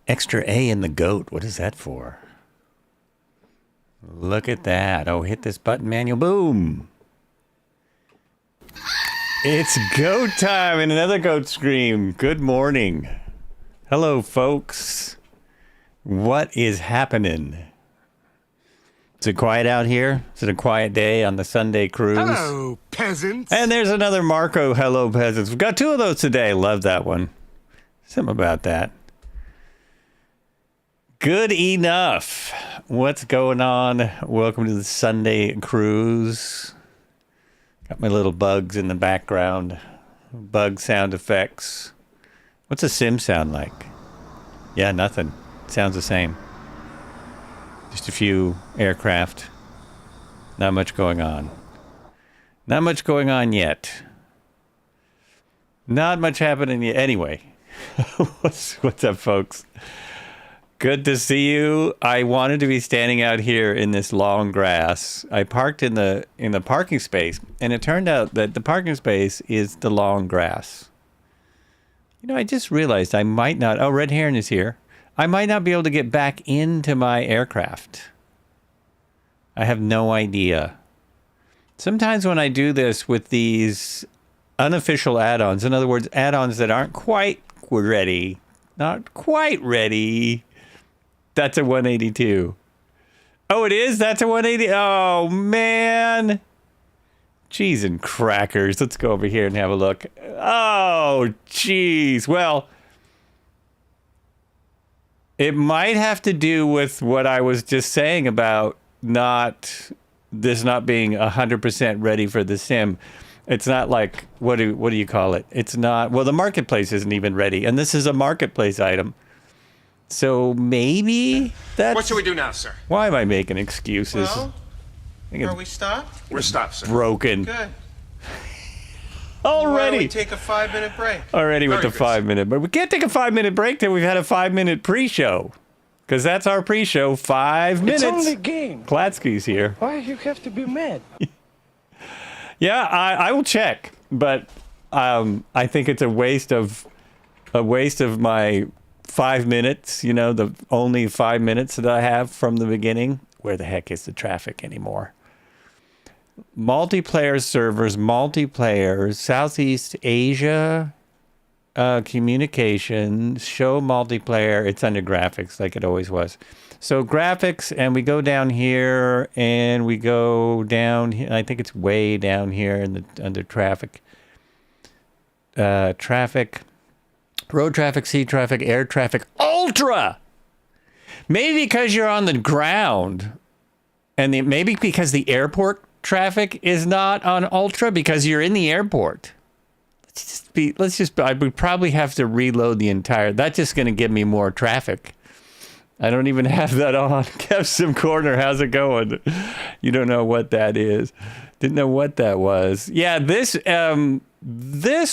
Extra A in the goat. What is that for? Look at that. Oh, hit this button, manual. Boom. It's goat time and another goat scream. Good morning. Hello, folks. What is happening? Is it quiet out here? Is it a quiet day on the Sunday cruise? Hello, peasants. And there's another Marco. Hello, peasants. We've got two of those today. Love that one. Something about that. Good enough. What's going on? Welcome to the Sunday cruise. Got my little bugs in the background. Bug sound effects. What's a sim sound like? Yeah, nothing. Sounds the same. Just a few aircraft. Not much going on. Not much going on yet. Not much happening yet. Anyway, what's up, folks? Good to see you. I wanted to be standing out here in this long grass. I parked in the parking space, and it turned out that the parking space is the long grass. You know, I just realized I might not. Oh, Red Heron is here. I might not be able to get back into my aircraft. I have no idea. Sometimes when I do this with these unofficial add-ons, in other words, add-ons that aren't quite ready, not quite ready. That's a 182. Oh, it is? That's a 180? Oh, man. Cheese and crackers. Let's go over here and have a look. Oh, jeez. Well, it might have to do with what I was just saying about this not being 100% ready for the sim. It's not like, what do you call it? It's not, well, the marketplace isn't even ready, and this is a marketplace item. So maybe that's... What should we do now, sir? Why am I making excuses? Well, are we stopped? We're stopped, sir. Broken. Good. Already. Why don't we take a 5-minute break? Already with Very the good. 5-minute, but we can't take a 5-minute break till we've had a 5-minute pre-show. Because that's our pre-show, 5 minutes. It's only a game. Klatsky's here. Why you have to be mad? Yeah, I will check, but I think it's a waste of my 5 minutes. You know, the only 5 minutes that I have from the beginning. Where the heck is the traffic anymore? Multiplayer servers, multiplayer, Southeast Asia, communications, show multiplayer. It's under graphics like it always was. So graphics, and we go down here, and we go down here. I think it's way down here in under traffic. Traffic, road traffic, sea traffic, air traffic, ultra. Maybe because you're on the ground, and maybe because the airport traffic is not on ultra because you're in the airport. I would probably have to reload the entire. That's just going to give me more traffic. I don't even have that on. Kevsim Corner, how's it going? You don't know what that is. Didn't know what that was. Yeah, this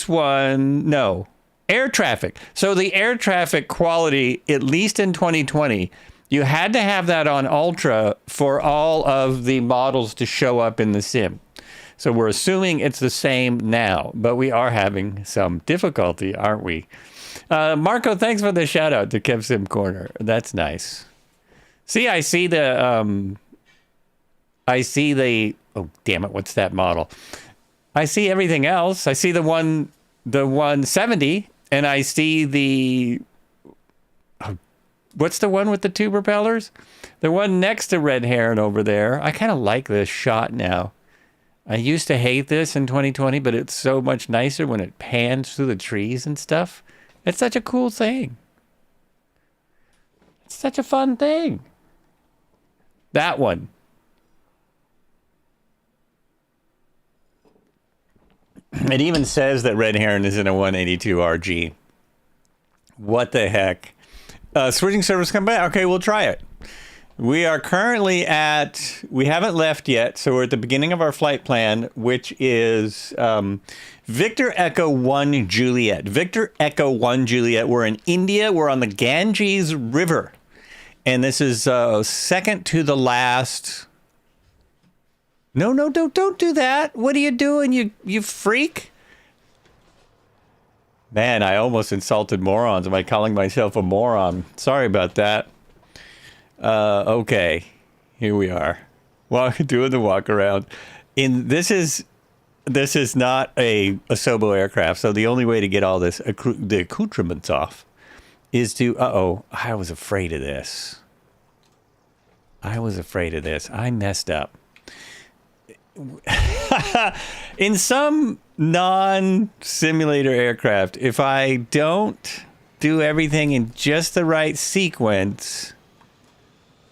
one, no. Air traffic. So the air traffic quality, at least in 2020, you had to have that on ultra for all of the models to show up in the sim. So we're assuming it's the same now, but we are having some difficulty, aren't we? Marco, thanks for the shout out to Kevsim Corner. That's nice. See, I see the, oh, damn it. What's that model? I see everything else. I see the 170, and I see the, what's the one with the two propellers? The one next to Red Heron over there. I kind of like this shot now. I used to hate this in 2020, but it's so much nicer when it pans through the trees and stuff. It's such a cool thing. It's such a fun thing. That one. It even says that Red Heron is in a 182RG. What the heck? Switching servers come back. Okay, we'll try it. We are currently we haven't left yet, so we're at the beginning of our flight plan, which is Victor Echo 1 Juliet. Victor Echo 1 Juliet. We're in India. We're on the Ganges River. And this is second to the last. No, don't do that. What are you doing, you freak? Man, I almost insulted morons by calling myself a moron. Sorry about that. Okay, here we are. Doing the walk around. This is not a Asobo aircraft, so the only way to get all the accoutrements off is to... I was afraid of this. I messed up. In some non-simulator aircraft, if I don't do everything in just the right sequence,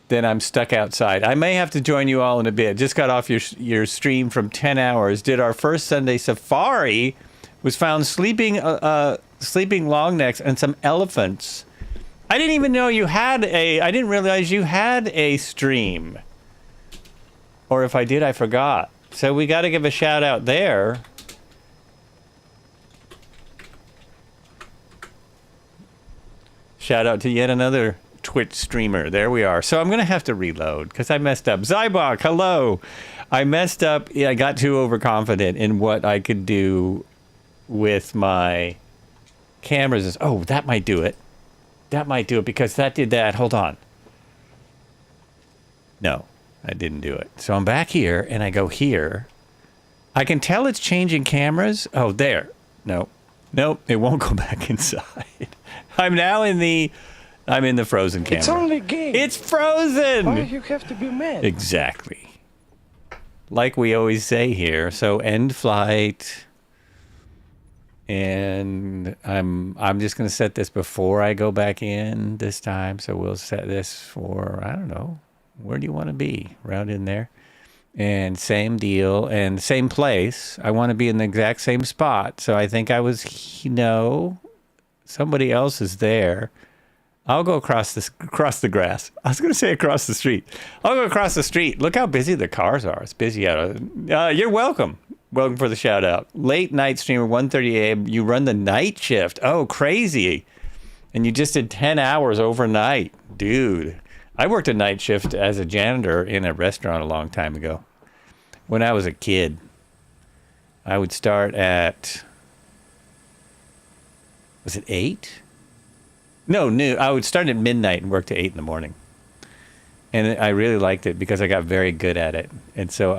then I'm stuck outside. I may have to join you all in a bit. Just got off your stream from 10 hours. Did our first Sunday safari. Was found sleeping long necks and some elephants. I didn't even know I didn't realize you had a stream. Or if I did, I forgot. So we got to give a shout out there. Shout out to yet another Twitch streamer. There we are. So I'm going to have to reload because I messed up. Zybok, hello. I messed up. I got too overconfident in what I could do with my cameras. Oh, that might do it. Because that did that. Hold on. No, I didn't do it. So I'm back here and I go here. I can tell it's changing cameras. Oh, there. Nope, it won't go back inside. I'm now in the frozen camera. It's only a game. It's frozen. Why you have to be mad? Exactly. Like we always say here. So end flight. And I'm just going to set this before I go back in this time. So we'll set this for, I don't know, where do you want to be? Right in there. And same deal and same place. I want to be in the exact same spot. So I think I was, somebody else is there. I'll go across the grass. I was going to say across the street. I'll go across the street. Look how busy the cars are. It's busy out. You're welcome. Welcome for the shout out. Late night streamer 1:30 a.m. You run the night shift. Oh, crazy. And you just did 10 hours overnight. Dude, I worked a night shift as a janitor in a restaurant a long time ago. When I was a kid, I would start at, was it 8? No, I would start at midnight and work to 8 in the morning. And I really liked it because I got very good at it. And so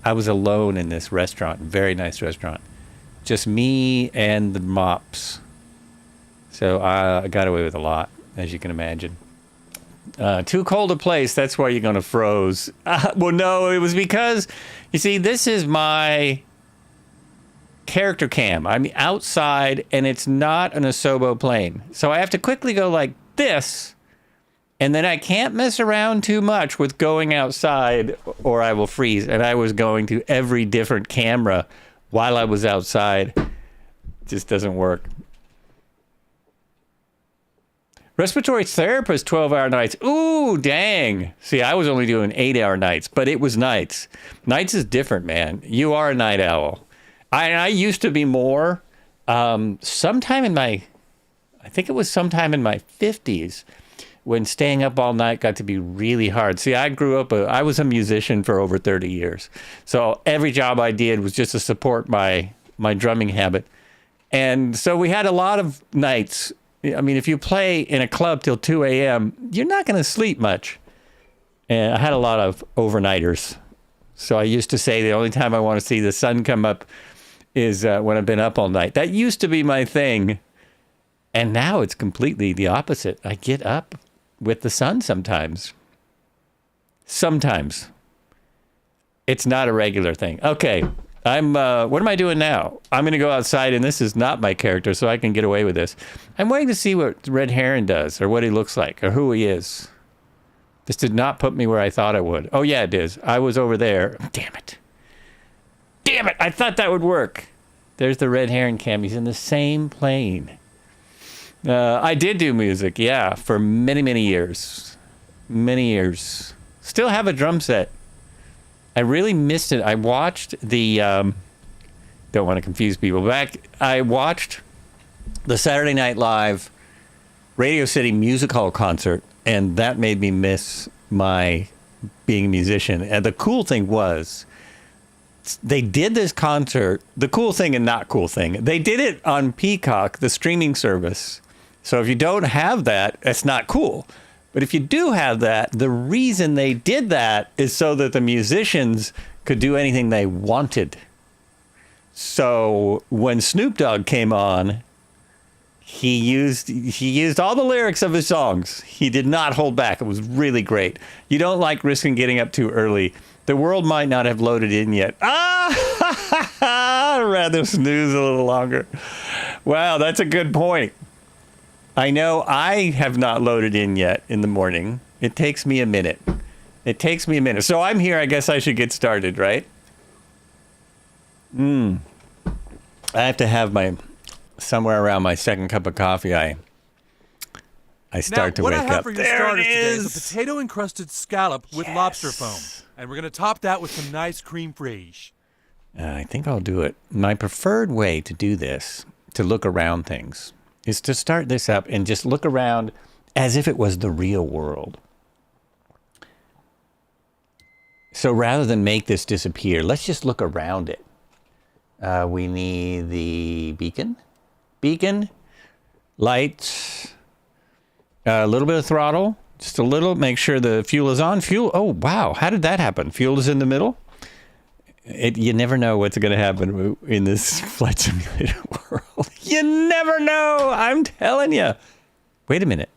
I was alone in this restaurant, very nice restaurant. Just me and the mops. So I got away with a lot, as you can imagine. Too cold a place, that's why you're going to froze. Well, no, it was because, you see, this is my character cam. I'm outside, and it's not an Asobo plane. So I have to quickly go like this, and then I can't mess around too much with going outside, or I will freeze. And I was going to every different camera while I was outside. It just doesn't work. Respiratory therapist, 12-hour nights. Ooh, dang. See, I was only doing 8-hour nights, but it was nights. Nights is different, man. You are a night owl. I used to be more. Sometime in my 50s, when staying up all night got to be really hard. See, I was a musician for over 30 years. So every job I did was just to support my drumming habit. And so we had a lot of nights. I mean, if you play in a club till 2 a.m., you're not going to sleep much. And I had a lot of overnighters. So I used to say the only time I want to see the sun come up is when I've been up all night. That used to be my thing. And now it's completely the opposite. I get up with the sun sometimes. Sometimes. It's not a regular thing. Okay. What am I doing now? I'm going to go outside, and this is not my character, so I can get away with this. I'm waiting to see what Red Heron does, or what he looks like, or who he is. This did not put me where I thought it would. Oh, yeah, it is. I was over there. Damn it. Damn it. I thought that would work. There's the Red Heron cam. He's in the same plane. I did do music, yeah, for many, many years. Many years. Still have a drum set. I really missed it. I watched the, don't want to confuse people, I watched the Saturday Night Live Radio City Music Hall concert, and that made me miss my being a musician. And the cool thing was, they did this concert, the cool thing and not cool thing. They did it on Peacock, the streaming service. So if you don't have that, it's not cool. But if you do have that, the reason they did that is so that the musicians could do anything they wanted. So when Snoop Dogg came on, he used all the lyrics of his songs. He did not hold back. It was really great. You don't like risking getting up too early. The world might not have loaded in yet. I'd rather snooze a little longer. Wow, that's a good point. I know I have not loaded in yet in the morning. It takes me a minute. So I'm here. I guess I should get started, right? I have to have somewhere around my second cup of coffee. I start to wake up. What I have for your starters today is is. a potato-encrusted scallop with lobster foam. And we're going to top that with some nice creme fraiche. I think I'll do it. My preferred way to do this, to look around things, is to start this up and just look around as if it was the real world. So rather than make this disappear, let's just look around it. We need the beacon, lights, a little bit of throttle, just a little, make sure the fuel is on. Oh, wow, how did that happen? Fuel is in the middle? You never know what's going to happen in this flight simulator world. You never know. I'm telling you. Wait a minute.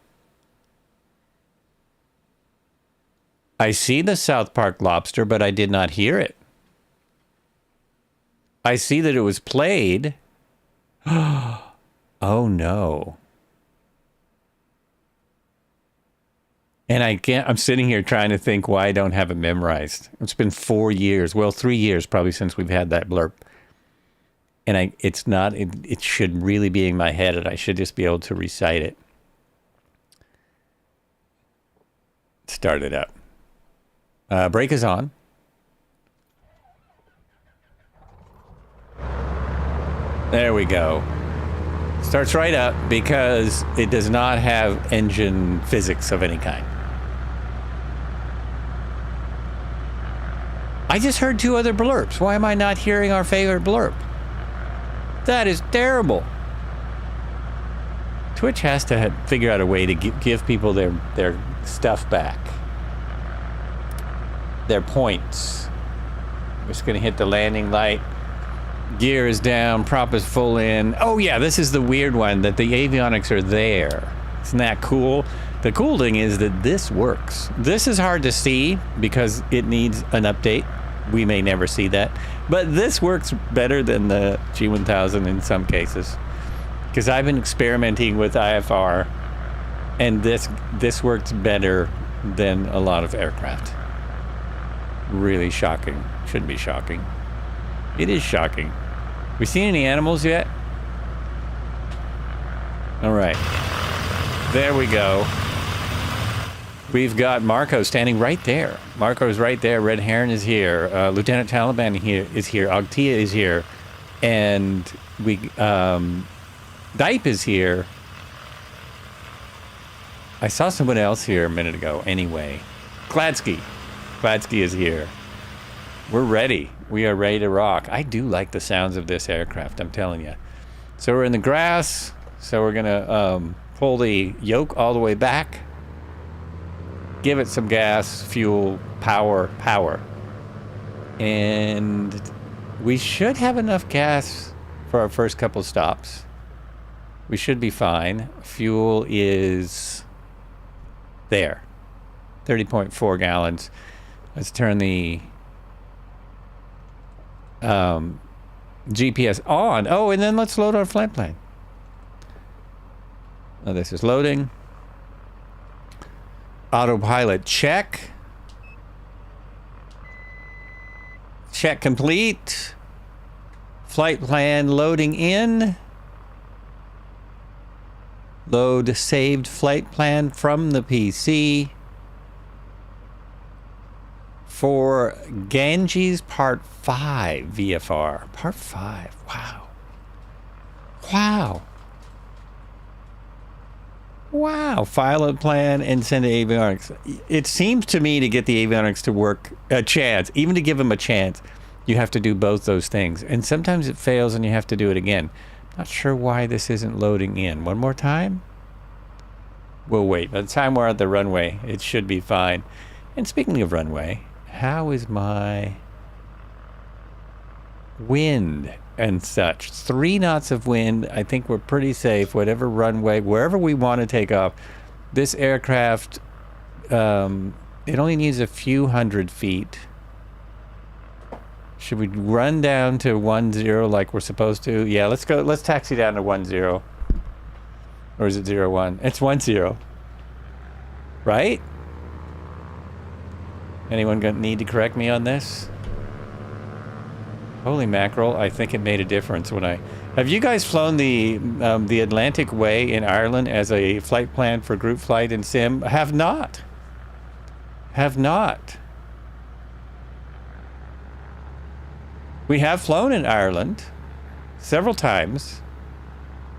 I see the South Park lobster, but I did not hear it. I see that it was played. Oh, no. And I'm sitting here trying to think why I don't have it memorized. It's been 4 years. Well, 3 years probably since we've had that blurb. And it should really be in my head and I should just be able to recite it. Start it up. Brake is on. There we go. Starts right up because it does not have engine physics of any kind. I just heard 2 other blurps. Why am I not hearing our favorite blurp? That is terrible. Twitch has to figure out a way to give people their stuff back. Their points. I'm just going to hit the landing light. Gear is down, prop is full in. Oh yeah, this is the weird one, that the avionics are there. Isn't that cool? The cool thing is that this works. This is hard to see because it needs an update. We may never see that. But this works better than the G1000 in some cases. Because I've been experimenting with IFR, and this works better than a lot of aircraft. Really shocking. Shouldn't be shocking. It is shocking. We seen any animals yet? All right. There we go. We've got Marco standing right there. Marco's right there. Red Heron is here. Lieutenant Taliban is here. Agtia is here. And Dipe is here. I saw someone else here a minute ago. Anyway. Kladsky is here. We're ready. We are ready to rock. I do like the sounds of this aircraft, I'm telling you. So we're in the grass. So we're going to pull the yoke all the way back. Give it some gas, fuel, power. And we should have enough gas for our first couple stops. We should be fine. Fuel is there. 30.4 gallons. Let's turn the GPS on. Oh, and then let's load our flight plan. Oh, this is loading. Autopilot check. Check complete. Flight plan loading in. Load saved flight plan from the PC. For Ganges Part 5 VFR. Part 5. Wow. File a plan and send to avionics. It seems to me to get the avionics to work, a chance, even to give them a chance, you have to do both those things. And sometimes it fails and you have to do it again. Not sure why this isn't loading in. One more time? We'll wait. By the time we're at the runway, it should be fine. And speaking of runway, how is my wind and such? 3 knots of wind. I think we're pretty safe. Whatever runway, wherever we want to take off. This aircraft, it only needs a few hundred feet. Should we run down to 10 like we're supposed to? Yeah, let's go. Let's taxi down to 10. Or is it 01? It's 10. Right? Anyone gonna need to correct me on this? Holy mackerel, I think it made a difference when I... Have you guys flown the Atlantic Way in Ireland as a flight plan for group flight in sim? Have not. Have not. We have flown in Ireland several times.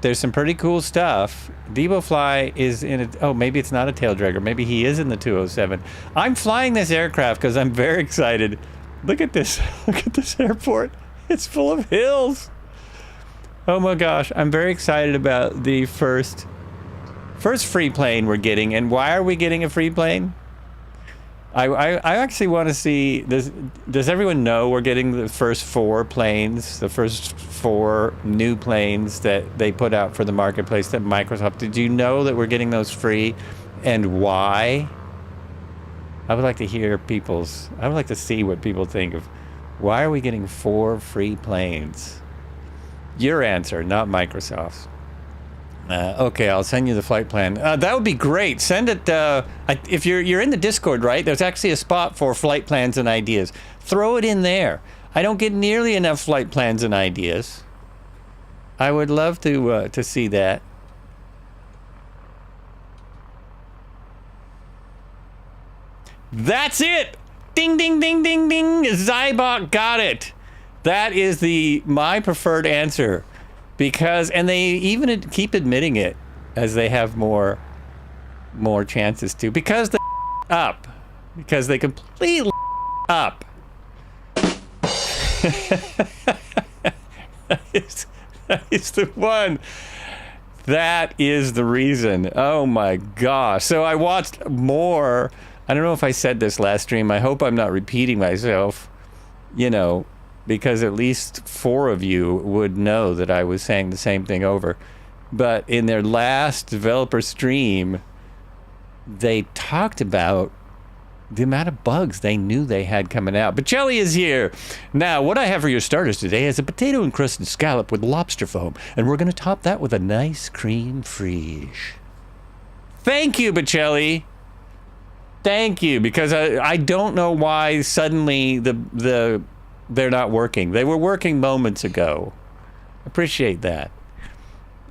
There's some pretty cool stuff. Debo Fly is in a... Oh, maybe it's not a tail dragger. Maybe he is in the 207. I'm flying this aircraft because I'm very excited. Look at this. Look at this airport. It's full of hills. Oh my gosh. I'm very excited about the first free plane we're getting. And why are we getting a free plane? I actually want to see this. Does everyone know we're getting the first 4 planes, the first 4 new planes that they put out for the marketplace that Microsoft? Did you know that we're getting those free, and why? I would like to hear I would like to see what people think of why are we getting 4 free planes? Your answer, not Microsoft's. Okay, I'll send you the flight plan. That would be great. Send it. If you're in the Discord, right? There's actually a spot for flight plans and ideas. Throw it in there. I don't get nearly enough flight plans and ideas. I would love to see that. That's it. Ding, ding, ding, ding, ding. Zybok got it. That is my preferred answer. Because, and they even keep admitting it as they have more chances to. Because they up. Because they completely up. that is the one. That is the reason. Oh my gosh. So I watched more. I don't know if I said this last stream. I hope I'm not repeating myself. You know, because at least 4 of you would know that I was saying the same thing over. But in their last developer stream, they talked about the amount of bugs they knew they had coming out. But Jelly is here. Now, what I have for your starters today is a potato encrusted scallop with lobster foam. And we're going to top that with a nice cream frige. Thank you, Bocelli. Thank you, because I don't know why suddenly they're not working. They were working moments ago. Appreciate that.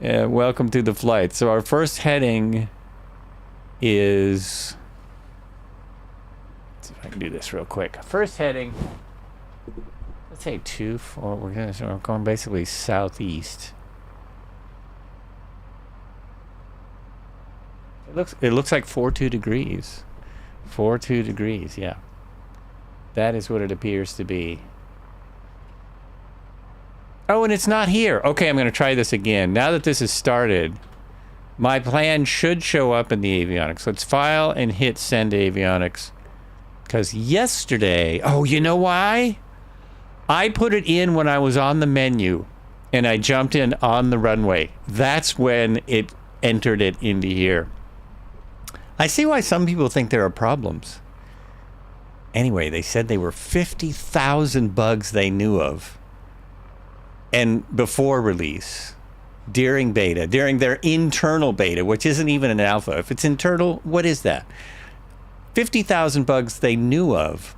Welcome to the flight. So our first heading is... Let's see if I can do this real quick. First heading, let's say 2-4. We're going basically southeast. It looks like 42 degrees. 42 degrees, yeah. That is what it appears to be. Oh, and it's not here. Okay, I'm going to try this again. Now that this has started, my plan should show up in the avionics. Let's file and hit send avionics. Because yesterday... Oh, you know why? I put it in when I was on the menu, and I jumped in on the runway. That's when it entered it into here. I see why some people think there are problems. Anyway, they said they were 50,000 bugs they knew of. And before release, during beta, during their internal beta, which isn't even an alpha. If it's internal, what is that? 50,000 bugs they knew of.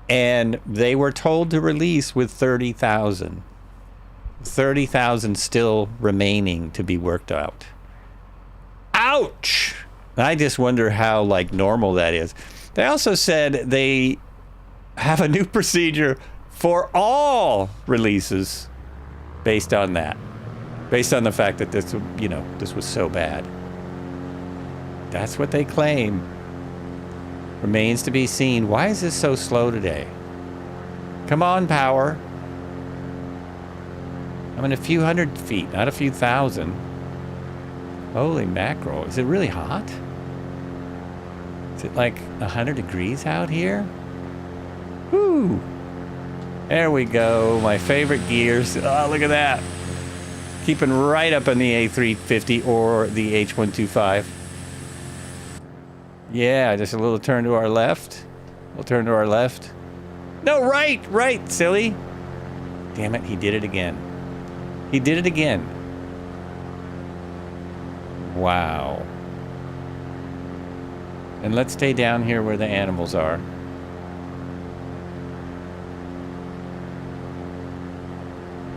And they were told to release with 30,000. 30,000 still remaining to be worked out. Ouch! I just wonder how, normal that is. They also said they have a new procedure for all releases based on that. Based on the fact that this was so bad. That's what they claim. Remains to be seen. Why is this so slow today? Come on, power. I'm in a few hundred feet, not a few thousand. Holy mackerel. Is it really hot? Is it like 100 degrees out here? Woo! There we go. My favorite gears. Oh, look at that. Keeping right up on the A350 or the H125. Yeah, just a little turn to our left. We'll turn to our left. No, right, silly. Damn it, he did it again. He did it again. Wow. And let's stay down here where the animals are.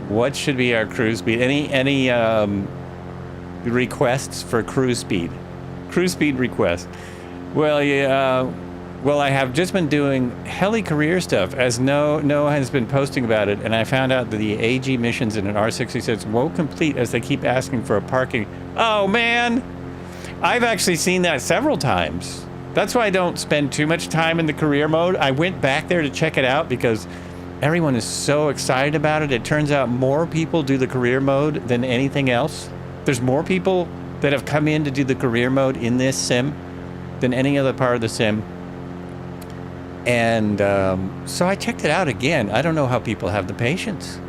What should be our cruise speed? Any requests for cruise speed? Cruise speed request. Well, yeah. Well, I have just been doing heli career stuff, as Noah has been posting about it, and I found out that the AG missions in an R66 won't complete as they keep asking for a parking. Oh, man! I've actually seen that several times. That's why I don't spend too much time in the career mode. I went back there to check it out because everyone is so excited about it. It turns out more people do the career mode than anything else. There's more people that have come in to do the career mode in this sim than any other part of the sim. And so I checked it out again. I don't know how people have the patience.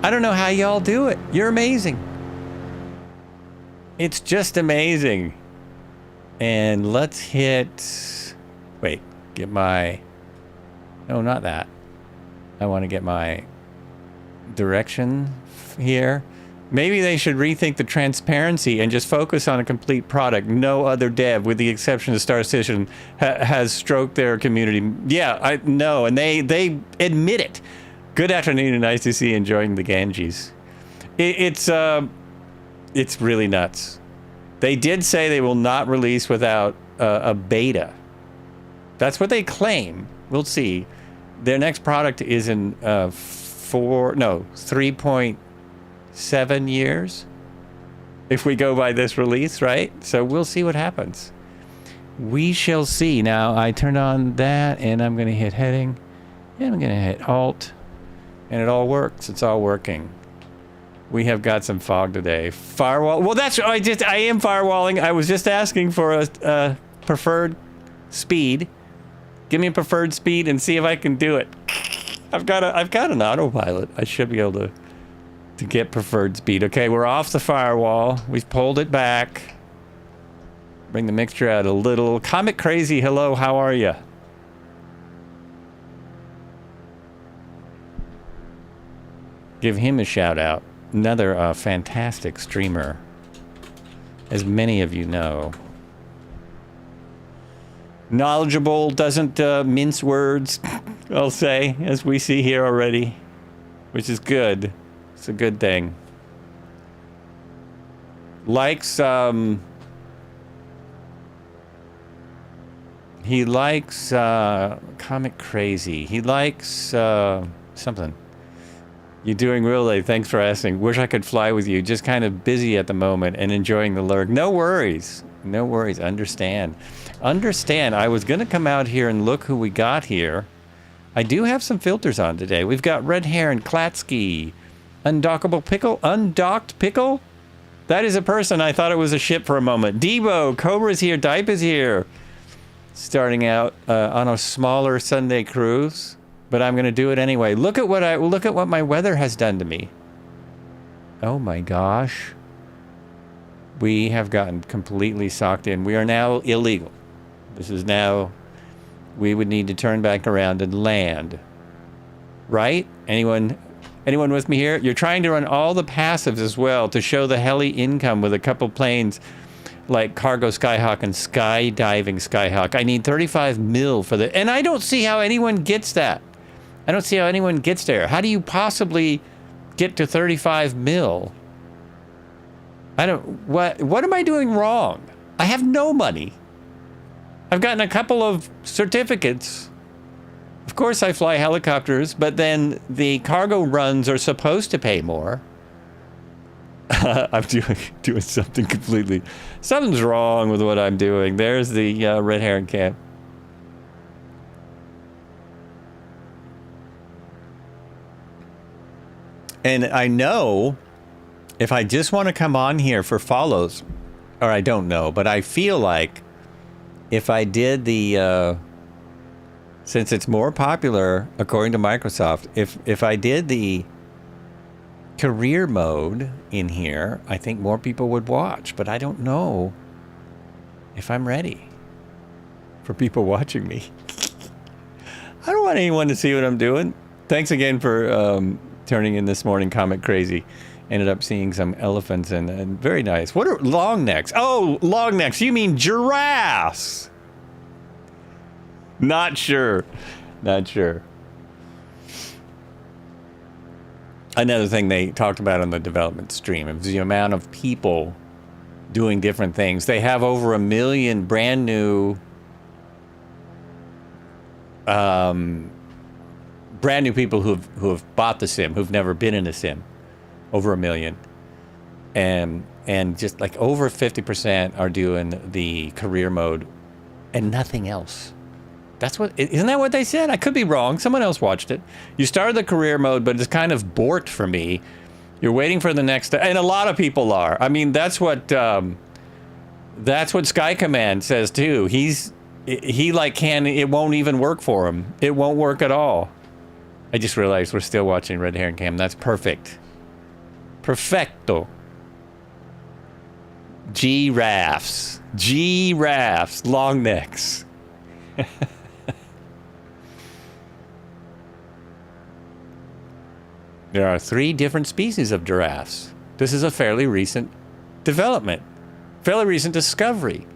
I don't know how y'all do it. You're amazing. It's just amazing. And let's hit... Wait, get my... No, not that. I want to get my direction here. Maybe they should rethink the transparency and just focus on a complete product. No other dev, with the exception of Star Citizen, has stroked their community. Yeah, I know, and they admit it. Good afternoon, and nice to see you enjoying the Ganges. It's really nuts. They did say they will not release without a beta. That's what they claim. We'll see. Their next product is in 3.7 years, if we go by this release, right? So we'll see what happens. We shall see. Now I turned on that, and I'm going to hit heading, and I'm going to hit Alt, and it all works. It's all working. We have got some fog today. Firewall. Well, I am firewalling. I was just asking for a preferred speed. Give me a preferred speed and see if I can do it. I've got an autopilot. I should be able to get preferred speed. Okay, we're off the firewall. We've pulled it back. Bring the mixture out a little. Comet Crazy, hello, how are you? Give him a shout out. Another fantastic streamer, as many of you know. Knowledgeable, doesn't mince words, I'll say, as we see here already, which is good. It's a good thing. Likes, he likes, Comic Crazy. He likes, something. You're doing really, thanks for asking. Wish I could fly with you. Just kind of busy at the moment and enjoying the lurk. No worries. No worries. Understand. Understand. I was going to come out here and look who we got here. I do have some filters on today. We've got Red Heron, Klatsky, Undockable Pickle, Undocked Pickle. That is a person. I thought it was a ship for a moment. Debo, Cobra's here, Dipe is here. Starting out on a smaller Sunday cruise, but I'm going to do it anyway. Look at what my weather has done to me. Oh my gosh. We have gotten completely socked in. We are now illegal. This is now, we would need to turn back around and land. Right? Anyone with me here? You're trying to run all the passives as well to show the heli income with a couple planes like Cargo Skyhawk and Skydiving Skyhawk. I need 35 mil for the, and I don't see how anyone gets that. I don't see how anyone gets there. How do you possibly get to 35 mil? What am I doing wrong? I have no money. I've gotten a couple of certificates. Of course I fly helicopters, but then the cargo runs are supposed to pay more. I'm doing something completely. Something's wrong with what I'm doing. There's the Red Heron camp. And I know if I just want to come on here for follows, or I don't know, but I feel like if I did the, since it's more popular, according to Microsoft, if I did the career mode in here, I think more people would watch, but I don't know if I'm ready for people watching me. I don't want anyone to see what I'm doing. Thanks again for turning in this morning, Comic Crazy. Ended up seeing some elephants and very nice. What are long necks? Oh, long necks. You mean giraffes? Not sure. Not sure. Another thing they talked about on the development stream is the amount of people doing different things. They have over 1 million brand new people who have bought the sim, who've never been in a sim. Over 1 million. And just like over 50% are doing the career mode and nothing else. Isn't that what they said? I could be wrong. Someone else watched it. You started the career mode, but it's kind of borked for me. You're waiting for the next, and a lot of people are. I mean, that's what Sky Command says too. It won't even work for him. It won't work at all. I just realized we're still watching Red Heron Cam. That's perfect. Perfecto. Giraffes. Long necks. There are 3 different species of giraffes. This is a fairly recent development. Fairly recent discovery.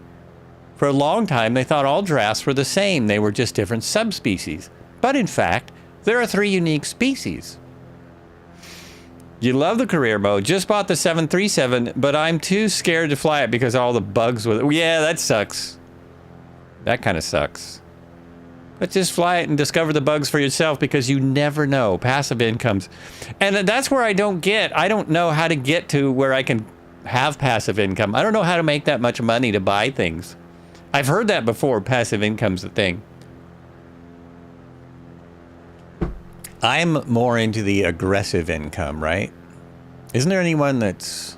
For a long time, they thought all giraffes were the same. They were just different subspecies. But in fact, there are 3 unique species. You love the career mode. Just bought the 737, but I'm too scared to fly it because all the bugs with it. Yeah, that sucks. That kind of sucks. But just fly it and discover the bugs for yourself because you never know. Passive incomes. And that's where I don't know how to get to where I can have passive income. I don't know how to make that much money to buy things. I've heard that before. Passive income's the thing. I'm more into the aggressive income, right? Isn't there anyone that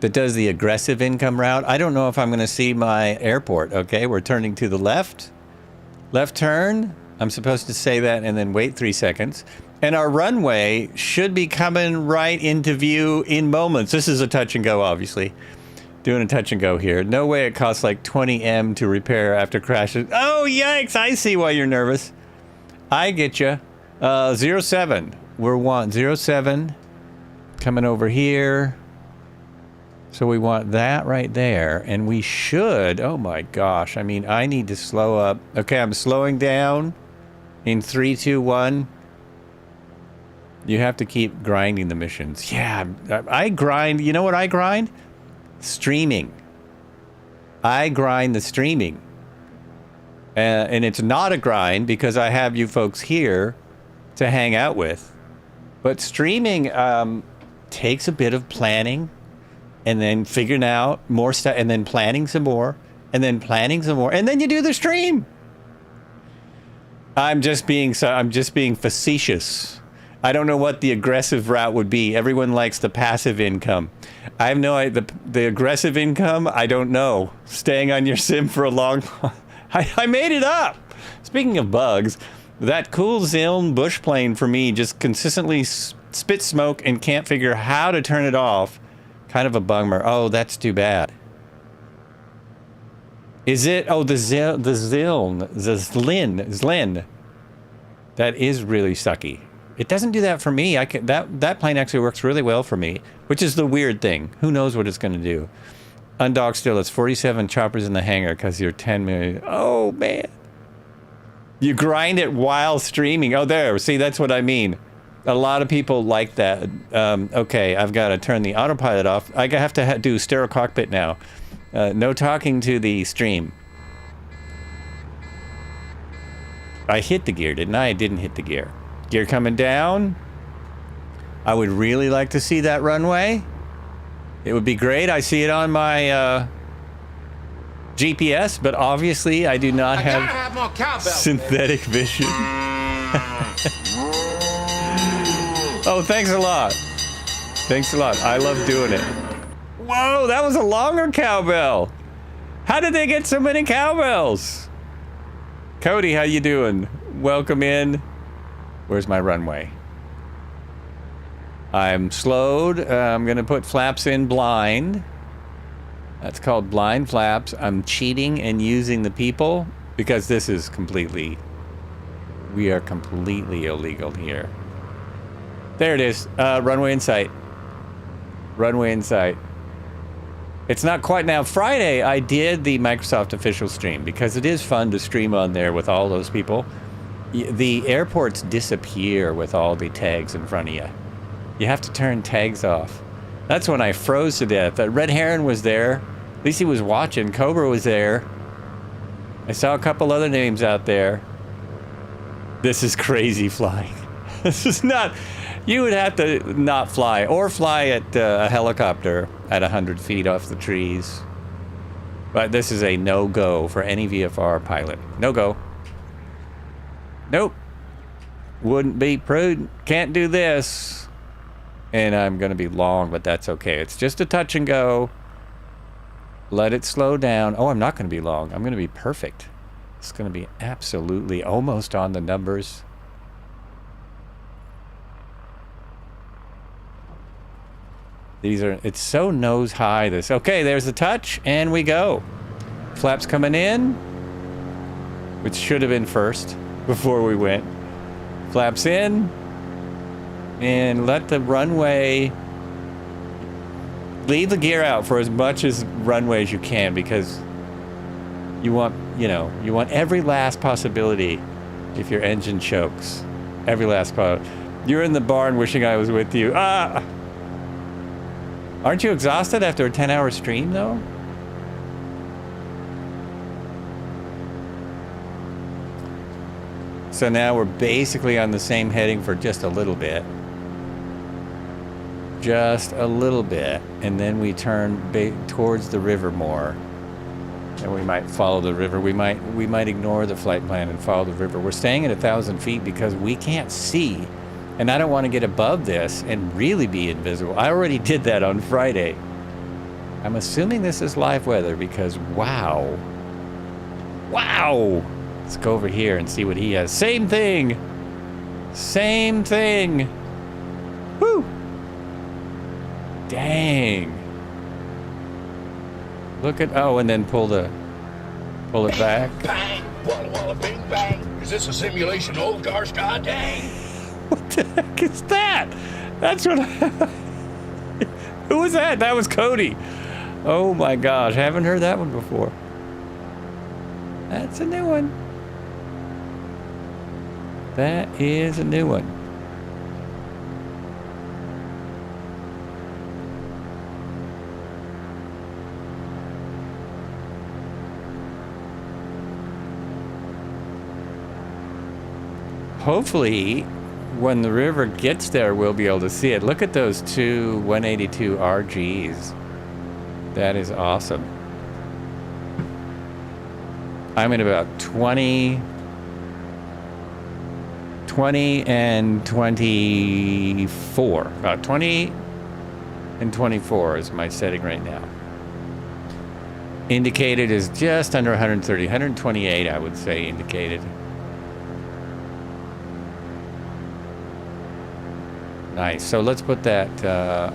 does the aggressive income route? I don't know if I'm going to see my airport. Okay, we're turning to the left. Left turn. I'm supposed to say that and then wait 3 seconds. And our runway should be coming right into view in moments. This is a touch and go, obviously. Doing a touch and go here. No way it costs like 20 M to repair after crashes. Oh, yikes. I see why you're nervous. I get you. 07. We're 07. Coming over here. So we want that right there. And we should, oh my gosh. I mean, I need to slow up. Okay, I'm slowing down in 3, 2, 1. You have to keep grinding the missions. Yeah, I grind. You know what I grind? Streaming. I grind the streaming. And it's not a grind because I have you folks here to hang out with. But streaming takes a bit of planning. And then figuring out more stuff, and then planning some more, and then planning some more, and then you do the stream. I'm just being facetious. I don't know what the aggressive route would be. Everyone likes the passive income. I have no idea. The aggressive income, I don't know. Staying on your sim for a long time. I made it up. Speaking of bugs, that cool Zilm bush plane for me just consistently spits smoke and can't figure how to turn it off. Kind of a bummer. Oh, that's too bad. Is it? Oh, the Zlin. That is really sucky. It doesn't do that for me. That plane actually works really well for me, which is the weird thing. Who knows what it's going to do? Undocked still, it's 47 choppers in the hangar because you're 10 million. Oh, man. You grind it while streaming. Oh, there. See, that's what I mean. A lot of people like that. Okay, I've got to turn the autopilot off. I have to do stereo cockpit now. No talking to the stream. I hit the gear, didn't I? I didn't hit the gear. Gear coming down. I would really like to see that runway. It would be great. I see it on my GPS, but obviously I do not have synthetic vision. Oh, thanks a lot. Thanks a lot. I love doing it. Whoa, that was a longer cowbell. How did they get so many cowbells? Cody, how you doing? Welcome in. Where's my runway? I'm slowed. I'm going to put flaps in blind. That's called blind flaps. I'm cheating and using the people because this is completely... We are completely illegal here. There it is. Runway in sight. Runway in sight. It's not quite now. Friday, I did the Microsoft official stream because it is fun to stream on there with all those people. The airports disappear with all the tags in front of you. You have to turn tags off. That's when I froze to death. Red Heron was there. At least he was watching. Cobra was there. I saw a couple other names out there. This is crazy flying. This is not... You would have to not fly, or fly at a helicopter at 100 feet off the trees. But this is a no-go for any VFR pilot. No-go. Nope. Wouldn't be prudent. Can't do this. And I'm going to be long, but that's okay. It's just a touch and go. Let it slow down. Oh, I'm not going to be long. I'm going to be perfect. It's going to be absolutely almost on the numbers. These are, it's so nose high, this. Okay, there's the touch, and we go. Flaps coming in, which should have been first before we went. Flaps in, and let the runway, leave the gear out for as much as runway as you can, because you want, you know, you want every last possibility if your engine chokes. Every last part. You're in the barn wishing I was with you. Ah! Aren't you exhausted after a 10-hour stream, though? So now we're basically on the same heading for just a little bit. Just a little bit. And then we turn towards the river more. And we might follow the river. We might ignore the flight plan and follow the river. We're staying at 1,000 feet because we can't see. And I don't want to get above this and really be invisible. I already did that on Friday. I'm assuming this is live weather because wow. Wow! Let's go over here and see what he has. Same thing! Same thing! Woo! Dang. Look at, oh, and then pull it back. Bang! Walla walla bing bang! Is this a simulation? Oh gosh, god dang! What the heck is that? That's what Who was that? That was Cody. Oh my gosh, I haven't heard that one before. That's a new one. That is a new one. Hopefully, when the river gets there, we'll be able to see it. Look at those two 182RGs. That is awesome. I'm at about 20 and 24. About 20 and 24 is my setting right now. Indicated is just under 130. 128, I would say, indicated. Nice. So let's put that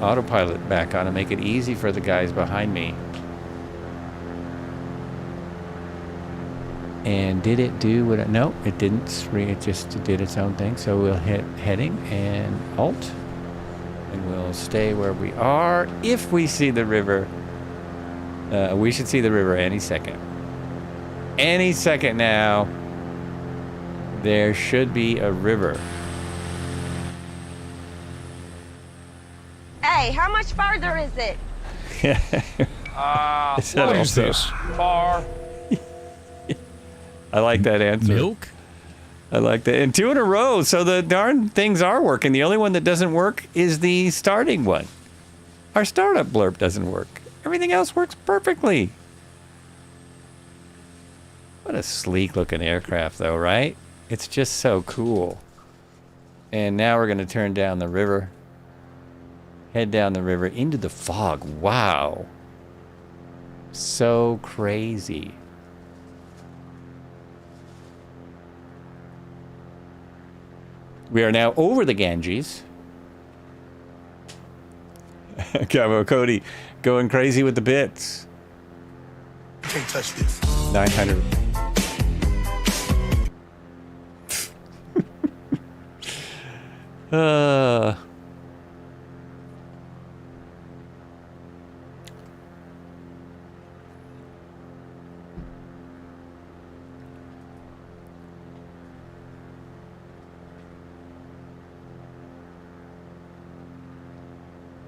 autopilot back on and make it easy for the guys behind me. And did it do what no, it didn't. It just did its own thing. So we'll hit heading and alt. And we'll stay where we are. If we see the river, we should see the river any second. Any second now. There should be a river. Hey, how much farther is it? What is this? Far? I like that answer. Milk? I like that. And 2 in a row, so the darn things are working. The only one that doesn't work is the starting one. Our startup blurb doesn't work. Everything else works perfectly. What a sleek looking aircraft though, right? It's just so cool. And now we're going to turn down the river. Head down the river into the fog. Wow. So crazy. We are now over the Ganges. Cabo Cody going crazy with the bits. Can't touch this. 900.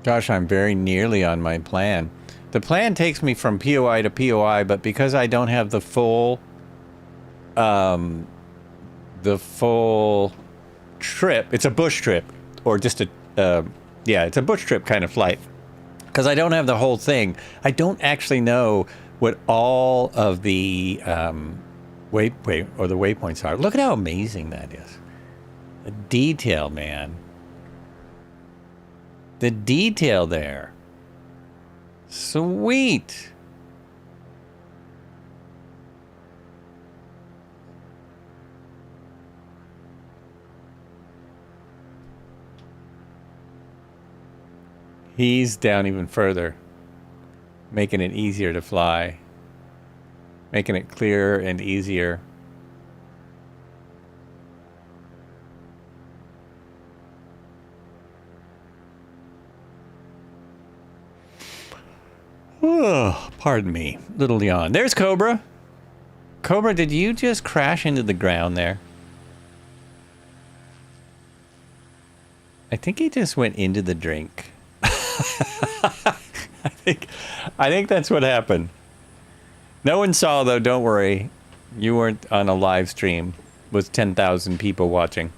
Gosh, I'm very nearly on my plan. The plan takes me from POI to POI, but because I don't have the full trip, it's a bush trip, or just a, yeah, it's a bush trip kind of flight. Because I don't have the whole thing. I don't actually know what all of the waypoints are. Look at how amazing that is. The detail, man. The detail there. Sweet. He's down even further, making it easier to fly, making it clearer and easier. Oh, pardon me. Little yawn. There's Cobra. Cobra, did you just crash into the ground there? I think he just went into the drink. I think that's what happened. No one saw, though. Don't worry. You weren't on a live stream with 10,000 people watching.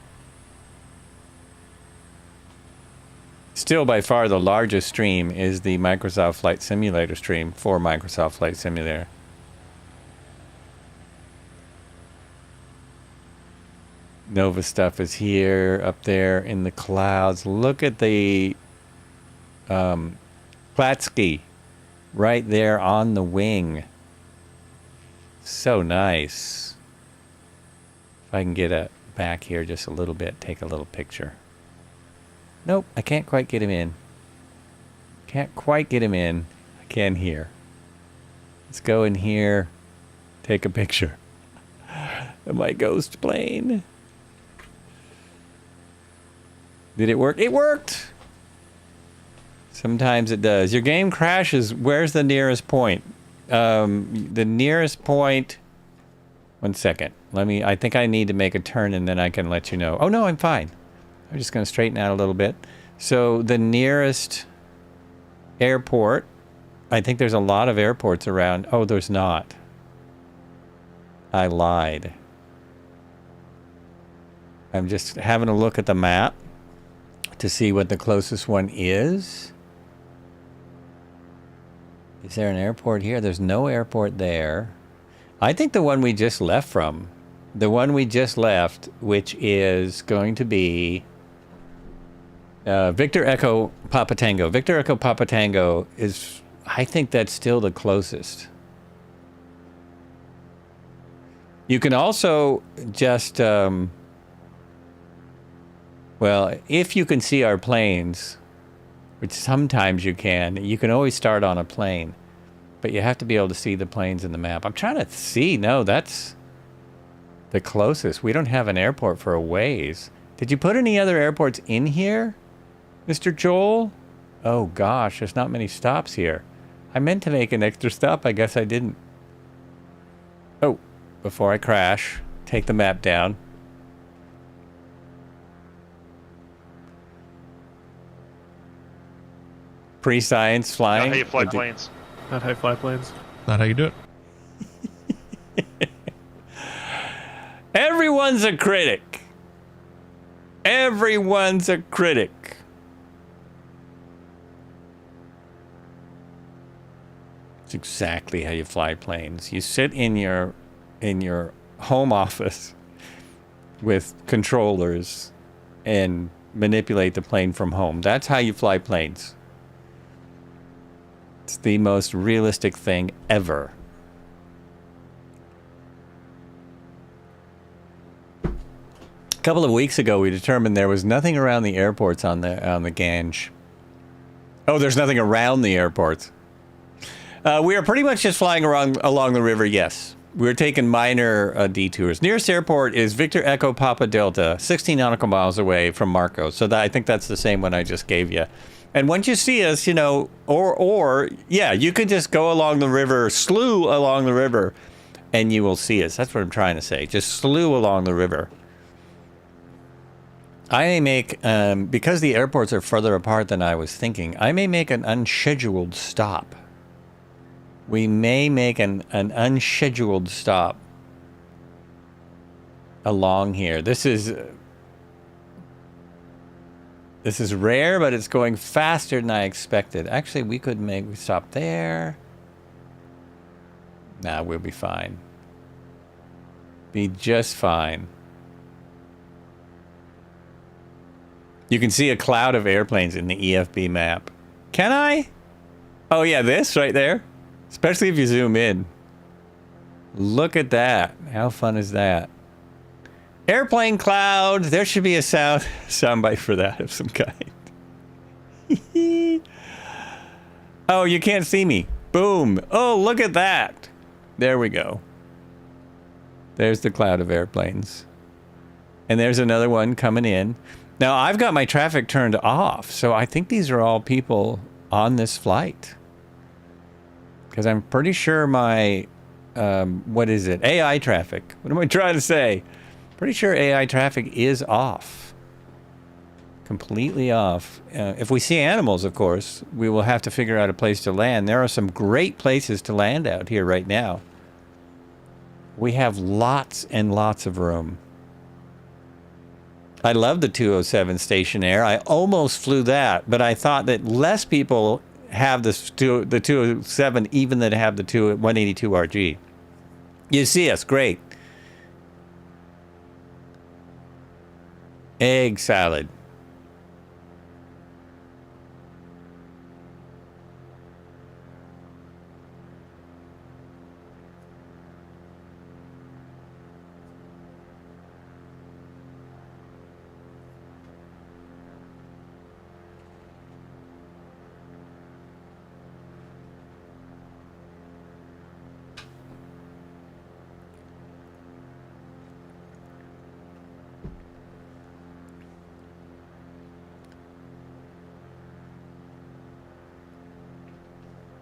Still, by far, the largest stream is the Microsoft Flight Simulator stream for Microsoft Flight Simulator. Nova stuff is here, up there in the clouds. Look at the Klatsky right there on the wing. So nice. If I can get it back here just a little bit, take a little picture. Nope, I can't quite get him in. Can't quite get him in. I can here. Let's go in here, take a picture of my ghost plane. Did it work? It worked! Sometimes it does. Your game crashes. Where's the nearest point? The nearest point... One second. I think I need to make a turn and then I can let you know. Oh no, I'm fine. I'm just going to straighten out a little bit. So the nearest airport, I think there's a lot of airports around. Oh, there's not. I lied. I'm just having a look at the map to see what the closest one is. Is there an airport here? There's no airport there. I think the one we just left from, which is going to be Victor Echo Papa Tango. Victor Echo Papa Tango is, I think that's still the closest. You can also just, well, if you can see our planes, which sometimes you can always start on a plane, but you have to be able to see the planes in the map. I'm trying to see. No, that's the closest. We don't have an airport for a ways. Did you put any other airports in here, Mr. Joel? Oh gosh, there's not many stops here. I meant to make an extra stop. I guess I didn't. Oh, before I crash, take the map down. Pre-science flying. Not how you fly planes. Not how you fly planes. Not how you do it. Everyone's a critic. Everyone's a critic. It's exactly how you fly planes. You sit in your home office with controllers and manipulate the plane from home. That's how you fly planes. It's the most realistic thing ever. A couple of weeks ago, we determined there was nothing around the airports on the Gange. Oh, there's nothing around the airports. We are pretty much just flying along the river, yes. We're taking minor detours. Nearest airport is Victor Echo Papa Delta, 16 nautical miles away from Marco. So I think that's the same one I just gave you. And once you see us, you know, yeah, you could just go along the river, slew along the river, and you will see us. That's what I'm trying to say. Just slew along the river. I may make, because the airports are further apart than I was thinking, I may make an unscheduled stop. We may make an unscheduled stop along here. This is rare, but it's going faster than I expected. Actually, we could stop there. Nah, we'll be fine. Be just fine. You can see a cloud of airplanes in the EFB map. Can I? Oh yeah, this right there. Especially if you zoom in. Look at that. How fun is that? Airplane cloud. There should be a soundbite for that of some kind. Oh, you can't see me. Boom. Oh, look at that. There we go. There's the cloud of airplanes. And there's another one coming in. Now, I've got my traffic turned off, so I think these are all people on this flight. Because I'm pretty sure my, what is it? AI traffic. What am I trying to say? Pretty sure AI traffic is off. Completely off. If we see animals, of course, we will have to figure out a place to land. There are some great places to land out here right now. We have lots and lots of room. I love the 207 Station Air. I almost flew that, but I thought that less people have the 207 even than have the 182RG. You see us, great. Egg salad.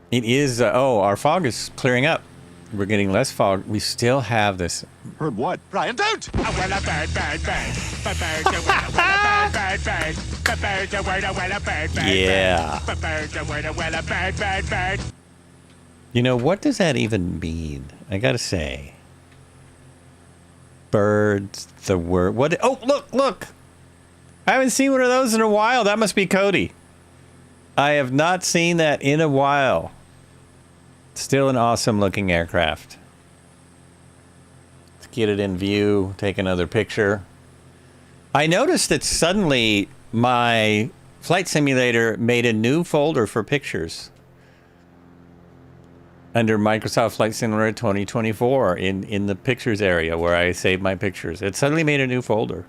It is, our fog is clearing up. We're getting less fog. We still have this. Heard what? Brian, don't! Yeah. You know, what does that even mean? I gotta say. Birds, the word. What? Oh, look! I haven't seen one of those in a while. That must be Cody. I have not seen that in a while. Still an awesome looking aircraft. Let's get it in view, take another picture. I noticed that suddenly my flight simulator made a new folder for pictures. Under Microsoft Flight Simulator 2024 in the pictures area where I save my pictures. It suddenly made a new folder.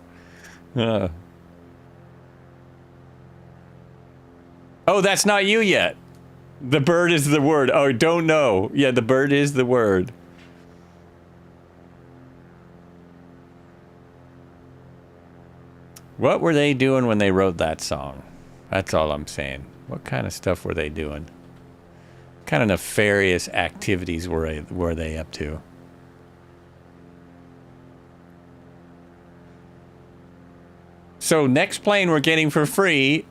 Oh, that's not you yet. The bird is the word. Oh, don't know. Yeah, the bird is the word. What were they doing when they wrote that song? That's all I'm saying. What kind of stuff were they doing? What kind of nefarious activities were they up to? So next plane we're getting for free.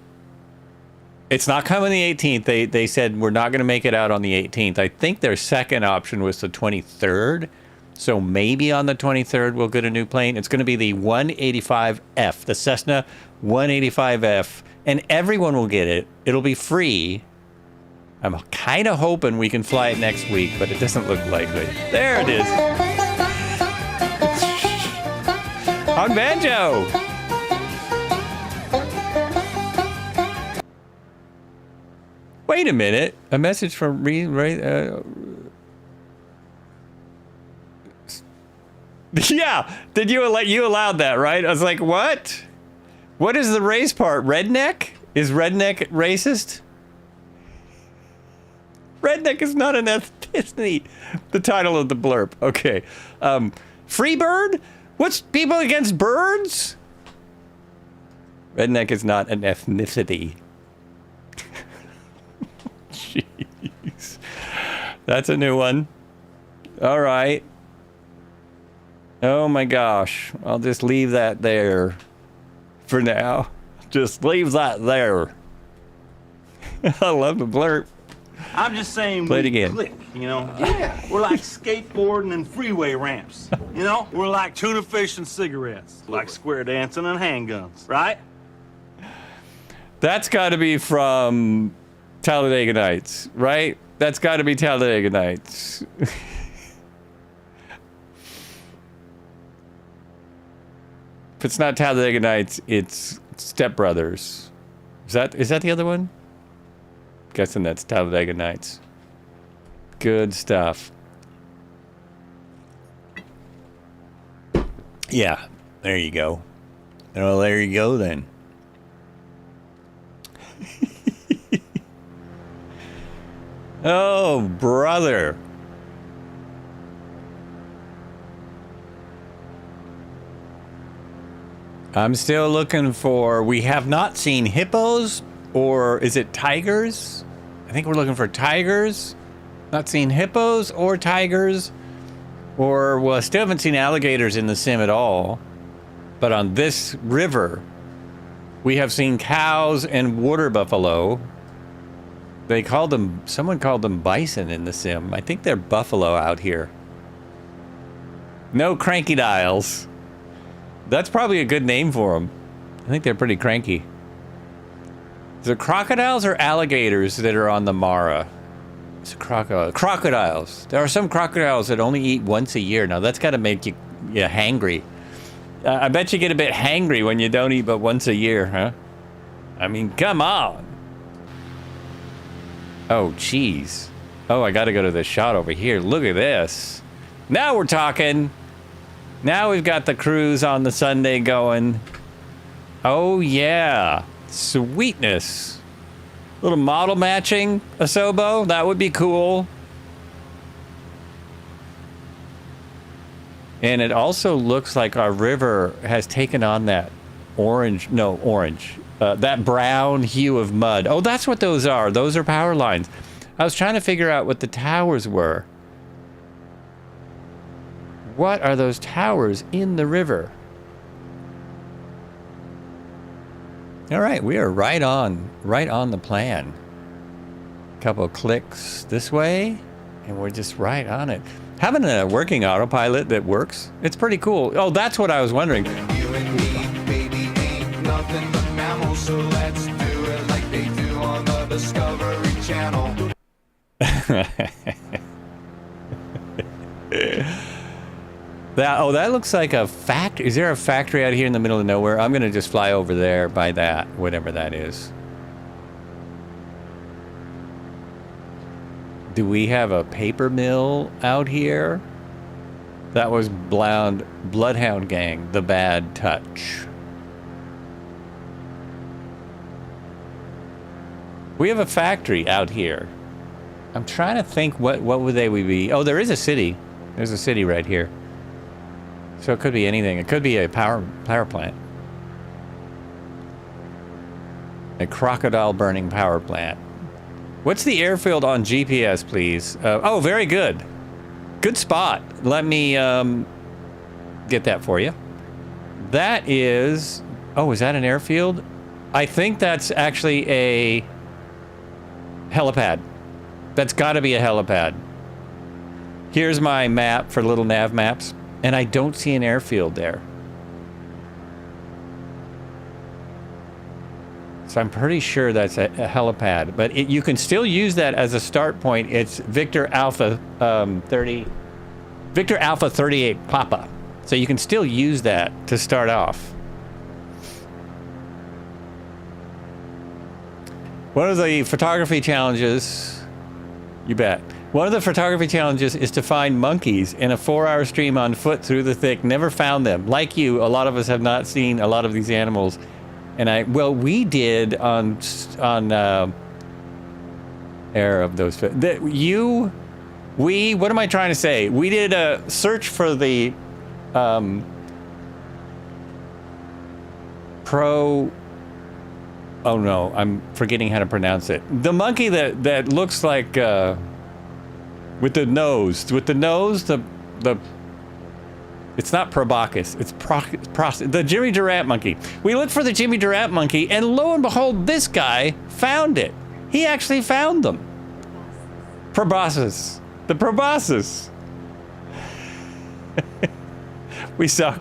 It's not coming the 18th. They said we're not going to make it out on the 18th. I think their second option was the 23rd. So maybe on the 23rd we'll get a new plane. It's going to be the 185F, the Cessna 185F. And everyone will get it. It'll be free. I'm kind of hoping we can fly it next week, but it doesn't look likely. There it is. On Banjo. Wait a minute. A message from yeah. Did you allowed that, right? I was like, what? What is the race part? Redneck? Is redneck racist? Redneck is not an ethnicity. The title of the blurb. Okay. Freebird? What's people against birds? Redneck is not an ethnicity. Jeez. That's a new one. All right. Oh my gosh. I'll just leave that there for now. Just leave that there. I love the blurb. I'm just saying, Play it we again. click, you know? Yeah. We're like skateboarding and freeway ramps, you know? We're like tuna fish and cigarettes, like square dancing and handguns, right? That's got to be from Talladega Nights, right? That's got to be Talladega Nights. If it's not Talladega Nights, it's Step Brothers. Is that the other one? Guessing that's Talladega Nights. Good stuff. Yeah, there you go. Well, there you go then. Oh, brother. I'm still looking for... We have not seen hippos, or is it tigers? I think we're looking for tigers. Not seen hippos or tigers. Or, well, still haven't seen alligators in the sim at all. But on this river, we have seen cows and water buffalo. Someone called them bison in the sim. I think they're buffalo out here. No cranky-dials. That's probably a good name for them. I think they're pretty cranky. Is it crocodiles or alligators that are on the Mara? It's a crocodile. Crocodiles. There are some crocodiles that only eat once a year. Now, that's got to make you hangry. I bet you get a bit hangry when you don't eat but once a year, huh? I mean, come on. Oh, jeez. Oh, I got to go to the shot over here. Look at this. Now we're talking. Now we've got the cruise on the Sunday going. Oh, yeah. Sweetness. Little model matching, Asobo. That would be cool. And it also looks like our river has taken on that that brown hue of mud. Oh, that's what those are. Those are power lines. I was trying to figure out what the towers were. What are those towers in the river? All right, we are right on the plan. Couple of clicks this way, and we're just right on it. Having a working autopilot that works, it's pretty cool. Oh, that's what I was wondering. You and me, baby, ain't nothing but mammals, so let's do it like they do on the Discovery Channel. That looks like a factory. Is there a factory out here in the middle of nowhere? I'm gonna just fly over there by that, whatever that is. Do we have a paper mill out here? That was Bloodhound Gang, the bad touch. We have a factory out here. I'm trying to think what would they be? Oh, there is a city. There's a city right here. So it could be anything. It could be a power plant. A crocodile burning power plant. What's the airfield on GPS, please? Oh, very good. Good spot. Let me get that for you. That is... Oh, is that an airfield? I think that's actually a helipad. That's got to be a helipad. Here's my map for little nav maps. And I don't see an airfield there. So I'm pretty sure that's a helipad. But you can still use that as a start point. It's Victor Alpha 38 Papa. So you can still use that to start off. One of the photography challenges, you bet. One of the photography challenges is to find monkeys in a 4-hour stream on foot through the thick. Never found them. Like you, a lot of us have not seen a lot of these animals. And we did on air of those. What am I trying to say? We did a search for the oh no, I'm forgetting how to pronounce it. The monkey that looks like with the nose, the it's not proboscis, it's the Jimmy Durant monkey. We looked for the Jimmy Durant monkey, and lo and behold, this guy found it. He actually found them. Proboscis. The proboscis. We saw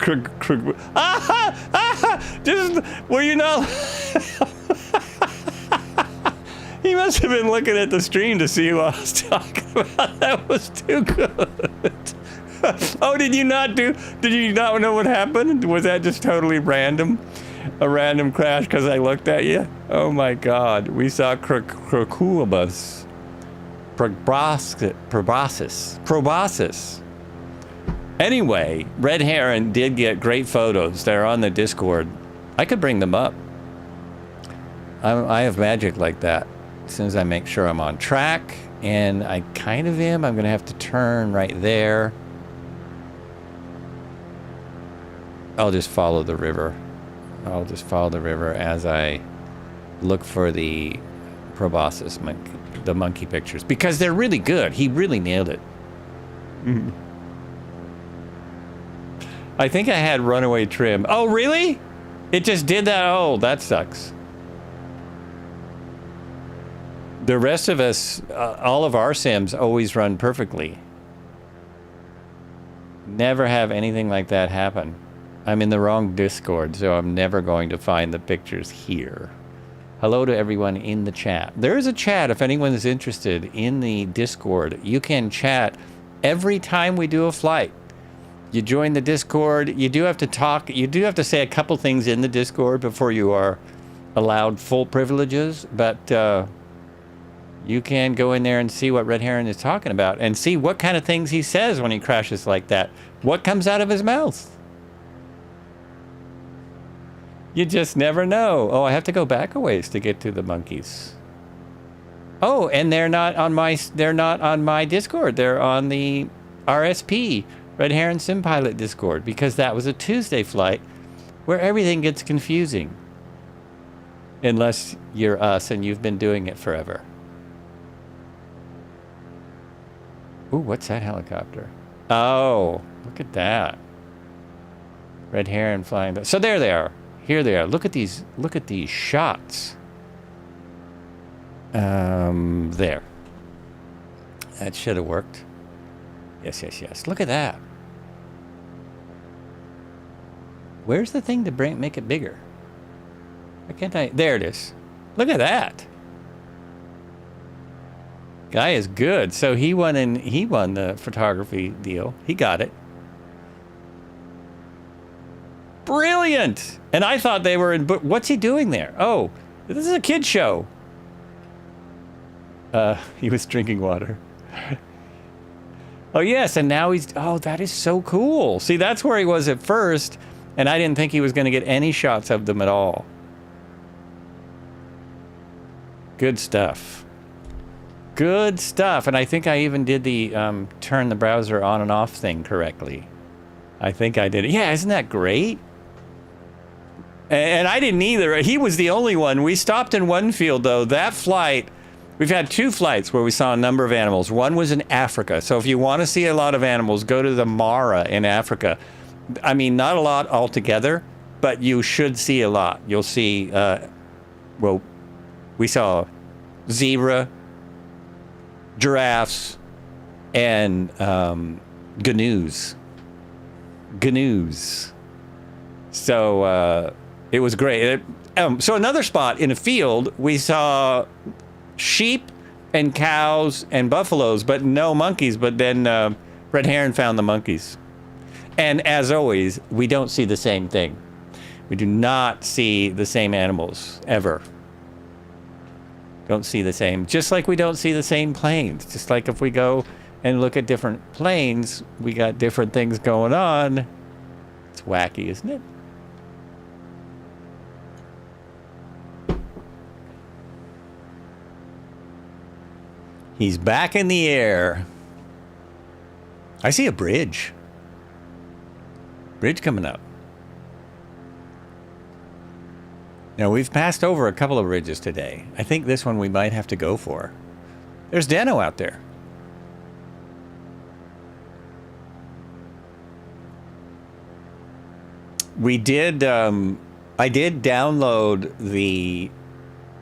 just, were you not? He must have been looking at the stream to see who I was talking about. That was too good. Oh, did you not know what happened? Was that just totally random? A random crash because I looked at you? Oh my God. We saw Crocubus. Proboscis. Anyway, Red Heron did get great photos. They're on the Discord. I could bring them up. I have magic like that. As soon as I make sure I'm on track, and I kind of am, I'm going to have to turn right there. I'll just follow the river. I'll just follow the river as I look for the proboscis, the monkey pictures, because they're really good. He really nailed it. I think I had runaway trim. Oh, really? It just did that? Oh, that sucks. The rest of us, all of our sims always run perfectly. Never have anything like that happen. I'm in the wrong Discord, so I'm never going to find the pictures here. Hello to everyone in the chat. There is a chat if anyone is interested in the Discord. You can chat every time we do a flight. You join the Discord. You do have to talk. You do have to say a couple things in the Discord before you are allowed full privileges. But you can go in there and see what Red Heron is talking about and see what kind of things he says when he crashes like that. What comes out of his mouth? You just never know. Oh, I have to go back a ways to get to the monkeys. Oh, and they're not on my Discord. They're on the RSP, Red Heron Sim Pilot Discord, because that was a Tuesday flight where everything gets confusing. Unless you're us and you've been doing it forever. Ooh, what's that helicopter? Oh, look at that. Red Heron flying. So there they are. Here they are. Look at these shots. There. That should have worked. Yes. Look at that. Where's the thing to make it bigger? Why can't I? There it is. Look at that. Guy is good. So he won the photography deal. He got it. Brilliant! And I thought they were in. What's he doing there? Oh, this is a kid show. He was drinking water. Oh yes, and now he's. Oh, that is so cool. See, that's where he was at first, and I didn't think he was going to get any shots of them at all. Good stuff. Good stuff. And I think I even did the turn the browser on and off thing correctly. I think I did it. Yeah, isn't that great? And I didn't either. He was the only one. We stopped in one field, though. That flight, we've had 2 flights where we saw a number of animals. One was in Africa. So if you want to see a lot of animals, go to the Mara in Africa. I mean, not a lot altogether, but you should see a lot. You'll see, well, we saw zebra, giraffes, and gnu's. So it was great. So another spot in a field, we saw sheep and cows and buffaloes, but no monkeys. But then Red Heron found the monkeys. And as always, we don't see the same thing. We do not see the same animals ever. Don't see the same. Just like we don't see the same planes. Just like if we go and look at different planes, we got different things going on. It's wacky, isn't it? He's back in the air. I see a bridge. Bridge coming up. Now, we've passed over a couple of bridges today. I think this one we might have to go for. There's Dano out there. We did, I did download the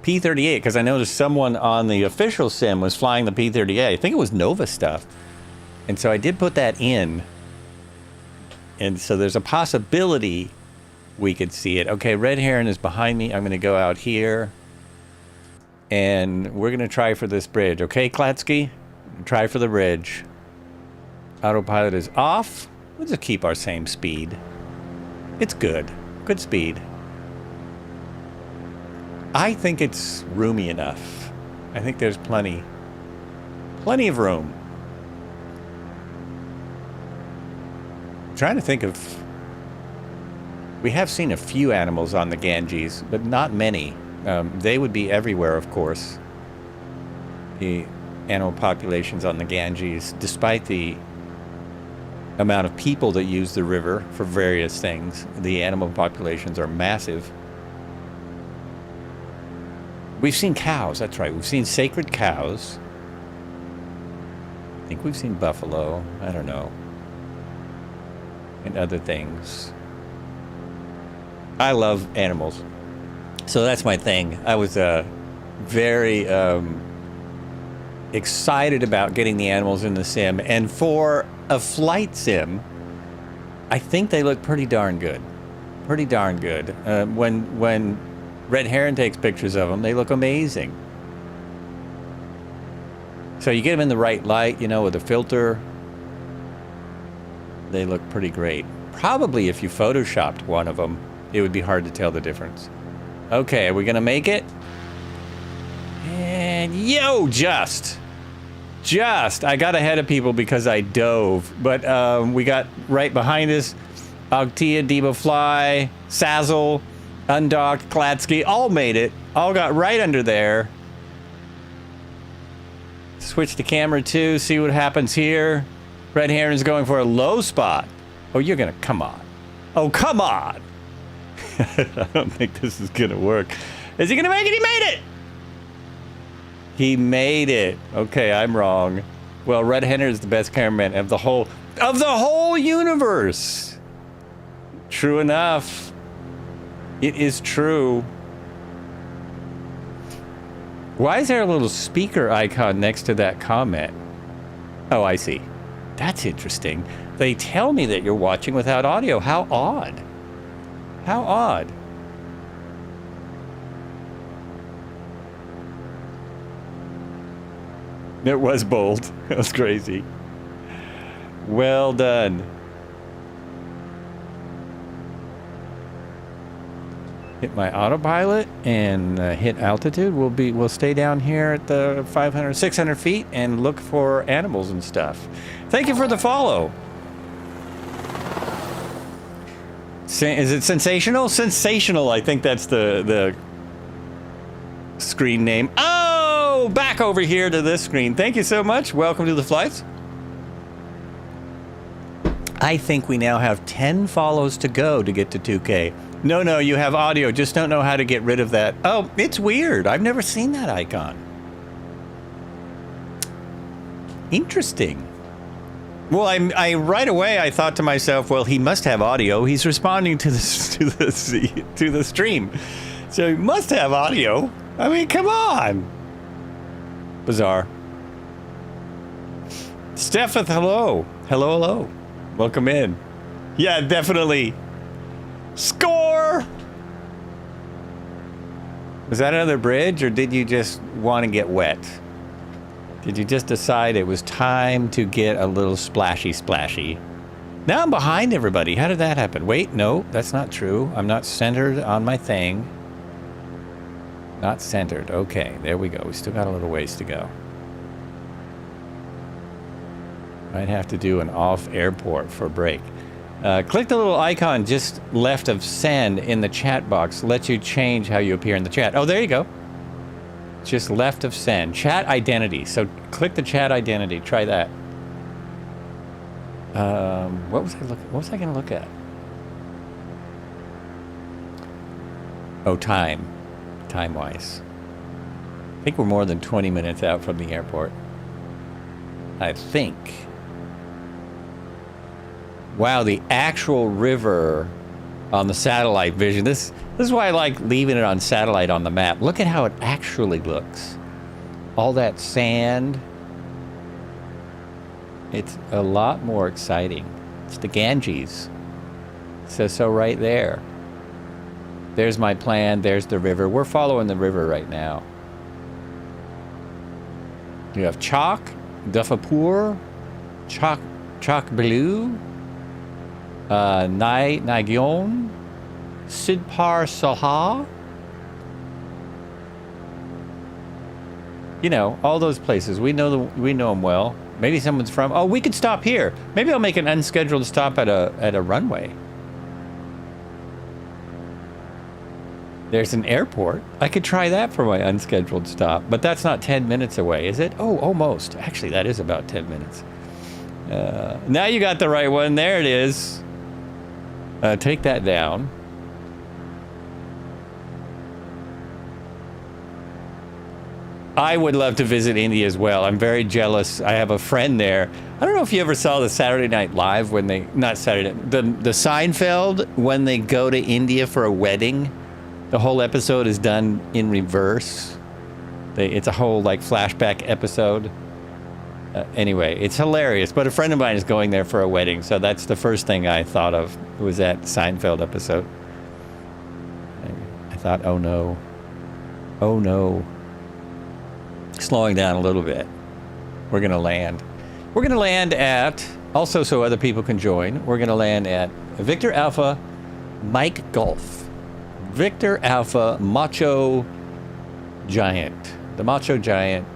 P-38 because I noticed someone on the official sim was flying the P-38. I think it was Nova stuff. And so I did put that in. And so there's a possibility we could see it. Okay, Red Heron is behind me. I'm going to go out here. And we're going to try for this bridge. Okay, Klatsky? Try for the bridge. Autopilot is off. We'll just keep our same speed. It's good. Good speed. I think it's roomy enough. I think there's plenty of room. I'm trying to think of... We have seen a few animals on the Ganges, but not many. They would be everywhere, of course. The animal populations on the Ganges, despite the amount of people that use the river for various things, the animal populations are massive. We've seen cows, that's right. We've seen sacred cows. I think we've seen buffalo. I don't know. And other things. I love animals. So that's my thing. I was very excited about getting the animals in the sim. And for a flight sim, I think they look pretty darn good. Pretty darn good. When Red Heron takes pictures of them, they look amazing. So you get them in the right light, you know, with a filter. They look pretty great. Probably if you photoshopped one of them, it would be hard to tell the difference. Okay, are we gonna make it? And yo, just. I got ahead of people because I dove, but we got right behind us. Ogtia, Deba Fly, Sazzle, Undocked, Klatsky, all made it. All got right under there. Switch to camera 2, see what happens here. Red Heron's going for a low spot. Oh, you're gonna, come on. Oh, come on. I don't think this is gonna work. Is he gonna make it? He made it! He made it. Okay, I'm wrong. Well, Red Heron is the best cameraman of the whole universe. True enough. It is true. Why is there a little speaker icon next to that comment? Oh, I see. That's interesting. They tell me that you're watching without audio. How odd. How odd. It was bold. That was crazy. Well done. Hit my autopilot and hit altitude. We'll stay down here at the 500, 600 feet and look for animals and stuff. Thank you for the follow. Is it sensational? Sensational. I think that's the screen name. Oh, back over here to this screen. Thank you so much. Welcome to the flights. I think we now have 10 follows to go to get to 2K. No, you have audio. Just don't know how to get rid of that. Oh, it's weird. I've never seen that icon. Interesting. Well, I right away I thought to myself, well, he must have audio. He's responding to the stream, so he must have audio. I mean, come on. Bizarre. Stepheth, hello. Hello. Welcome in. Yeah, definitely. Score! Was that another bridge, or did you just want to get wet? Did you just decide it was time to get a little splashy? Now I'm behind everybody. How did that happen? Wait, no, that's not true. I'm not centered on my thing. Not centered. Okay, there we go. We still got a little ways to go. Might have to do an off airport for a break. Click the little icon just left of send in the chat box. Lets you change how you appear in the chat. Oh, there you go. Just left of send. Chat identity. So click the chat identity. Try that. What was I going to look at? Oh, time. Time-wise. I think we're more than 20 minutes out from the airport. I think. Wow, the actual river on the satellite vision. This is why I like leaving it on satellite on the map. Look at how it actually looks. All that sand. It's a lot more exciting. It's the Ganges. It says so right there. There's my plan. There's the river. We're following the river right now. You have Chak, Duffapur, Chak Balu, Nagyon, Sidpar Saha. You know, all those places. We know them well. Maybe someone's from. Oh, we could stop here. Maybe I'll make an unscheduled stop at a runway. There's an airport. I could try that for my unscheduled stop, but that's not 10 minutes away, is it? Oh, almost. Actually, that is about 10 minutes. Now you got the right one. There it is. Take that down. I would love to visit India as well. I'm very jealous. I have a friend there. I don't know if you ever saw the Saturday Night Live when they, not Saturday, the Seinfeld when they go to India for a wedding. The whole episode is done in reverse. It's a whole like flashback episode. Anyway, it's hilarious. But a friend of mine is going there for a wedding, so that's the first thing I thought of was that Seinfeld episode. I thought, oh no. Oh no. Slowing down a little bit. We're going to land. We're going to land at, also so other people can join, we're going to land at Victor Alpha Mike Golf. Victor Alpha Macho Giant. The Macho Giant.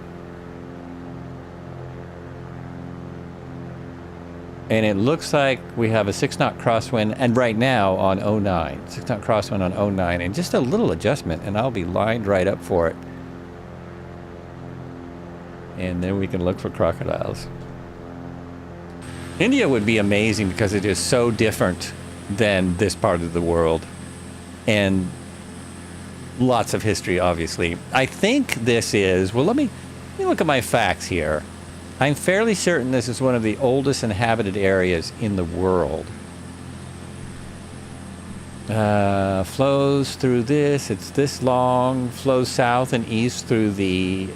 And it looks like we have a 6-knot crosswind, and right now on 09. 6-knot crosswind on 09, and just a little adjustment, and I'll be lined right up for it. And then we can look for crocodiles. India would be amazing because it is so different than this part of the world. And lots of history, obviously. I think this is, well, let me look at my facts here. I'm fairly certain this is one of the oldest inhabited areas in the world. Flows through this, it's this long, flows south and east through the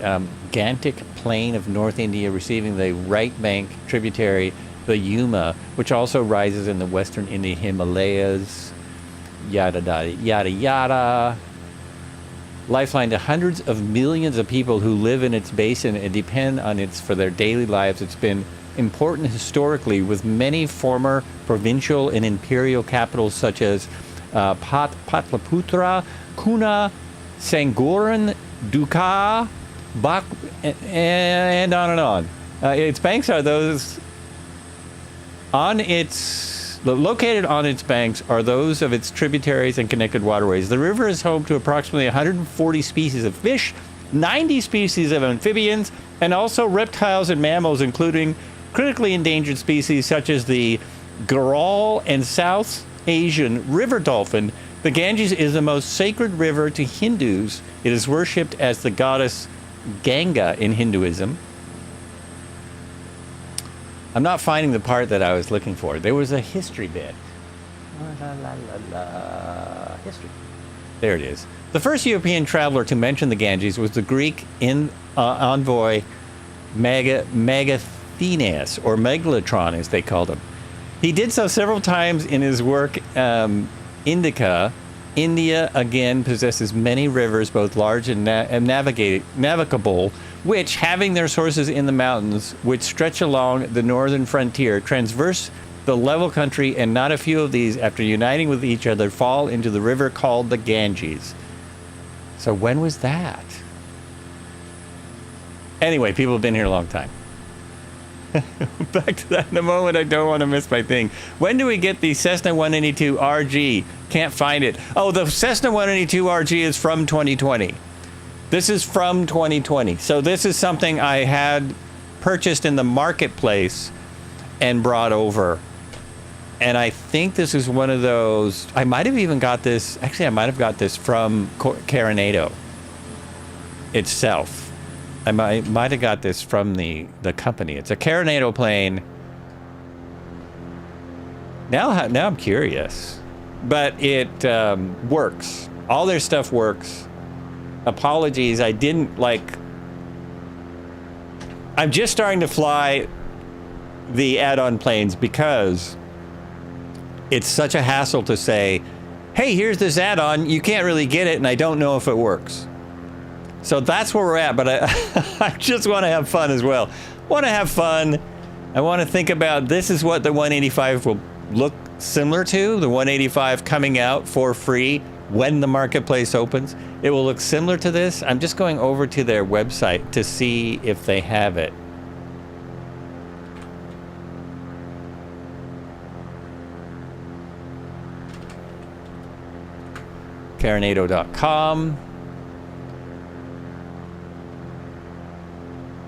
Gantic plain of North India, receiving the right bank tributary, the Yuma, which also rises in the western Indian Himalayas. Yada, yada, yada. Lifeline to hundreds of millions of people who live in its basin and depend on it for their daily lives. It's been important historically, with many former provincial and imperial capitals such as Patliputra, Kuna, Sanguran, Duka, Bak, and on and on. Its banks are those on its... Located on its banks are those of its tributaries and connected waterways. The river is home to approximately 140 species of fish, 90 species of amphibians, and also reptiles and mammals, including critically endangered species such as the Garal and South Asian river dolphin. The Ganges is the most sacred river to Hindus. It is worshipped as the goddess Ganga in Hinduism. I'm not finding the part that I was looking for. There was a history bit. History. There it is. The first European traveler to mention the Ganges was the Greek envoy Megasthenes, or Megalotron as they called him. He did so several times in his work Indica. India, again, possesses many rivers, both large and navigable, which, having their sources in the mountains, which stretch along the northern frontier, traverse the level country, and not a few of these, after uniting with each other, fall into the river called the Ganges. So when was that? Anyway, people have been here a long time. Back to that in a moment. I don't want to miss my thing. When do we get the Cessna 182RG? Can't find it. Oh, the Cessna 182RG is from 2020. This is from 2020. So this is something I had purchased in the marketplace and brought over. And I think this is one of those. I might have even got this. Actually, I might have got this from Carnado itself. I might have got this from the company. It's a Carnado plane. Now I'm curious, but it works. All their stuff works. Apologies, I didn't like. I'm just starting to fly the add-on planes because it's such a hassle to say, hey, here's this add-on, you can't really get it, and I don't know if it works. So that's where we're at, but I just want to have fun as well. Want to have fun. I want to think about this is what the 185 will look similar to, the 185 coming out for free when the marketplace opens. It will look similar to this. I'm just going over to their website to see if they have it. Carnado.com.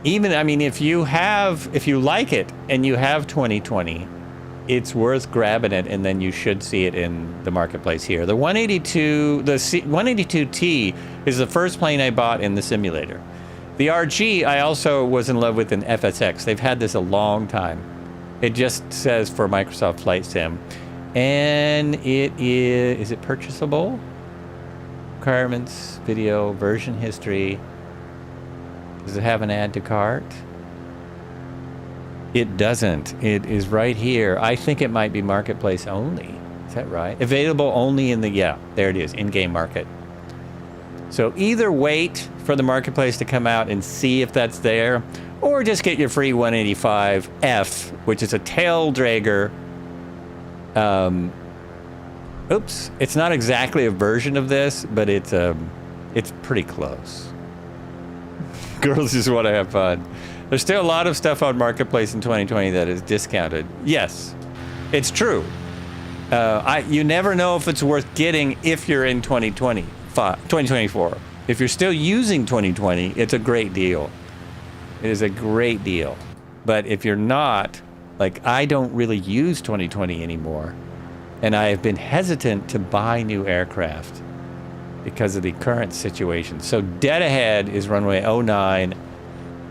Even, I mean, if you like it and you have 2020, it's worth grabbing it, and then you should see it in the marketplace here. The 182T is the first plane I bought in the simulator. The RG I also was in love with in FSX. They've had this a long time. It just says for Microsoft Flight Sim. And it is it purchasable? Requirements, video, version history. Does it have an add to cart? It doesn't. It is right here. I think it might be marketplace only. Is that right? Available only in the, yeah, there it is, in-game market. So either wait for the marketplace to come out and see if that's there, or just get your free 185F, which is a tail dragger. Oops, it's not exactly a version of this, but it's pretty close. Girls just want to have fun. There's still a lot of stuff on Marketplace in 2020 that is discounted. Yes, it's true. You never know if it's worth getting if you're in 2024. If you're still using 2020, it's a great deal. It is a great deal. But if you're not, like I don't really use 2020 anymore, and I have been hesitant to buy new aircraft because of the current situation. So dead ahead is runway 09,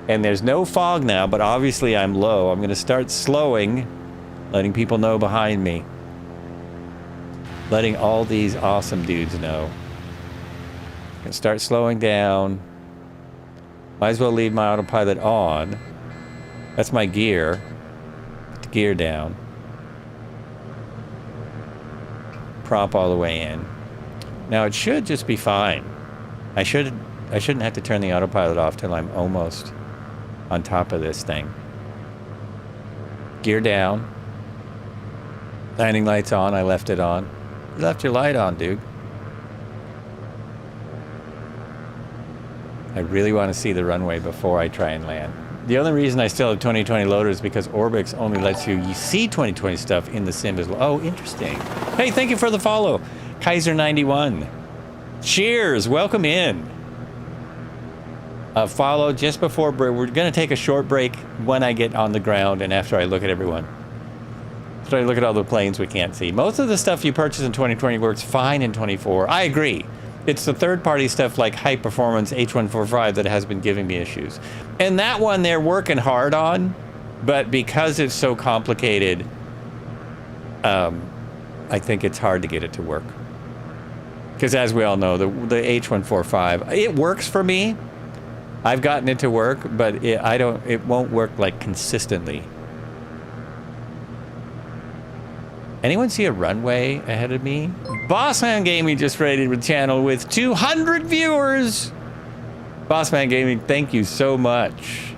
and there's no fog now, but obviously I'm low. I'm going to start slowing, letting people know behind me, letting all these awesome dudes know. I'm going to start slowing down. Might as well leave my autopilot on. That's my gear. Put the gear down. Prop all the way in. Now it should just be fine. I shouldn't have to turn the autopilot off till I'm almost on top of this thing. Gear down. Landing lights on. I left it on. You left your light on, dude. I really want to see the runway before I try and land. The only reason I still have 2020 loaded is because Orbix only lets you see 2020 stuff in the sim as well. Oh, interesting. Hey, thank you for the follow. Kaiser91. Cheers. Welcome in. Follow just before break. We're going to take a short break when I get on the ground and after I look at everyone. After I look at all the planes we can't see. Most of the stuff you purchase in 2020 works fine in 24. I agree. It's the third-party stuff like High Performance H145 that has been giving me issues. And that one they're working hard on, but because it's so complicated, I think it's hard to get it to work. Because as we all know, the H145, it works for me. I've gotten it to work, but it won't work like consistently. Anyone see a runway ahead of me? Bossman Gaming just rated the channel with 200 viewers. Bossman Gaming, thank you so much.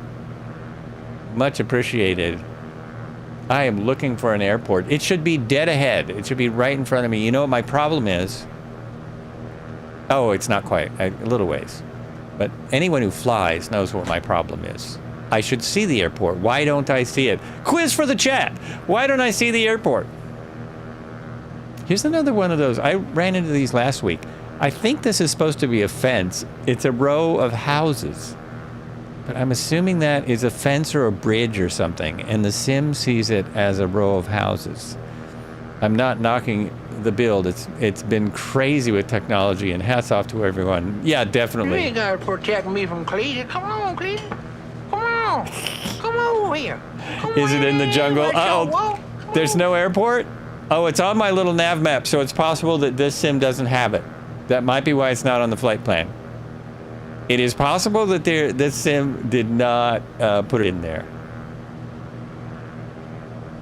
Much appreciated. I am looking for an airport. It should be dead ahead. It should be right in front of me. You know what my problem is? Oh, it's not quite. A little ways. But anyone who flies knows what my problem is. I should see the airport. Why don't I see it? Quiz for the chat. Why don't I see the airport? Here's another one of those. I ran into these last week. I think this is supposed to be a fence. It's a row of houses. But I'm assuming that is a fence or a bridge or something. And the sim sees it as a row of houses. I'm not knocking the build. It's been crazy with technology, and hats off to everyone. Yeah, You definitely. ain't gotta protect me from Cletus. Come on, Cletus. Come on. Come over here. Come Is it in the on. jungle? Let's go Uh-oh. walk. Come There's on. no airport? Oh, it's on my little nav map, so it's possible that this sim doesn't have it. That might be why it's not on the flight plan. It is possible that this sim did not put it in there.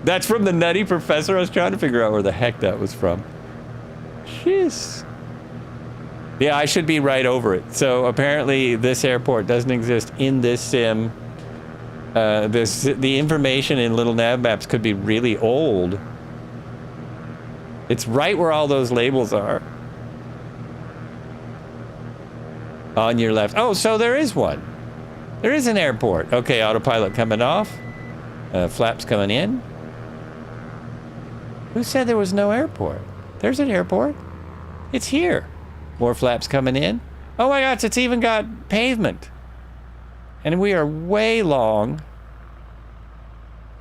That's from the Nutty Professor. I was trying to figure out where the heck that was from. Jeez. Yeah, I should be right over it. So apparently this airport doesn't exist in this sim. The information in little nav maps could be really old. It's right where all those labels are. On your left. Oh, so there is one. There is an airport. Okay, autopilot coming off. Flaps coming in. Who said there was no airport? There's an airport. It's here. More flaps coming in. Oh my gosh, it's even got pavement. And we are way long.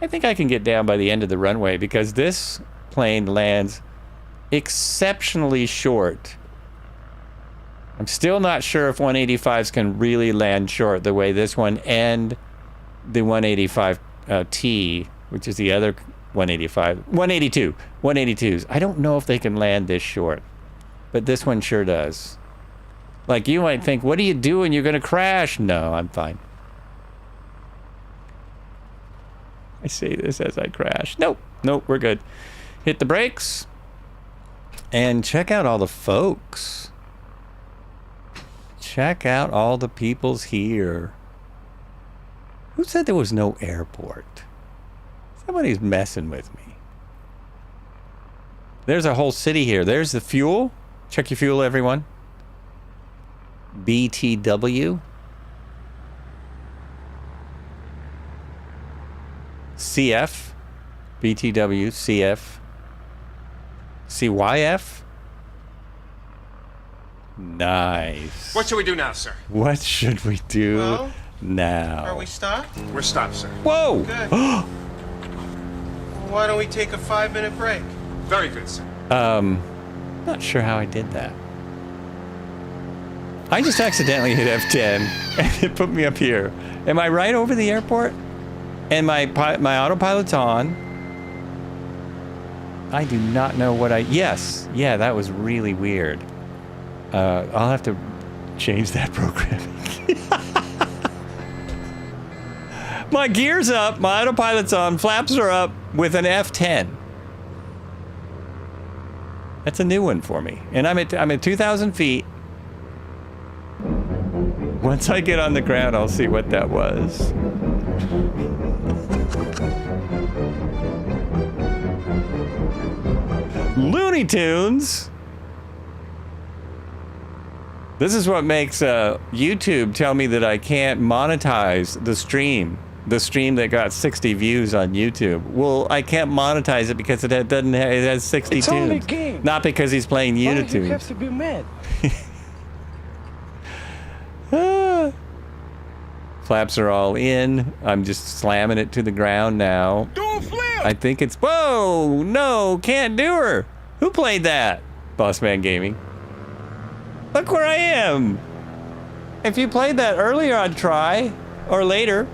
I think I can get down by the end of the runway because this plane lands exceptionally short. I'm still not sure if 185s can really land short the way this one and the 185T, which is the other 182s. I don't know if they can land this short, but this one sure does. Like, you might think, what are you doing? You're going to crash. No, I'm fine. I say this as I crash. Nope, we're good. Hit the brakes and check out all the folks. Check out all the peoples here. Who said there was no airport? Somebody's messing with me. There's a whole city here. There's the fuel. Check your fuel, everyone. BTW. CF. BTW, CF. CYF. Nice. What should we do now, sir? What should we do Well, now? Are we stopped? We're stopped, sir. Whoa! Good. Why don't we take a 5-minute break? Very good, sir. Not sure how I did that. I just accidentally hit F10 and it put me up here. Am I right over the airport? And my autopilot's on. I do not know what yes. Yeah, that was really weird. I'll have to change that programming. My gear's up, my autopilot's on, flaps are up with an F10. That's a new one for me. And I'm at 2,000 feet. Once I get on the ground, I'll see what that was. Looney Tunes. This is what makes YouTube tell me that I can't monetize the stream. The stream that got 60 views on YouTube. Well, I can't monetize it because it doesn't have, it has 60 It's tunes. only a game. Not because he's playing Why Unitunes. you have to be mad? Flaps are all in. I'm just slamming it to the ground now. Don't flip! I think it's... Whoa! No! Can't do her! Who played that? Bossman Gaming. Look where I am! If you played that earlier, I'd try. Or later.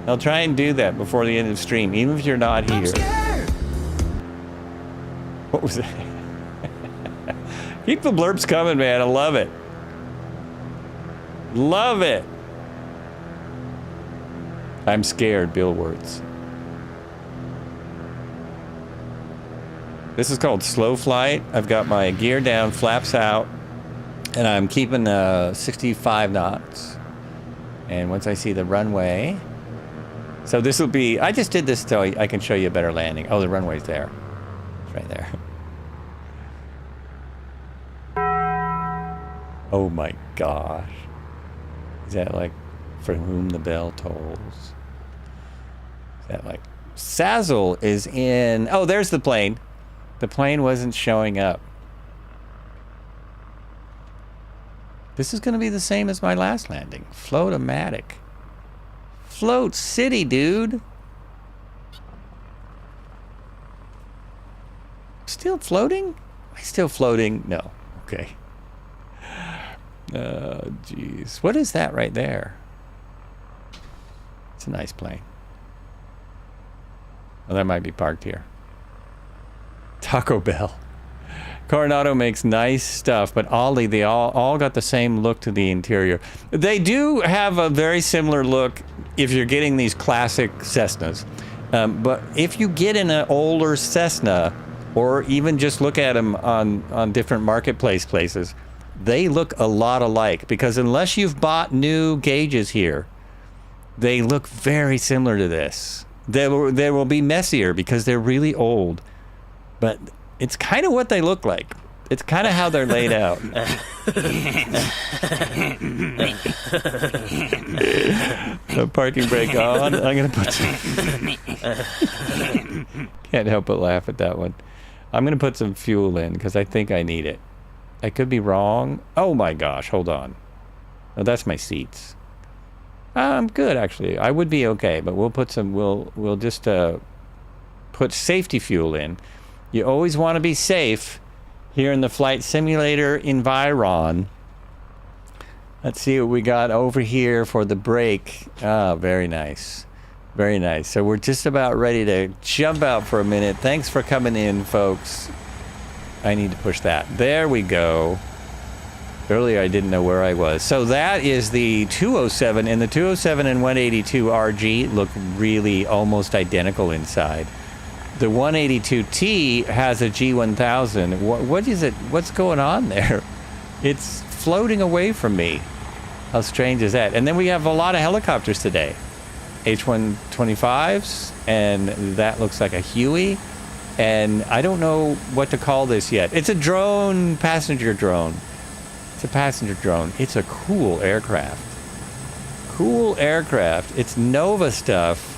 I'll try and do that before the end of the stream, even if you're not here. What was that? Keep the blurps coming, man. I love it. Love it. I'm scared, Bill Wirtz. This is called slow flight. I've got my gear down, flaps out, and I'm keeping 65 knots. And once I see the runway, so this will be, I just did this so I can show you a better landing. Oh, the runway's there. It's right there. Oh my gosh. Is that like For Whom the Bell Tolls? Is that like Sazzle is in... Oh, there's the plane. The plane wasn't showing up. This is going to be the same as my last landing. Float-o-matic. Float City, dude. Still floating? Am I still floating? No. Okay. Oh, jeez. What is that right there? It's a nice plane. Oh, that might be parked here. Taco Bell. Coronado makes nice stuff, but oddly, they all got the same look to the interior. They do have a very similar look if you're getting these classic Cessnas. But if you get in an older Cessna, or even just look at them on different marketplace places, they look a lot alike. Because unless you've bought new gauges here, they look very similar to this. They will be messier because they're really old. But it's kind of what they look like. It's kind of how they're laid out. The parking brake on. I'm going to put some... Can't help but laugh at that one. I'm going to put some fuel in because I think I need it. I could be wrong. Oh my gosh, hold on. Oh, that's my seats. I'm good, actually. I would be okay, but we'll put some... We'll just put safety fuel in. You always want to be safe here in the flight simulator environ. Let's see what we got over here for the brake. Ah, very nice. Very nice. So we're just about ready to jump out for a minute. Thanks for coming in, folks. I need to push that. There we go. Earlier I didn't know where I was. So that is the 207, and the 207 and 182RG look really almost identical inside. The 182T has a G1000. What is it? What's going on there? It's floating away from me. How strange is that? And then we have a lot of helicopters today. H-125s, and that looks like a Huey. And I don't know what to call this yet. It's a drone, passenger drone. It's a passenger drone. It's a cool aircraft. Cool aircraft. It's Nova stuff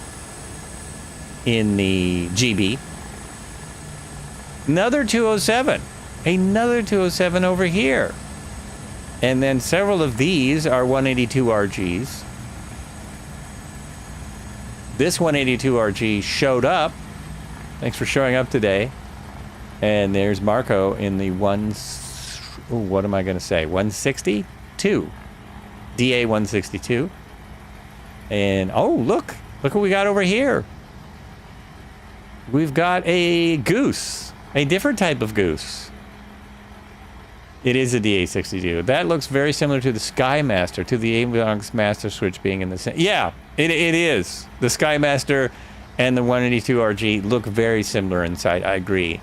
in the GB. Another 207. Another 207 over here. And then several of these are 182RGs. This 182RG showed up. Thanks for showing up today. And there's Marco in the what am I going to say? 162. DA 162. And oh, look what we got over here. We've got a goose, a different type of goose. It is a DA62. That looks very similar to the Skymaster, to the Avionics Master Switch being in the same. Yeah, it is. The Skymaster and the 182RG look very similar inside. I agree.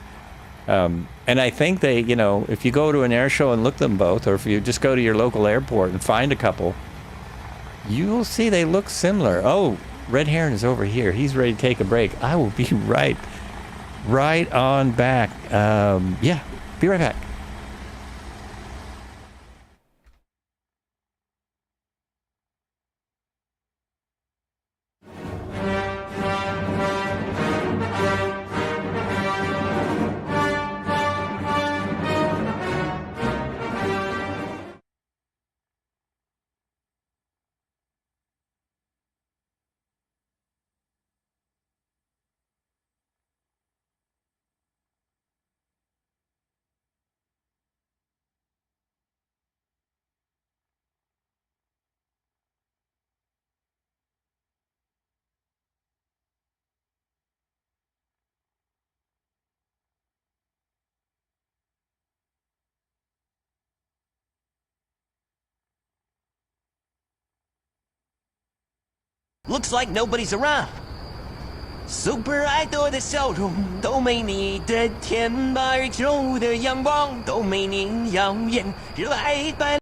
And I think they, if you go to an air show and look them both, or if you just go to your local airport and find a couple, you'll see they look similar. Oh, Red Heron is over here. He's ready to take a break. I will be right on back. Yeah, be right back. Looks like nobody's around. Super Idol 的笑容都没你的甜，白昼的阳光都没你耀眼，热爱般。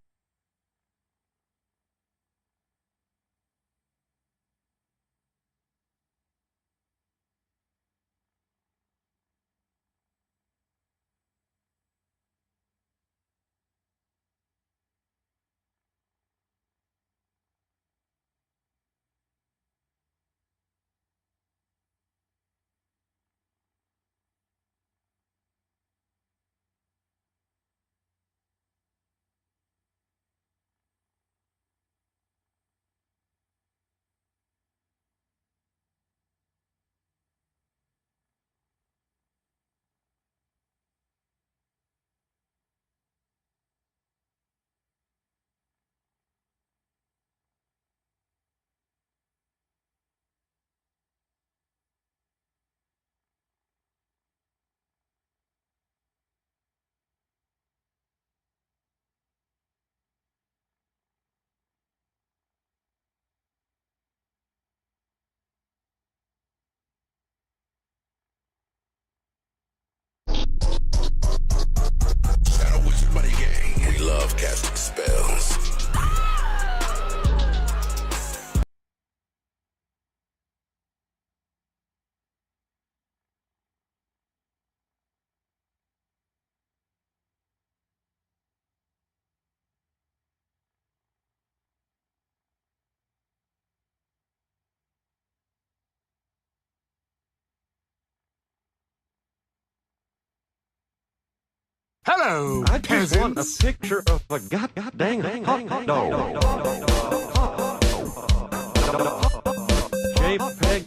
cast spells. Hello, I just want a picture of a goddamn hot dog. JPEG.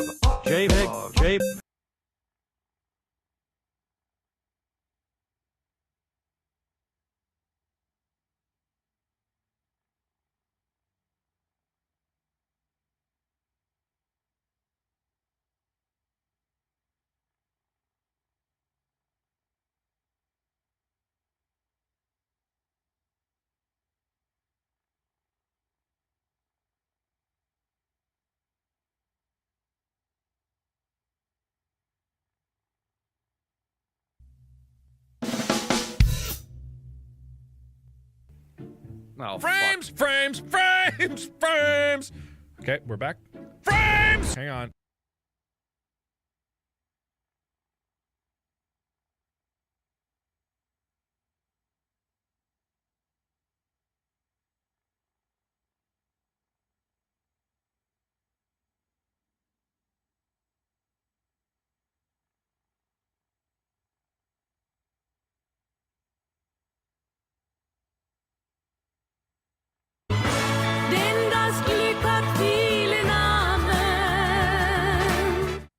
Oh, frames. Okay, we're back. Frames! Hang on.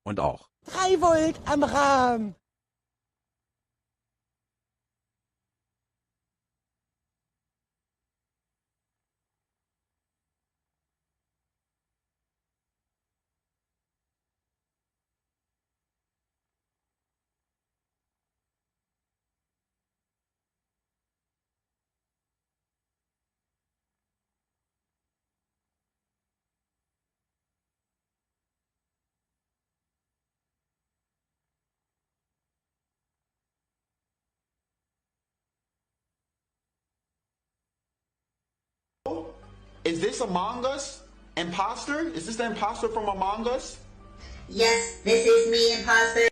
Und auch. 3 Volt am Rahmen. Is this Among Us? Imposter? Is this the imposter from Among Us? Yes, this is me, imposter.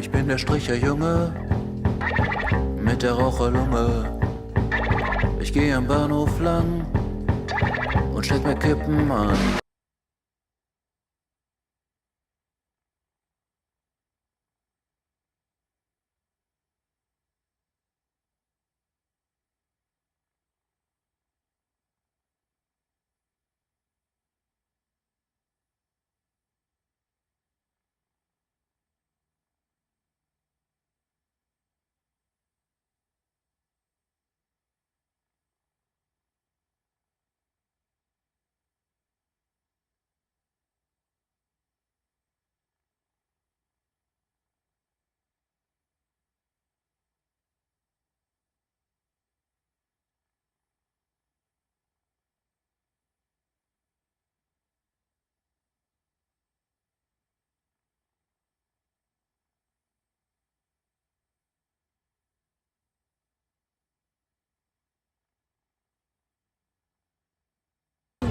Ich bin der Stricherjunge mit der Raucherlunge. Ich gehe am Bahnhof lang und steck mir Kippen an.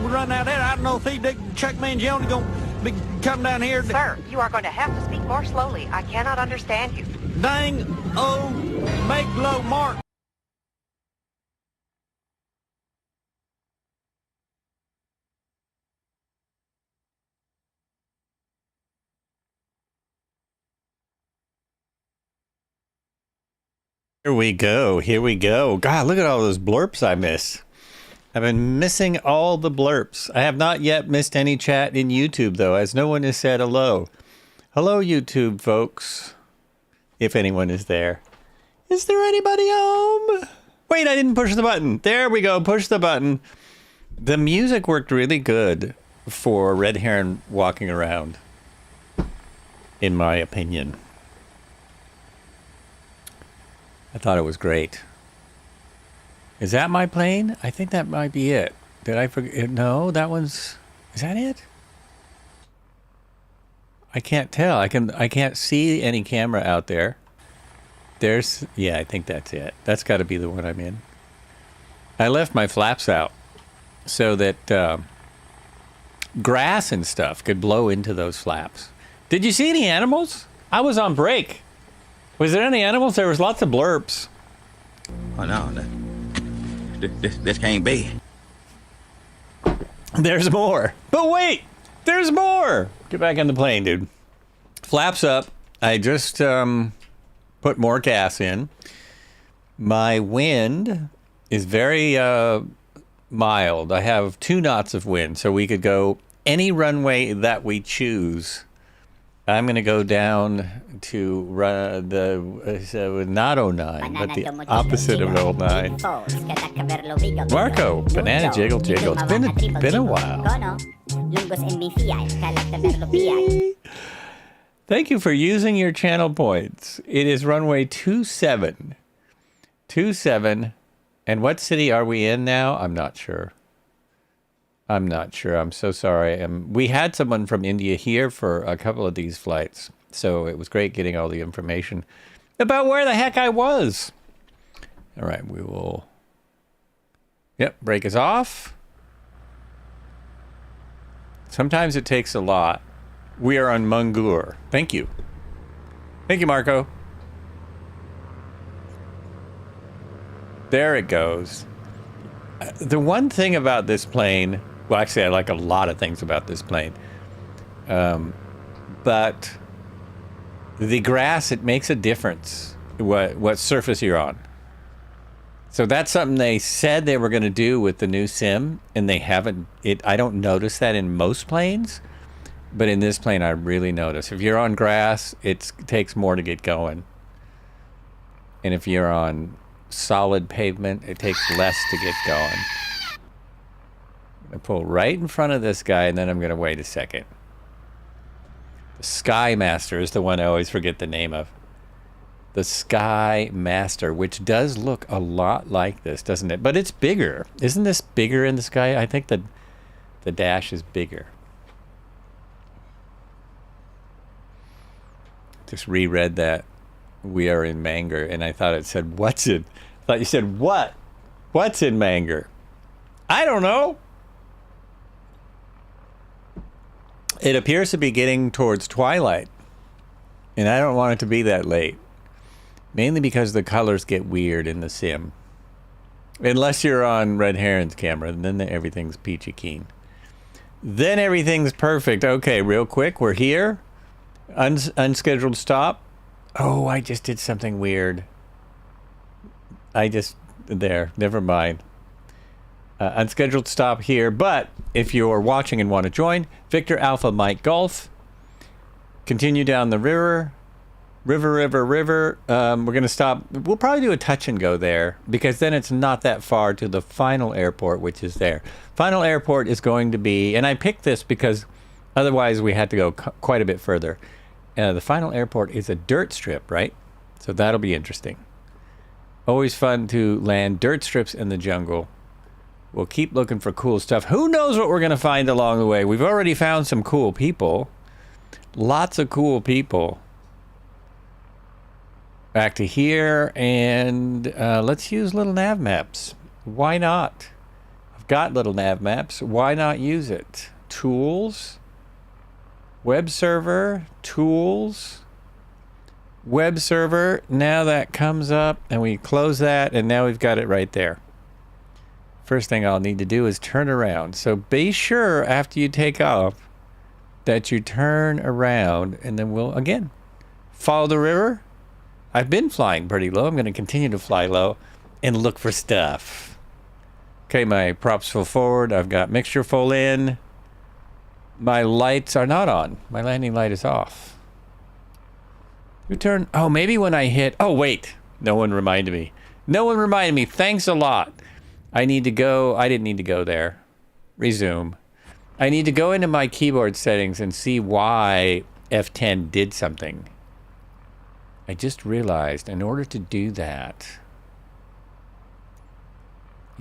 Run out there. I don't know if he Chuck Mangione gonna be come down here. Sir, you are going to have to speak more slowly. I cannot understand you. Dang old make low mark. Here we go. God, look at all those blurps I miss. I've been missing all the blurps. I have not yet missed any chat in YouTube, though, as no one has said hello. Hello, YouTube folks, if anyone is there. Is there anybody home? Wait, I didn't push the button. There we go, push the button. The music worked really good for red heron walking around, in my opinion. I thought it was great. Is that my plane? I think that might be it. Did I forget? No, that one's... Is that it? I can't tell. I can't see any camera out there. There's... Yeah, I think that's it. That's got to be the one I'm in. I left my flaps out so that grass and stuff could blow into those flaps. Did you see any animals? I was on break. Was there any animals? There was lots of blurps. Oh, no. This can't be. There's more. But wait! There's more! Get back on the plane, dude. Flaps up. I just put more gas in. My wind is very mild. I have 2 knots of wind, so we could go any runway that we choose. I'm going to go down to not 09, but the opposite of 09. Marco, banana jiggle jiggle. It's been a while. Thank you for using your channel points. It is runway 27. 27. And what city are we in now? I'm not sure. I'm not sure. I'm so sorry. We had someone from India here for a couple of these flights, so it was great getting all the information about where the heck I was. All right, we will... Yep, brake is off. Sometimes it takes a lot. We are on Mungur. Thank you. Thank you, Marco. There it goes. The one thing about this plane... Well, actually, I like a lot of things about this plane. But the grass, it makes a difference what surface you're on. So that's something they said they were going to do with the new sim, and they haven't. I don't notice that in most planes, but in this plane, I really notice. If you're on grass, it takes more to get going. And if you're on solid pavement, it takes less to get going. I pull right in front of this guy, and then I'm going to wait a second. The Sky Master is the one I always forget the name of. The Sky Master, which does look a lot like this, doesn't it? But it's bigger. Isn't this bigger in the sky? I think the dash is bigger. Just reread that. We are in Manger, and I thought it said, what's in? I thought you said, what? What's in Manger? I don't know. It appears to be getting towards twilight, and I don't want it to be that late. Mainly because the colors get weird in the sim. Unless you're on Red Heron's camera, and then everything's peachy keen. Then everything's perfect. Okay, real quick, we're here. Unscheduled stop. Oh, I just did something weird. Never mind. Unscheduled stop here, but if you're watching and want to join, Victor Alpha Mike Golf. Continue down the river. River. We're going to stop. We'll probably do a touch and go there, because then it's not that far to the final airport, which is there. Final airport is going to be, and I picked this because otherwise we had to go quite a bit further. The final airport is a dirt strip, right? So that'll be interesting. Always fun to land dirt strips in the jungle. We'll keep looking for cool stuff. Who knows what we're going to find along the way? We've already found some cool people. Lots of cool people. Back to here, and let's use little nav maps. Why not? I've got little nav maps. Why not use it? Tools. Web server. Tools. Web server. Now that comes up, and we close that, and now we've got it right there. First thing I'll need to do is turn around. So be sure after you take off that you turn around, and then we'll, again, follow the river. I've been flying pretty low. I'm going to continue to fly low and look for stuff. Okay, my props full forward. I've got mixture full in. My lights are not on. My landing light is off. You turn. Oh, maybe when I hit. Oh, wait. No one reminded me. No one reminded me. Thanks a lot. I need to go. I didn't need to go there. Resume. I need to go into my keyboard settings and see why F10 did something. I just realized in order to do that.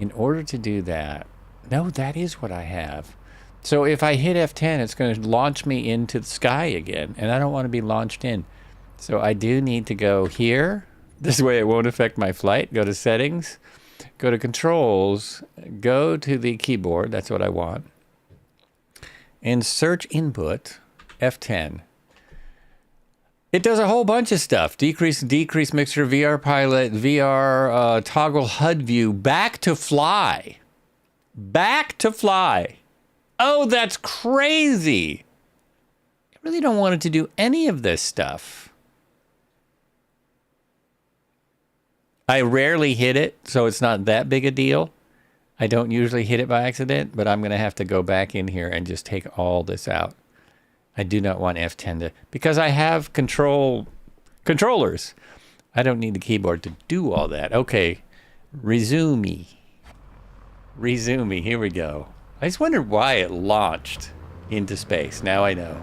No, that is what I have. So if I hit F10, it's going to launch me into the sky again, and I don't want to be launched in. So I do need to go here. This way it won't affect my flight. Go to settings, go to controls, go to the keyboard. That's what I want. And search input, F10. It does a whole bunch of stuff. Decrease mixture, VR pilot, VR toggle HUD view, back to fly. Back to fly. Oh, that's crazy. I really don't want it to do any of this stuff. I rarely hit it, so it's not that big a deal. I don't usually hit it by accident, but I'm going to have to go back in here and just take all this out. I do not want F10 to, because I have controllers. I don't need the keyboard to do all that. Okay, resume. Here we go. I just wondered why it launched into space. Now I know.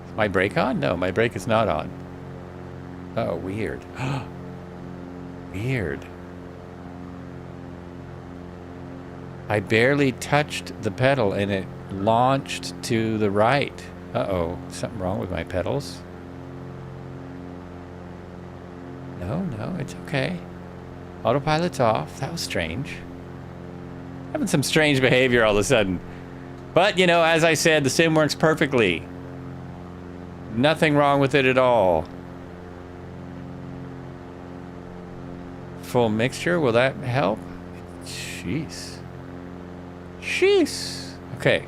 Is my brake on? No, my brake is not on. Oh, weird. Weird. I barely touched the pedal and it launched to the right. Uh-oh, something wrong with my pedals? No, it's okay. Autopilot's off. That was strange. Having some strange behavior all of a sudden. But, you know, as I said, the sim works perfectly. Nothing wrong with it at all. Full mixture, will that help? Jeez. Okay.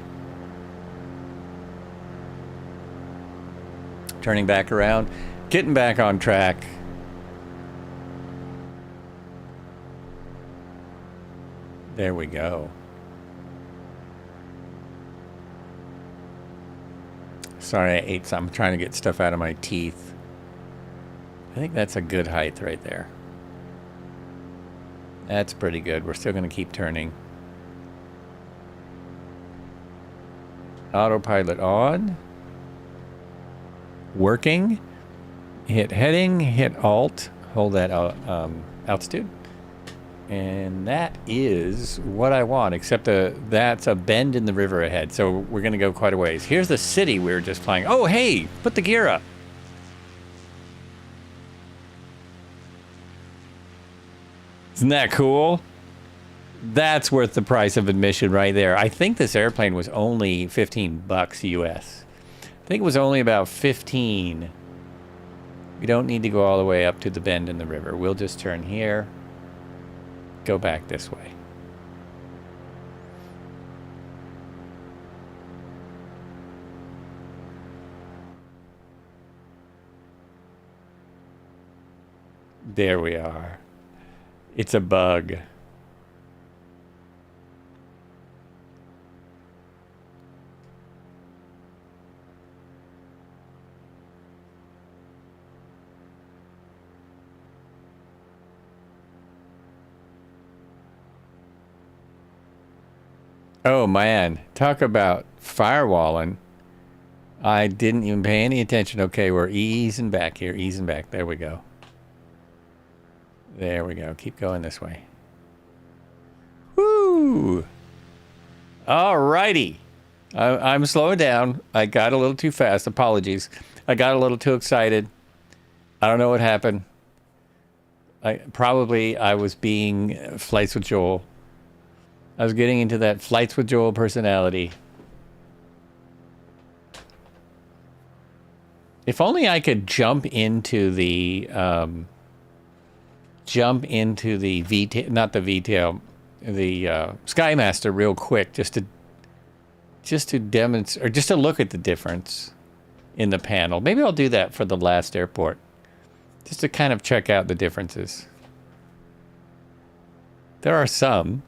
Turning back around, getting back on track. There we go. Sorry, I ate some. I'm trying to get stuff out of my teeth. I think that's a good height right there. That's pretty good. We're still going to keep turning. Autopilot on. Working. Hit heading, hit alt, hold that altitude. And that is what I want, except that's a bend in the river ahead. So we're going to go quite a ways. Here's the city we were just flying. Oh, hey, put the gear up. Isn't that cool? That's worth the price of admission right there. I think this airplane was only $15 US. I think it was only about 15. We don't need to go all the way up to the bend in the river. We'll just turn here, go back this way. There we are. It's a bug. Oh man, talk about firewalling. I didn't even pay any attention. Okay, we're easing back here, easing back. There we go. There we go. Keep going this way. Woo! Alrighty. I'm slowing down. I got a little too fast. Apologies. I got a little too excited. I don't know what happened. I was being Flights with Joel. I was getting into that Flights with Joel personality. If only I could jump into the Skymaster real quick, just to demonstrate, or just to look at the difference in the panel. Maybe I'll do that for the last airport, just to kind of check out the differences. There are some.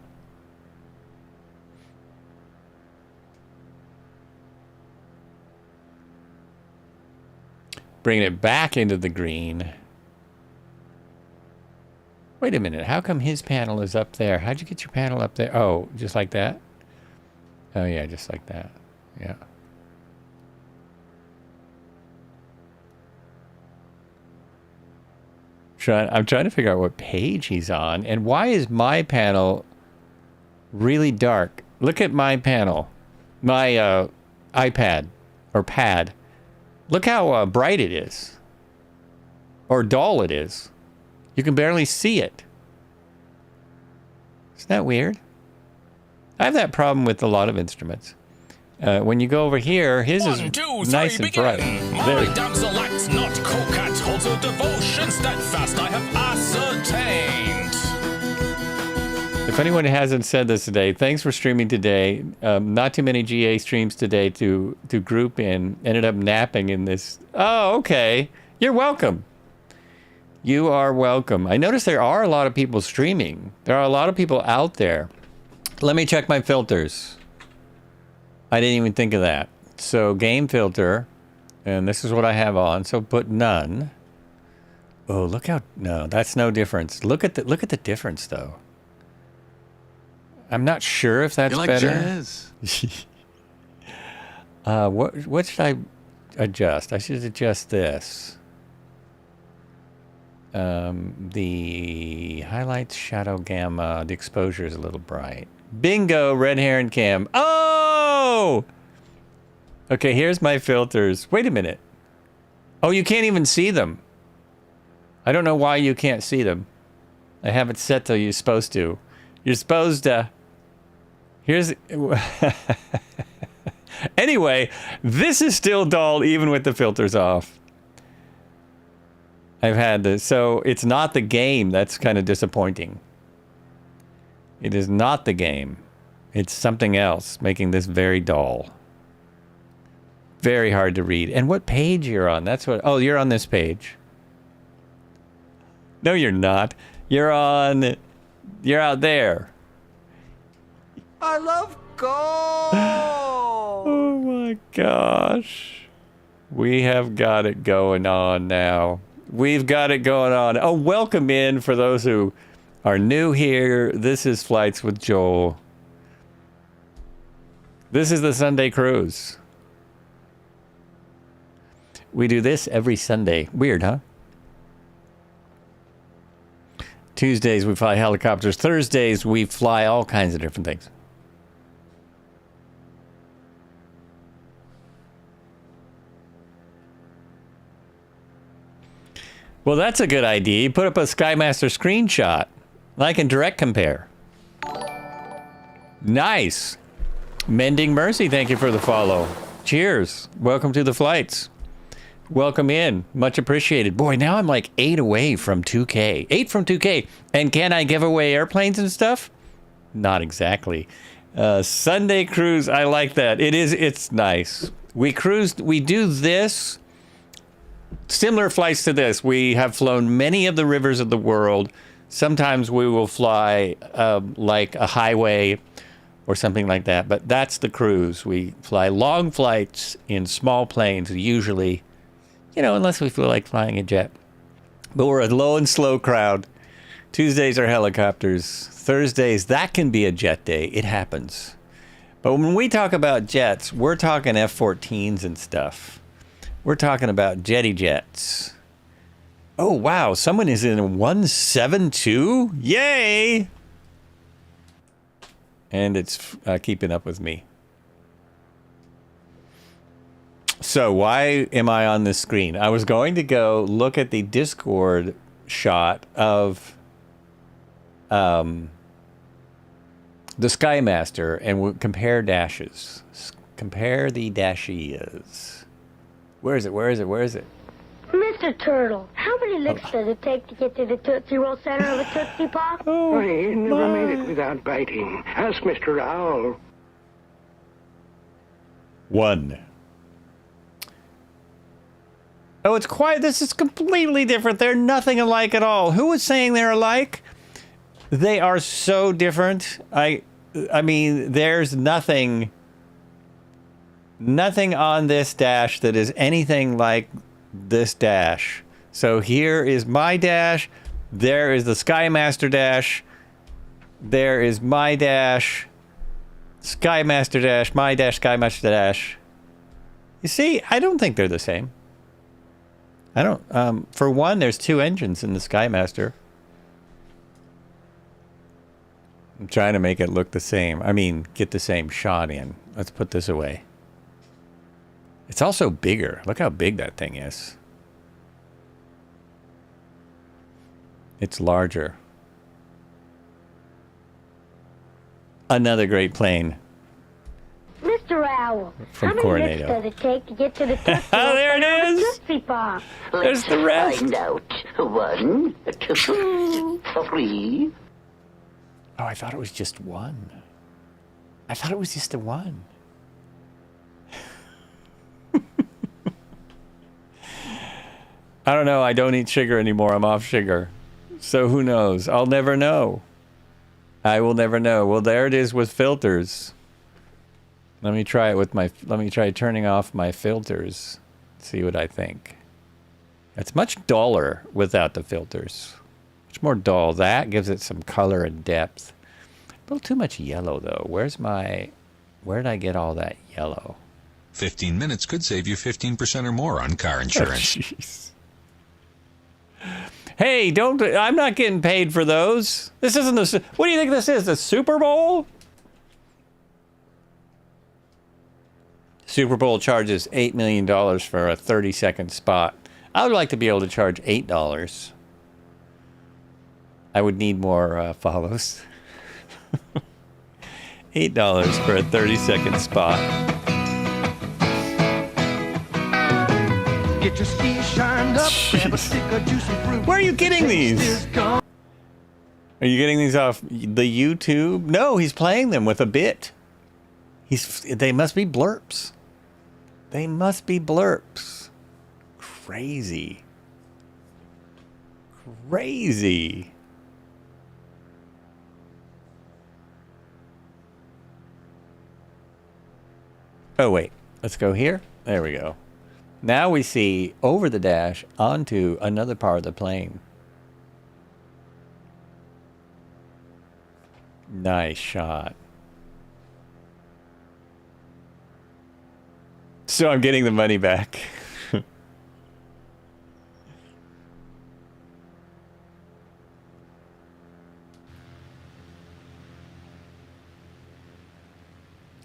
bringing it back into the green. Wait a minute. How come his panel is up there? How'd you get your panel up there? Oh, just like that? Oh, yeah, just like that. Yeah. I'm trying to figure out what page he's on. And why is my panel really dark? Look at my panel. My iPad or pad. Look how bright it is. Or dull it is. You can barely see it. Isn't that weird? I have that problem with a lot of instruments. When you go over here, his is nice and bright. My damsel acts not coquette, holds a devotion steadfast, I have ascertained. If anyone hasn't said this today, thanks for streaming today. Not too many GA streams today to group in. Ended up napping in this. Oh, okay. You're welcome. You are welcome. I noticed there are a lot of people streaming. There are a lot of people out there. Let me check my filters. I didn't even think of that. So game filter, and this is what I have on. So put none. Oh, look how no, that's no difference. Look at the difference though. I'm not sure if that's better. Jazz? What should I adjust? I should adjust this. The highlights, shadow, gamma, the exposure is a little bright. Bingo, red hair and cam. Oh! Okay, here's my filters. Wait a minute. Oh, you can't even see them. I don't know why you can't see them. I have it set till you're supposed to. You're supposed to... Here's... Anyway, this is still dull even with the filters off. I've had this. So it's not the game. That's kind of disappointing. It is not the game. It's something else making this very dull. Very hard to read. And what page you're on? That's what... Oh, you're on this page. No, you're not. You're on... You're out there. I love gold. Oh my gosh. We have got it going on now. We've got it going on. Oh, welcome in for those who are new here. This is Flights with Joel. This is the Sunday cruise. We do this every Sunday. Weird, huh? Tuesdays we fly helicopters. Thursdays we fly all kinds of different things. Well, that's a good idea. You put up a Skymaster screenshot. I can direct compare. Nice. Mending Mercy, thank you for the follow. Cheers. Welcome to the flights. Welcome in. Much appreciated. Boy, now I'm like 8 away from 2K. 8 from 2K. And can I give away airplanes and stuff? Not exactly. Sunday cruise, I like that. It's nice. We do this. Similar flights to this. We have flown many of the rivers of the world. Sometimes we will fly like a highway or something like that. But that's the cruise. We fly long flights in small planes, usually, you know, unless we feel like flying a jet. But we're a low and slow crowd. Tuesdays are helicopters. Thursdays, that can be a jet day. It happens. But when we talk about jets, we're talking F-14s and stuff. We're talking about jetty jets. Oh, wow. Someone is in a 172? Yay! And it's keeping up with me. So why am I on this screen? I was going to go look at the Discord shot of the Skymaster and we'll compare dashes. Compare the dashes. Where is it? Where is it? Where is it? Mr. Turtle, how many licks does it take to get to the Tootsie Roll center of a Tootsie Pop? Oh, I never made it without biting. Ask Mr. Owl. 1. Oh, it's quiet. This is completely different. They're nothing alike at all. Who was saying they're alike? They are so different. I mean, there's nothing on this dash that is anything like this dash. So here is my dash. There is the Skymaster dash. There is my dash. Skymaster dash. My dash. Skymaster dash. You see, I don't think they're the same. I don't. For one, there's 2 engines in the Skymaster. I'm trying to make it look the same. I mean, get the same shot in. Let's put this away. It's also bigger. Look how big that thing is. It's larger. Another great plane. Mr. Owl, From how many Coronado. licks does it take to get to the Tootsie Oh, there it Roll is. Tootsie Pop? There's the rest. Find out. 1, 2, 3. Oh, I thought it was just 1. I thought it was just a 1. I don't know. I don't eat sugar anymore. I'm off sugar. So who knows? I'll never know. I will never know. Well, there it is with filters. Let me try it with my... Let me try turning off my filters. See what I think. It's much duller without the filters. Much more dull. That gives it some color and depth. A little too much yellow, though. Where's my... Where did I get all that yellow? 15 minutes could save you 15% or more on car insurance. Oh, jeez. Hey, don't... I'm not getting paid for those. This isn't the... What do you think this is? The Super Bowl? Super Bowl charges $8 million for a 30-second spot. I would like to be able to charge $8. I would need more follows. $8 for a 30-second spot. Get your skis shined up, grab a stick of juicy fruit. Where are you getting these? Are you getting these off the YouTube? No, he's playing them with a bit. They must be blurps. They must be blurps. Crazy. Crazy. Oh, wait. Let's go here. There we go. Now we see over the dash onto another part of the plane. Nice shot. So I'm getting the money back.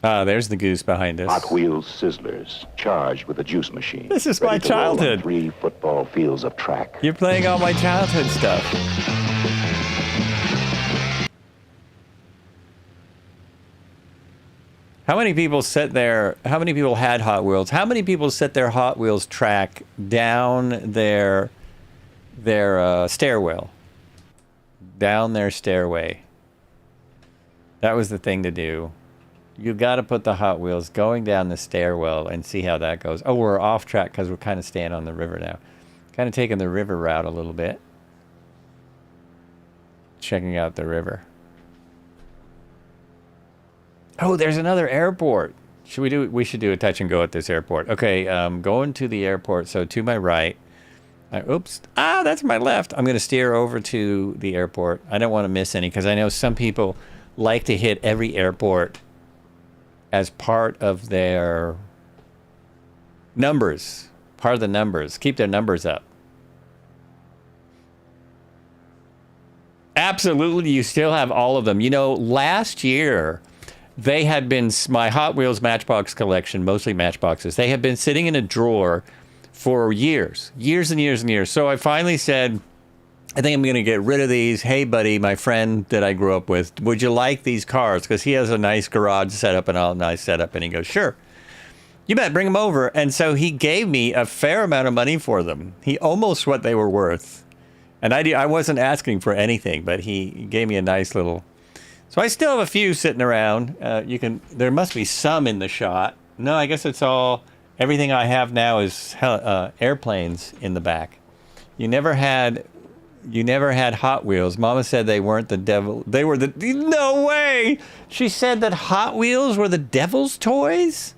Ah, there's the goose behind us. Hot Wheels Sizzlers, charged with a juice machine. This is my Ready to roll on childhood. 3 football fields of track. You're playing all my childhood stuff. How many people how many people had Hot Wheels? How many people set their Hot Wheels track down their stairwell? Down their stairway. That was the thing to do. You got to put the Hot Wheels going down the stairwell and see how that goes. Oh, we're off track because we're kind of staying on the river now. Kind of taking the river route a little bit. Checking out the river. Oh, there's another airport. We should do a touch and go at this airport. Okay, going to the airport. So to my right. Oops. Ah, that's my left. I'm going to steer over to the airport. I don't want to miss any because I know some people like to hit every airport as part of their numbers. Part of the numbers. Keep their numbers up. Absolutely, you still have all of them. You know, last year, they had been, my Hot Wheels Matchbox collection, mostly Matchboxes, they had been sitting in a drawer for years. Years and years and years. So I finally said, I think I'm going to get rid of these. Hey, buddy, my friend that I grew up with, would you like these cars? Because he has a nice garage setup and all nice setup. And he goes, sure. You bet, bring them over. And so he gave me a fair amount of money for them. He almost what they were worth. And I wasn't asking for anything, but he gave me a nice little... So I still have a few sitting around. There must be some in the shot. No, I guess it's all... Everything I have now is airplanes in the back. You never had Hot Wheels. Mama said they weren't the devil. They were the... No way! She said that Hot Wheels were the devil's toys?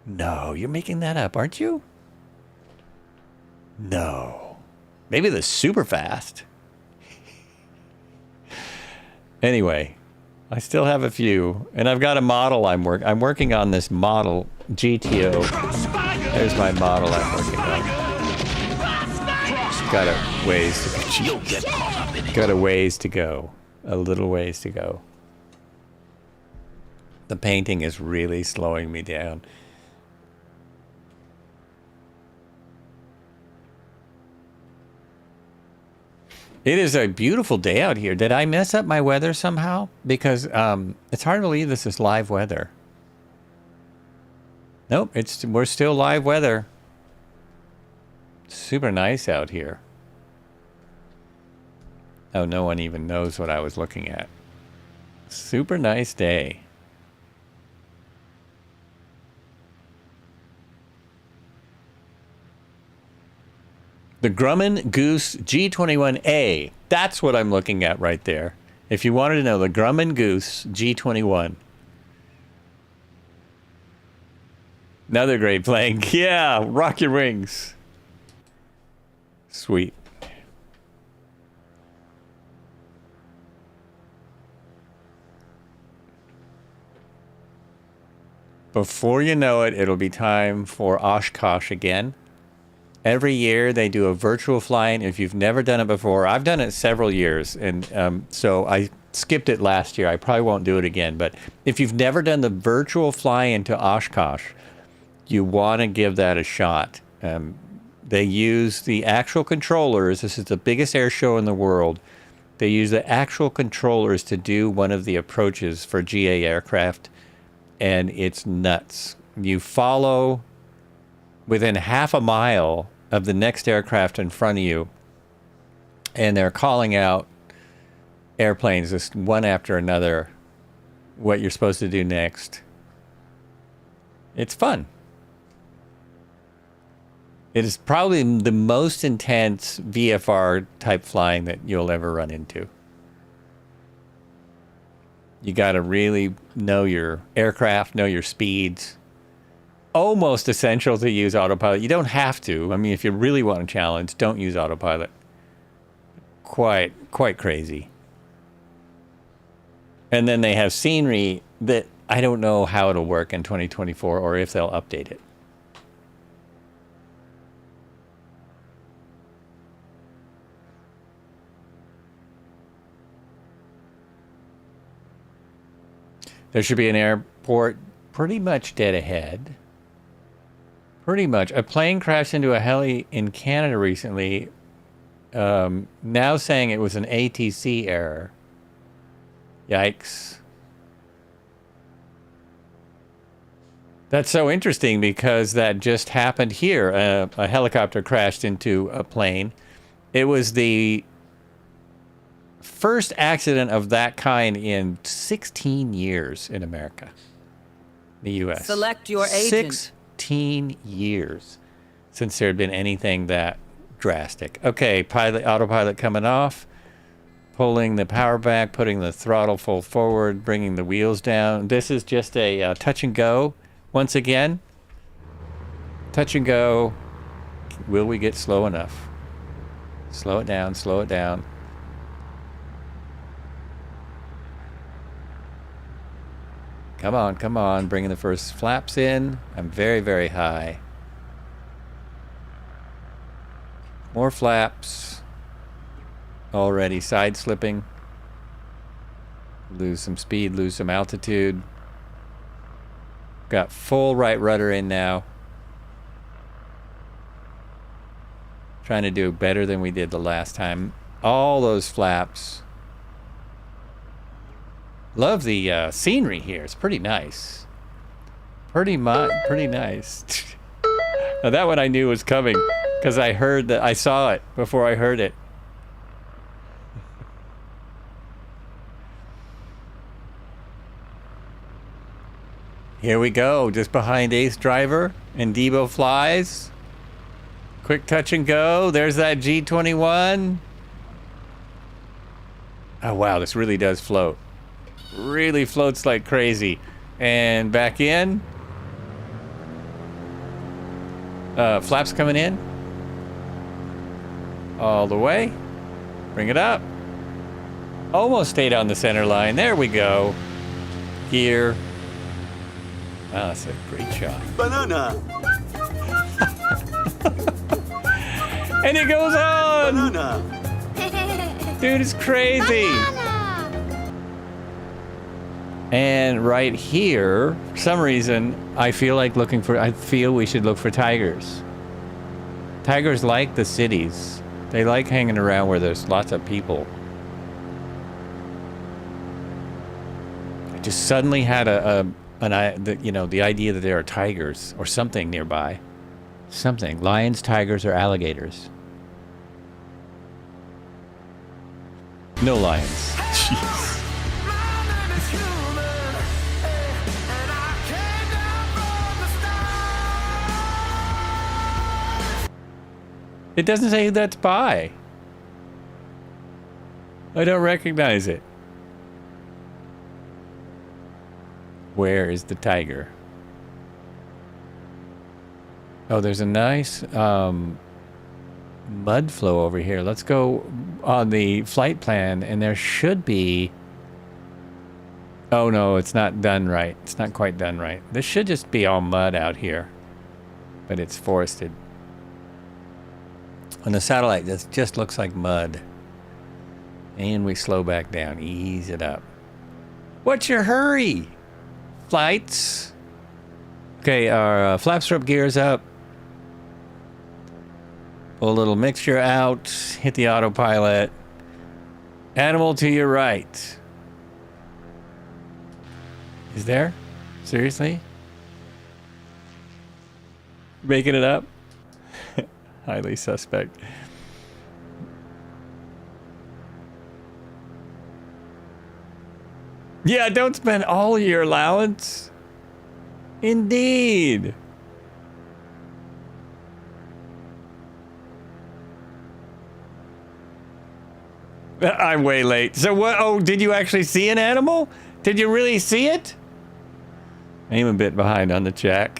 No, you're making that up, aren't you? No. Maybe the super fast. Anyway, I still have a few, and I've got a model I'm working on this model GTO. There's my model I'm working on. Got a ways to go. A little ways to go. The painting is really slowing me down. It is a beautiful day out here. Did I mess up my weather somehow? Because it's hard to believe this is live weather. Nope, we're still live weather. Super nice out here. Oh, no one even knows what I was looking at. Super nice day. The Grumman Goose G21A. That's what I'm looking at right there. If you wanted to know, the Grumman Goose G21. Another great playing. Yeah, rock your wings. Sweet. Before you know it, it'll be time for Oshkosh again. Every year they do a virtual fly-in. If you've never done it before, I've done it several years, and so I skipped it last year. I probably won't do it again. But if you've never done the virtual fly-in to Oshkosh, you want to give that a shot. They use the actual controllers. This is the biggest air show in the world. They use the actual controllers to do one of the approaches for GA aircraft, and it's nuts. You follow within half a mile of the next aircraft in front of you, and they're calling out airplanes just one after another, what you're supposed to do next. It's fun. It is probably the most intense VFR type flying that you'll ever run into. You got to really know your aircraft, know your speeds. Almost essential to use autopilot. You don't have to. I mean, if you really want a challenge, don't use autopilot. Quite crazy. And then they have scenery that I don't know how it'll work in 2024 or if they'll update it. There should be an airport pretty much dead ahead. Pretty much. A plane crashed into a heli in Canada recently. Now saying it was an ATC error. Yikes. That's so interesting because that just happened here. A helicopter crashed into a plane. It was the first accident of that kind in 16 years in America. The U.S. Select your agent. 16 years since there had been anything that drastic. Okay, autopilot coming off, pulling the power back, putting the throttle full forward, bringing the wheels down. This is just a touch and go once again. Touch and go. Will we get slow enough? Slow it down, slow it down. Come on, come on. Bringing the first flaps in. I'm very, very high. More flaps. Already side slipping. Lose some speed, lose some altitude. Got full right rudder in now. Trying to do better than we did the last time. All those flaps. Love the scenery here. It's pretty nice. Pretty nice. Now that one I knew was coming because I heard that. I saw it before I heard it. Here we go, just behind Ace Driver and Debo Flies. Quick touch and go. There's that G21. Oh wow, this really does float. Really floats like crazy. And back in. Flaps coming in. All the way. Bring it up. Almost stayed on the center line. There we go. Here. Wow, that's a great shot. Banana. And it goes on. Banana. Dude, it's crazy. And right here, for some reason, I feel we should look for tigers. Tigers like the cities. They like hanging around where there's lots of people. I just suddenly had the idea that there are tigers or something nearby. Something. Lions, tigers, or alligators. No lions. Jeez. It doesn't say who that's by. I don't recognize it. Where is the tiger? Oh, there's a nice mud flow over here. Let's go on the flight plan, and there should be... Oh no, it's not done right. It's not quite done right. This should just be all mud out here, but it's forested. On the satellite, this just looks like mud. And we slow back down, ease it up. What's your hurry? Flights. Okay, our flap strip gears up. Pull a little mixture out. Hit the autopilot. Animal to your right. Is there? Seriously? Making it up? Highly suspect. Yeah, don't spend all your allowance. Indeed. I'm way late. So what? Oh, did you actually see an animal? Did you really see it? I'm a bit behind on the chat.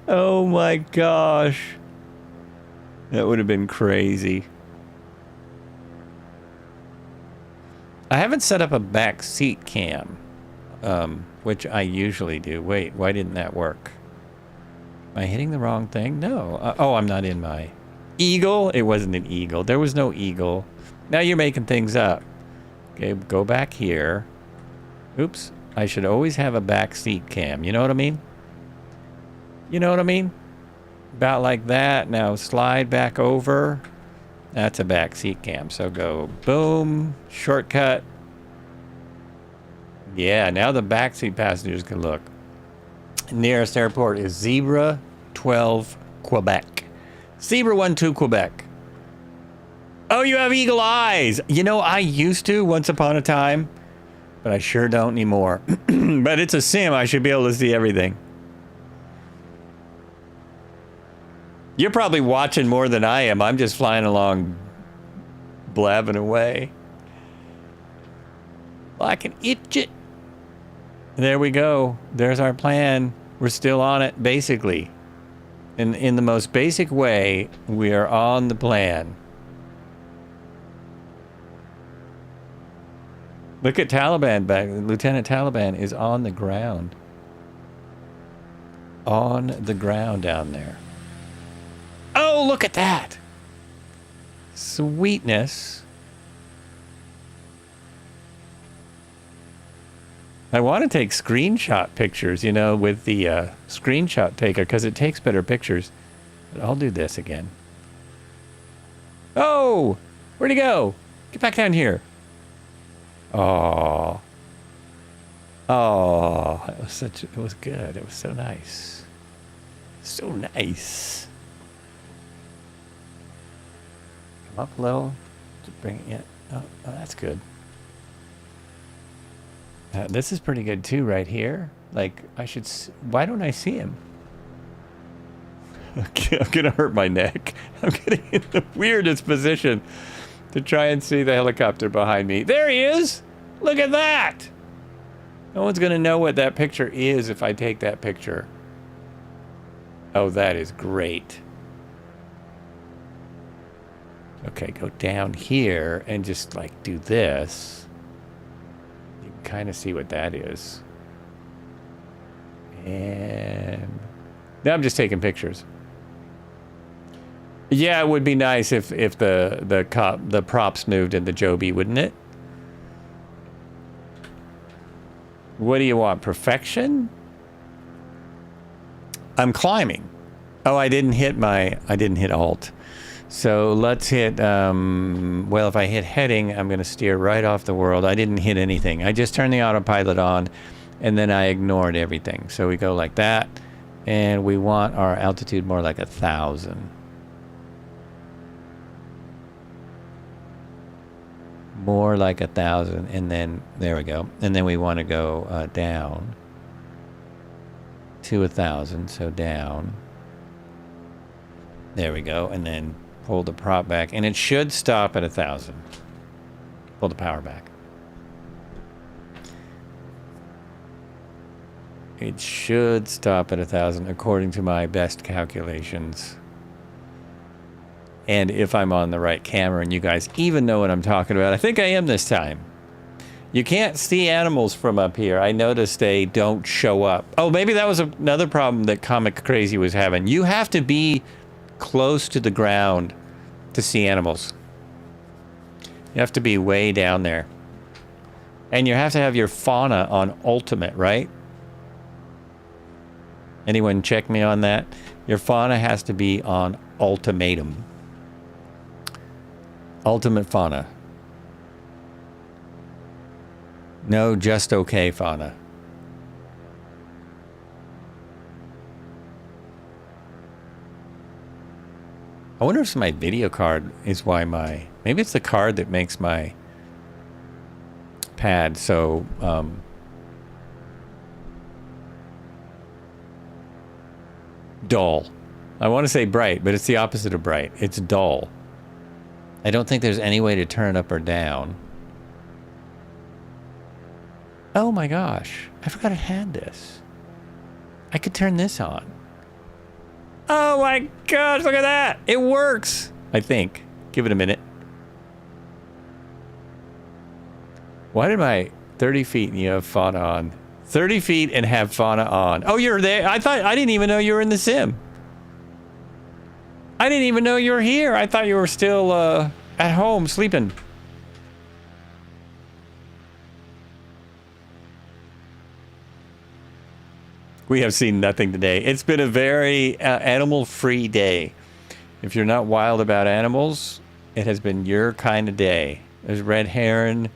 Oh my gosh. That would have been crazy. I haven't set up a back seat cam, which I usually do. Wait, why didn't that work? Am I hitting the wrong thing? No. Oh, I'm not in my eagle. It wasn't an eagle. There was no eagle. Now you're making things up. Okay, go back here. Oops. I should always have a back seat cam. You know what I mean? You know what I mean? About like that. Now slide back over. That's a back seat cam. So go boom, shortcut. Yeah, now the backseat passengers can look. Nearest airport is Zebra 12, Quebec. Zebra 12, Quebec. Oh, you have eagle eyes. You know, I used to once upon a time, but I sure don't anymore. But it's a sim. I should be able to see everything. You're probably watching more than I am. I'm just flying along, blabbing away. Like an idiot. There we go. There's our plan. We're still on it, basically. In the most basic way, we are on the plan. Look at Taliban back. Lieutenant Taliban is on the ground. On the ground down there. Oh, look at that. Sweetness. I want to take screenshot pictures, you know, with the screenshot taker, because it takes better pictures. But I'll do this again. Oh, where'd he go? Get back down here. Oh. Oh, it was good. It was so nice. So nice. Come up a little to bring it. Oh, that's good. This is pretty good too, right here. Like, why don't I see him? Okay, I'm gonna hurt my neck. I'm getting in the weirdest position to try and see the helicopter behind me. There he is! Look at that! No one's going to know what that picture is if I take that picture. Oh, that is great. Okay, go down here and just like do this. You can kind of see what that is. And now I'm just taking pictures. Yeah, it would be nice if the props moved in the Joby, wouldn't it? What do you want? Perfection? I'm climbing. Oh, I didn't hit Alt. So let's hit, well, if I hit heading, I'm going to steer right off the world. I didn't hit anything. I just turned the autopilot on, and then I ignored everything. So we go like that, and we want our altitude more like 1,000. More like 1,000, and then, there we go. And then we want to go down to 1,000, so down. There we go, and then pull the prop back, and it should stop at 1,000. Pull the power back. It should stop at 1,000 according to my best calculations. And if I'm on the right camera and you guys even know what I'm talking about, I think I am this time. You can't see animals from up here. I noticed they don't show up. Oh, maybe that was another problem that Comic Crazy was having. You have to be close to the ground to see animals. You have to be way down there. And you have to have your fauna on ultimate, right? Anyone check me on that? Your fauna has to be on ultimatum. Ultimate fauna. No, just okay fauna. I wonder if my video card is why my... Maybe it's the card that makes my pad so... dull. I want to say bright, but it's the opposite of bright. It's dull. I don't think there's any way to turn it up or down. Oh my gosh. I forgot I had this. I could turn this on. Oh my gosh, look at that. It works. I think. Give it a minute. Why did my 30 feet and you have fauna on? 30 feet and have fauna on. Oh, you're there. I didn't even know you were in the sim. I didn't even know you were here. I thought you were still at home sleeping. We have seen nothing today. It's been a very animal-free day. If you're not wild about animals, it has been your kind of day. There's red heron.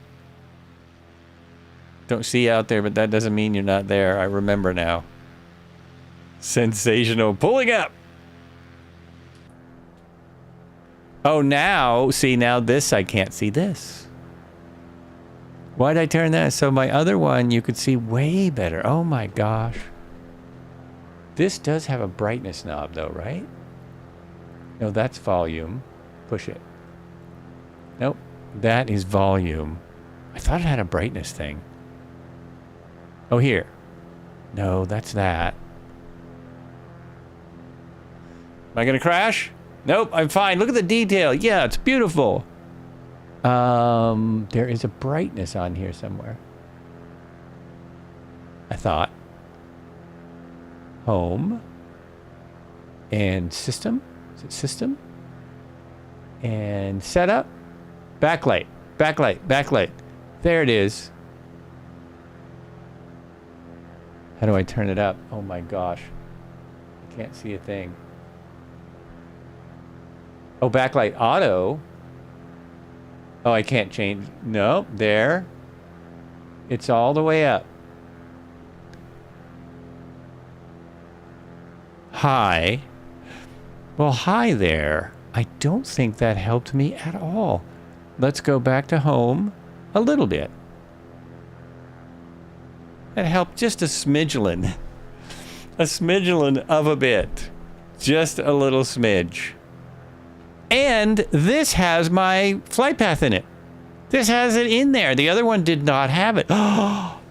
Don't see out there, but that doesn't mean you're not there. I remember now. Sensational. Pulling up. Oh, now, see, now this, I can't see this. Why'd I turn that? So my other one, you could see way better. Oh my gosh. This does have a brightness knob though, right? No, that's volume. Push it. Nope, that is volume. I thought it had a brightness thing. Oh, here. No, that's that. Am I gonna crash? Nope, I'm fine. Look at the detail. Yeah, it's beautiful. There is a brightness on here somewhere. I thought. Home. And system. Is it system? And setup. Backlight. Backlight. Backlight. There it is. How do I turn it up? Oh my gosh. I can't see a thing. Oh, backlight auto. Oh, I can't change. No, there. It's all the way up. Hi. Well, hi there. I don't think that helped me at all. Let's go back to home a little bit. That helped just a smidgelin. A smidgelin of a bit. Just a little smidge. And this has my flight path in it. This has it in there. The other one did not have it. Oh,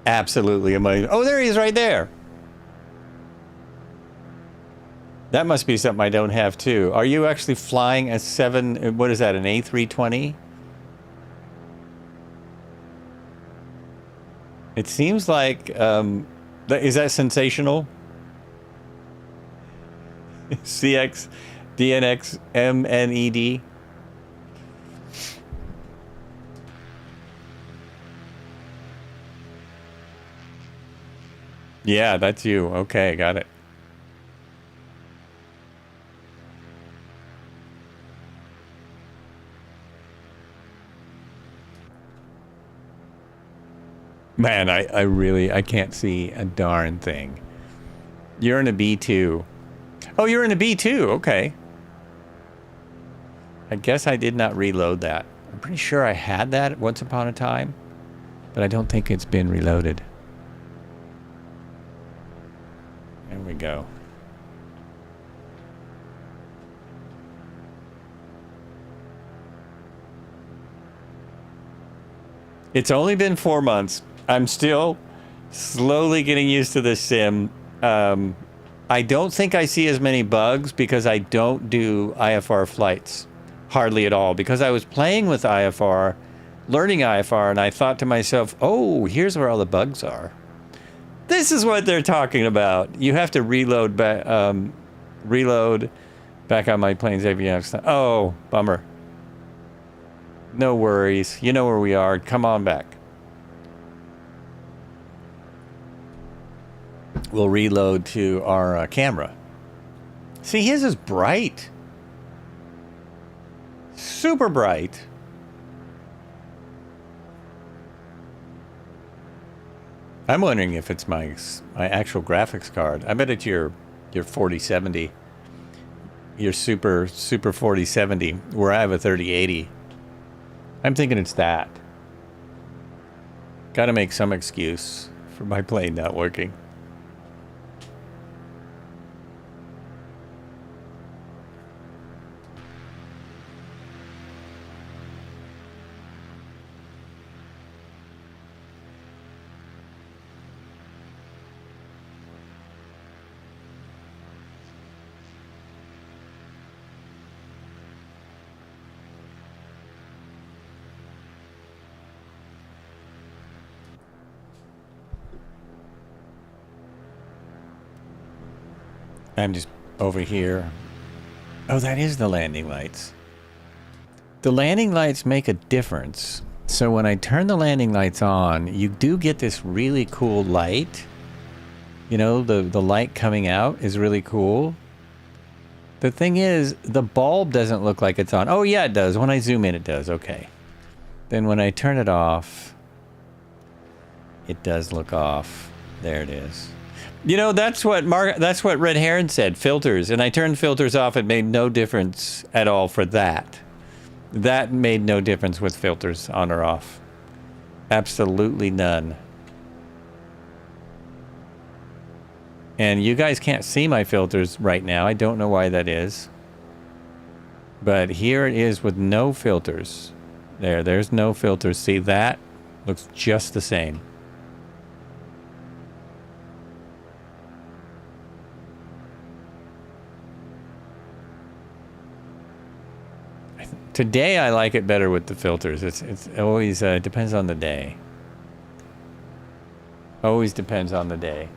Absolutely amazing. Oh, there he is right there. That must be something I don't have too. Are you actually flying a what is that, an A320? It seems like, is that sensational? CX, DNX, MNED. Yeah, that's you. Okay, got it. Man, I can't see a darn thing. You're in a B2. Oh, you're in a B2. Okay. I guess I did not reload that. I'm pretty sure I had that once upon a time, but I don't think it's been reloaded. There we go. It's only been 4 months. I'm still slowly getting used to this sim. I don't think I see as many bugs because I don't do IFR flights hardly at all, because I was playing with IFR, learning IFR, and I thought to myself, oh, here's where all the bugs are. This is what they're talking about. You have to reload back on my plane's avionics. Oh, bummer. No worries. You know where we are. Come on back. We'll reload to our camera. See, his is bright. Super bright. I'm wondering if it's my actual graphics card. I bet it's your 4070. Your super 4070, where I have a 3080. I'm thinking it's that. Got to make some excuse for my plane not working. I'm just over here. Oh, that is the landing lights. The landing lights make a difference. So when I turn the landing lights on, you do get this really cool light. You know, the light coming out is really cool. The thing is, the bulb doesn't look like it's on. Oh, yeah, it does. When I zoom in, it does. Okay. Then when I turn it off, it does look off. There it is. You know, that's what Red Heron said, filters. And I turned filters off. It made no difference at all for that. That made no difference with filters on or off. Absolutely none. And you guys can't see my filters right now. I don't know why that is. But here it is with no filters. There's no filters. See, that looks just the same. Today I like it better with the filters. It's always depends on the day. Always depends on the day.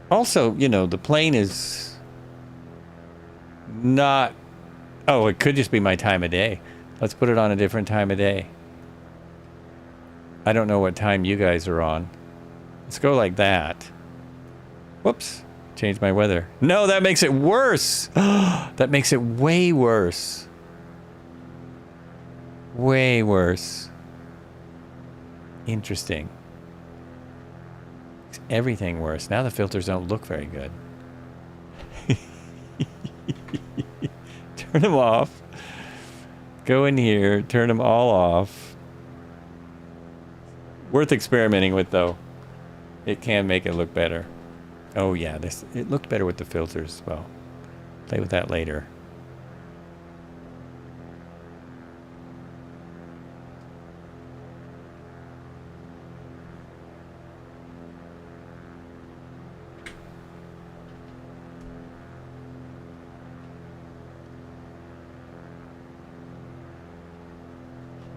Also, you know, the plane is not... Oh, it could just be my time of day. Let's put it on a different time of day. I don't know what time you guys are on. Let's go like that. Whoops. Change my weather. No, that makes it worse. That makes it way worse. Way worse. Interesting. Makes everything worse. Now the filters don't look very good. Turn them off. Go in here. Turn them all off. Worth experimenting with, though. It can make it look better. Oh, yeah. It looked better with the filters as well. Play with that later.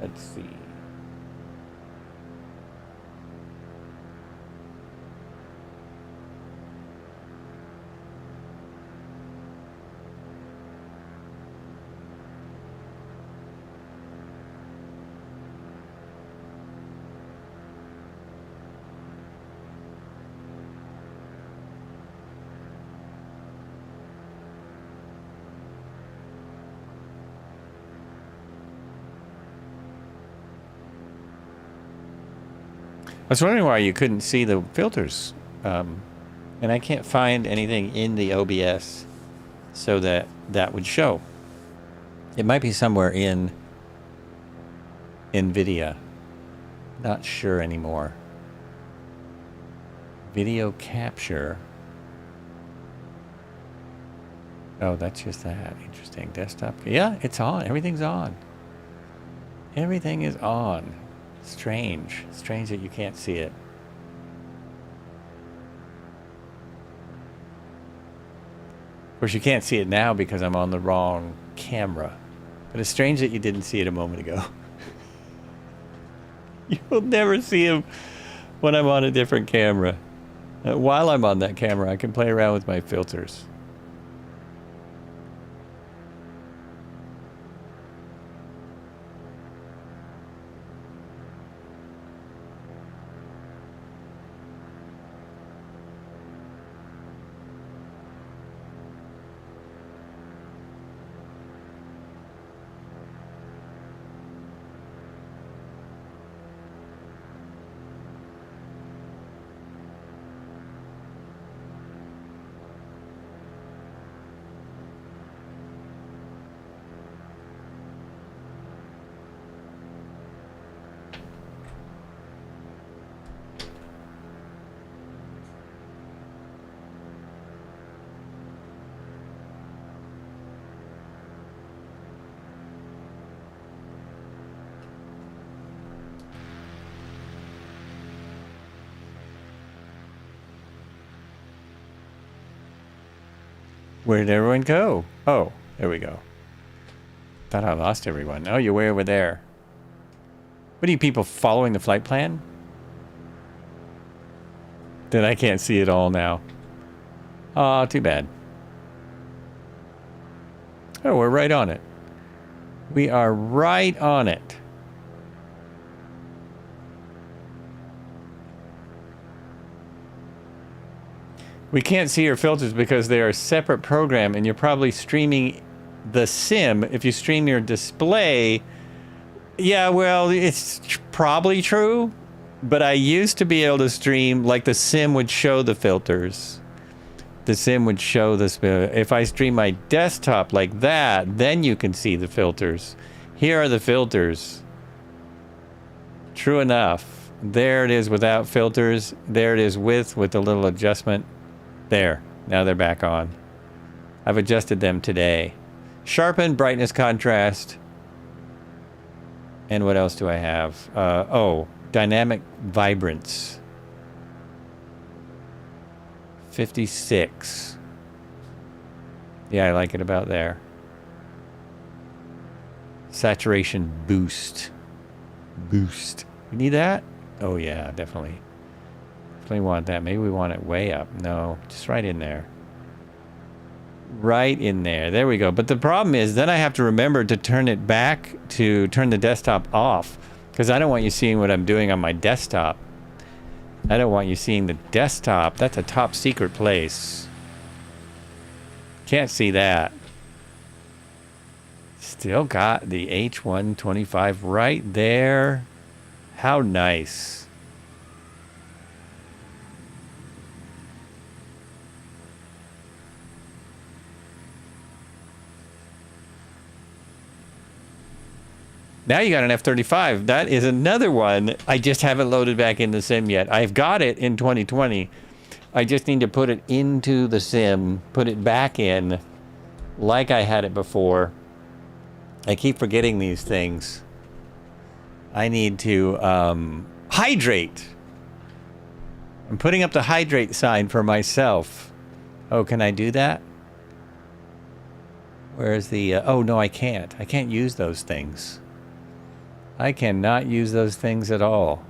Let's see. I was wondering why you couldn't see the filters, and I can't find anything in the OBS so that that would show. It might be somewhere in NVIDIA. Not sure anymore. Video capture. Oh, that's just that. Interesting. Desktop. Yeah, it's on. Everything's on. Everything is on. Strange. Strange that you can't see it. Of course, you can't see it now because I'm on the wrong camera. But it's strange that you didn't see it a moment ago. You'll never see him when I'm on a different camera. While I'm on that camera, I can play around with my filters. Where did everyone go? Oh, there we go. Thought I lost everyone. Oh, you're way over there. What are you people following the flight plan? Then I can't see it all now. Aw, too bad. Oh, we're right on it. We are right on it. We can't see your filters because they are a separate program and you're probably streaming the sim. If you stream your display, yeah, well, it's probably true, but I used to be able to stream, like the sim would show the filters. The sim would show this. If I stream my desktop like that, then you can see the filters. Here are the filters. True enough. There it is without filters. There it is with a little adjustment. There. Now they're back on. I've adjusted them today. Sharpen, brightness, contrast. And what else do I have? Oh, dynamic vibrance. 56. Yeah, I like it about there. Saturation boost. Boost. You need that? Oh yeah, definitely. Definitely want that. Maybe we want it way up. No, just right in there. Right in there. There we go. But the problem is then I have to remember to turn it back, to turn the desktop off, because I don't want you seeing what I'm doing on my desktop. I don't want you seeing the desktop. That's a top secret place. Can't see that. Still got the H125 right there. How nice. Now you got an F-35. That is another one. I just haven't loaded back in the sim yet. I've got it in 2020. I just need to put it into the sim, put it back in, like I had it before. I keep forgetting these things. I need to hydrate. I'm putting up the hydrate sign for myself. Oh, can I do that? Where's the... oh, no, I can't. I can't use those things. I cannot use those things at all.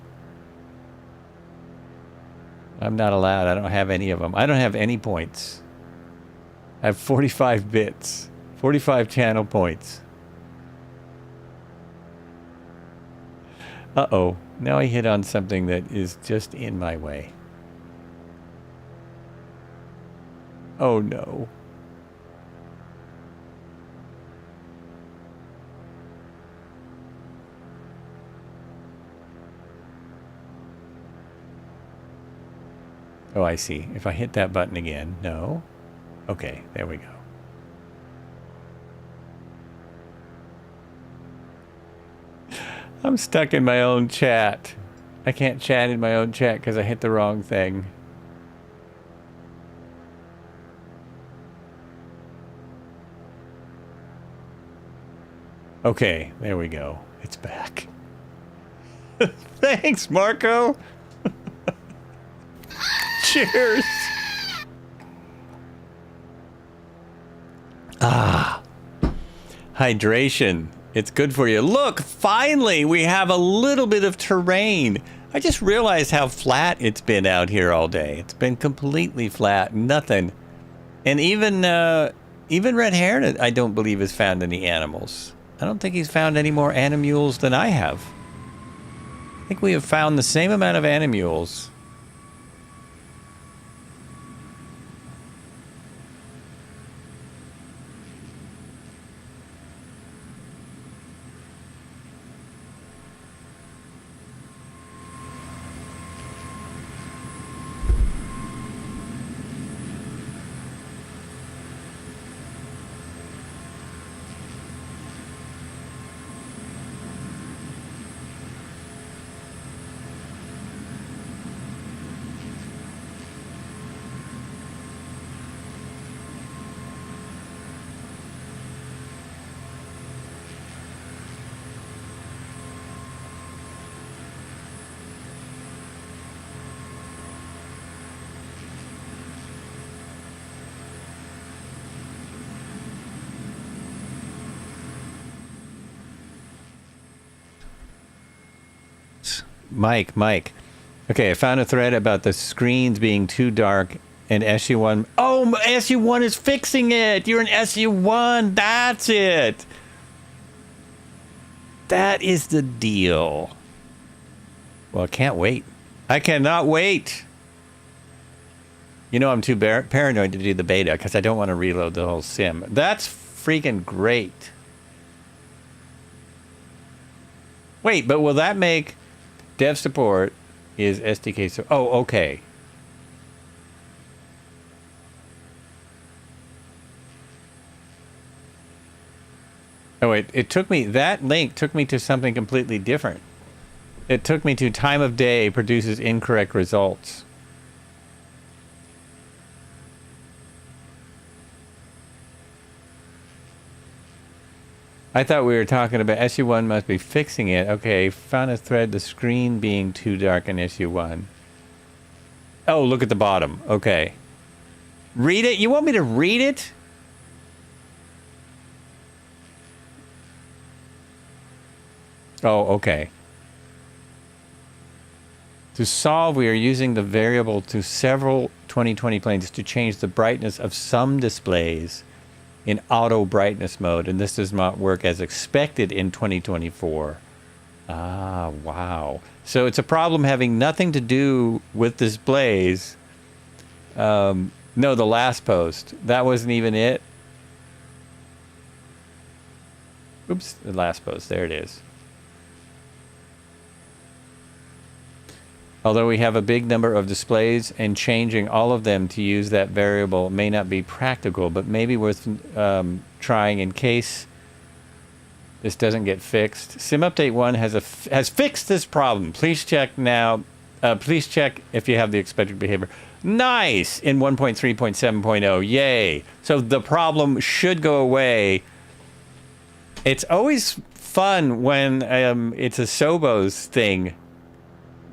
I'm not allowed. I don't have any of them. I don't have any points. I have 45 bits. 45 channel points. Uh-oh. Now I hit on something that is just in my way. Oh, no. Oh, I see. If I hit that button again, no. Okay, there we go. I'm stuck in my own chat. I can't chat in my own chat because I hit the wrong thing. Okay, there we go. It's back. Thanks, Marco. Cheers. Ah. Hydration. It's good for you. Look, finally, we have a little bit of terrain. I just realized how flat it's been out here all day. It's been completely flat. Nothing. And even red-haired, I don't believe, has found any animals. I don't think he's found any more animules than I have. I think we have found the same amount of animules. Mike. Okay, I found a thread about the screens being too dark and SU1. Oh, SU1 is fixing it! You're an SU1! That's it! That is the deal. Well, I can't wait. I cannot wait! You know I'm too paranoid to do the beta because I don't want to reload the whole sim. That's freaking great. Wait, but will that make... Dev support is SDK. So, oh, okay. Oh, wait. It took me... That link took me to something completely different. It took me to time of day produces incorrect results. I thought we were talking about SU1 must be fixing it. Okay, found a thread, the screen being too dark in SU1. Oh, look at the bottom. Okay. Read it? You want me to read it? Oh, okay. To solve, we are using the variable to several 2020 planes to change the brightness of some displays in auto brightness mode, and this does not work as expected in 2024. Ah, wow. So it's a problem having nothing to do with displays. No, the last post. That wasn't even it. Oops, the last post. There it is. Although we have a big number of displays and changing all of them to use that variable may not be practical, but maybe worth trying in case this doesn't get fixed. Sim Update 1 has fixed this problem. Please check now. Please check if you have the expected behavior. Nice! In 1.3.7.0. Yay! So the problem should go away. It's always fun when it's a Sobos thing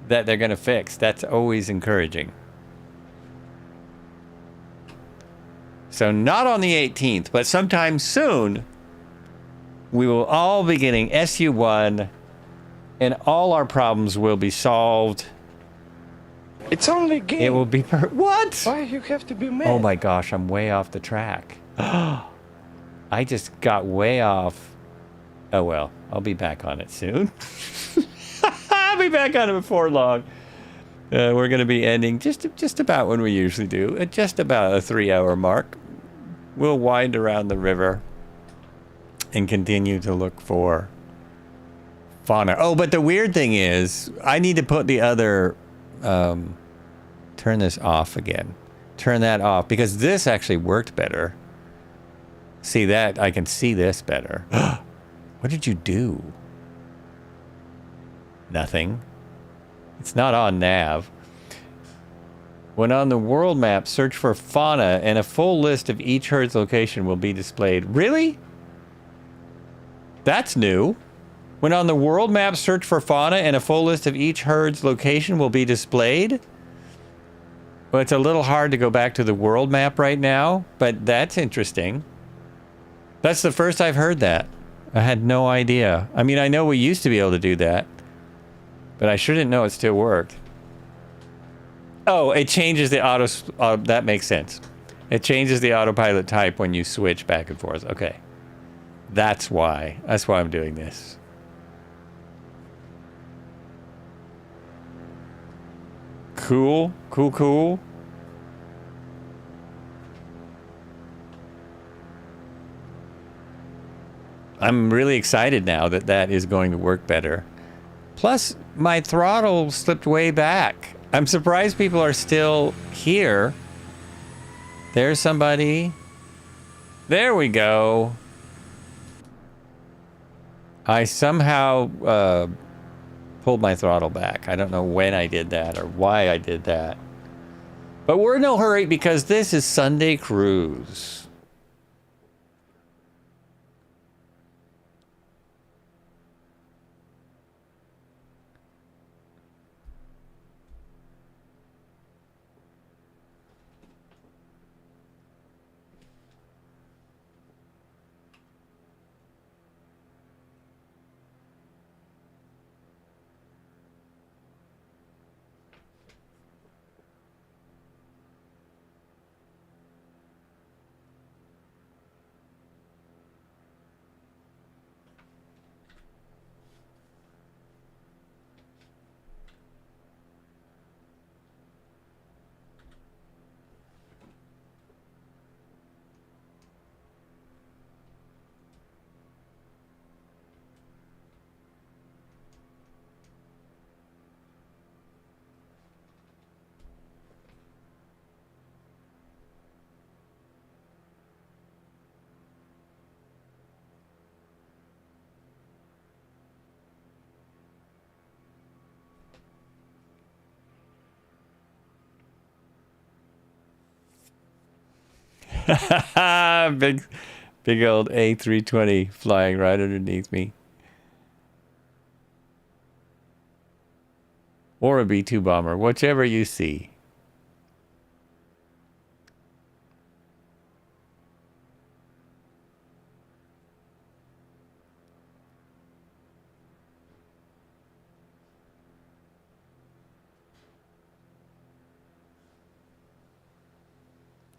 that they're going to fix. That's always encouraging. So not on the 18th, but sometime soon, we will all be getting SU1, and all our problems will be solved. It's only a game. It will be what? Why you have to be mad? Oh my gosh, I'm way off the track. I just got way off. Oh well, I'll be back on it soon. I'll be back on it before long. We're going to be ending just about when we usually do, at just about a 3-hour mark. We'll wind around the river and continue to look for fauna. Oh, but the weird thing is, I need to put the other... turn this off again. Turn that off, because this actually worked better. See that? I can see this better. What did you do? Nothing. It's not on nav. When on the world map, search for fauna, and a full list of each herd's location will be displayed. Really? That's new. When on the world map, search for fauna, and a full list of each herd's location will be displayed? Well, it's a little hard to go back to the world map right now, but that's interesting. That's the first I've heard that. I had no idea. I mean, I know we used to be able to do that, but I sure didn't know it still worked. Oh, it changes the auto... that makes sense. It changes the autopilot type when you switch back and forth. Okay. That's why. That's why I'm doing this. Cool. Cool, cool. I'm really excited now that that is going to work better. Plus, my throttle slipped way back. I'm surprised people are still here. There's somebody. There we go. I somehow pulled my throttle back. I don't know when I did that or why I did that. But we're in no hurry because this is Sunday Cruise. Big old A320 flying right underneath me. Or a B-2 bomber, whichever you see.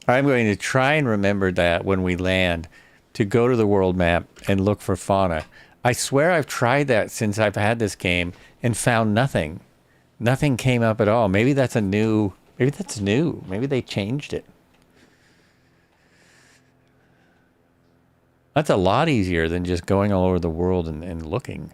I'm going to try and remember that when we land, to go to the world map and look for fauna. I swear I've tried that since I've had this game and found nothing. Nothing came up at all. Maybe that's a new... Maybe that's new. Maybe they changed it. That's a lot easier than just going all over the world and looking.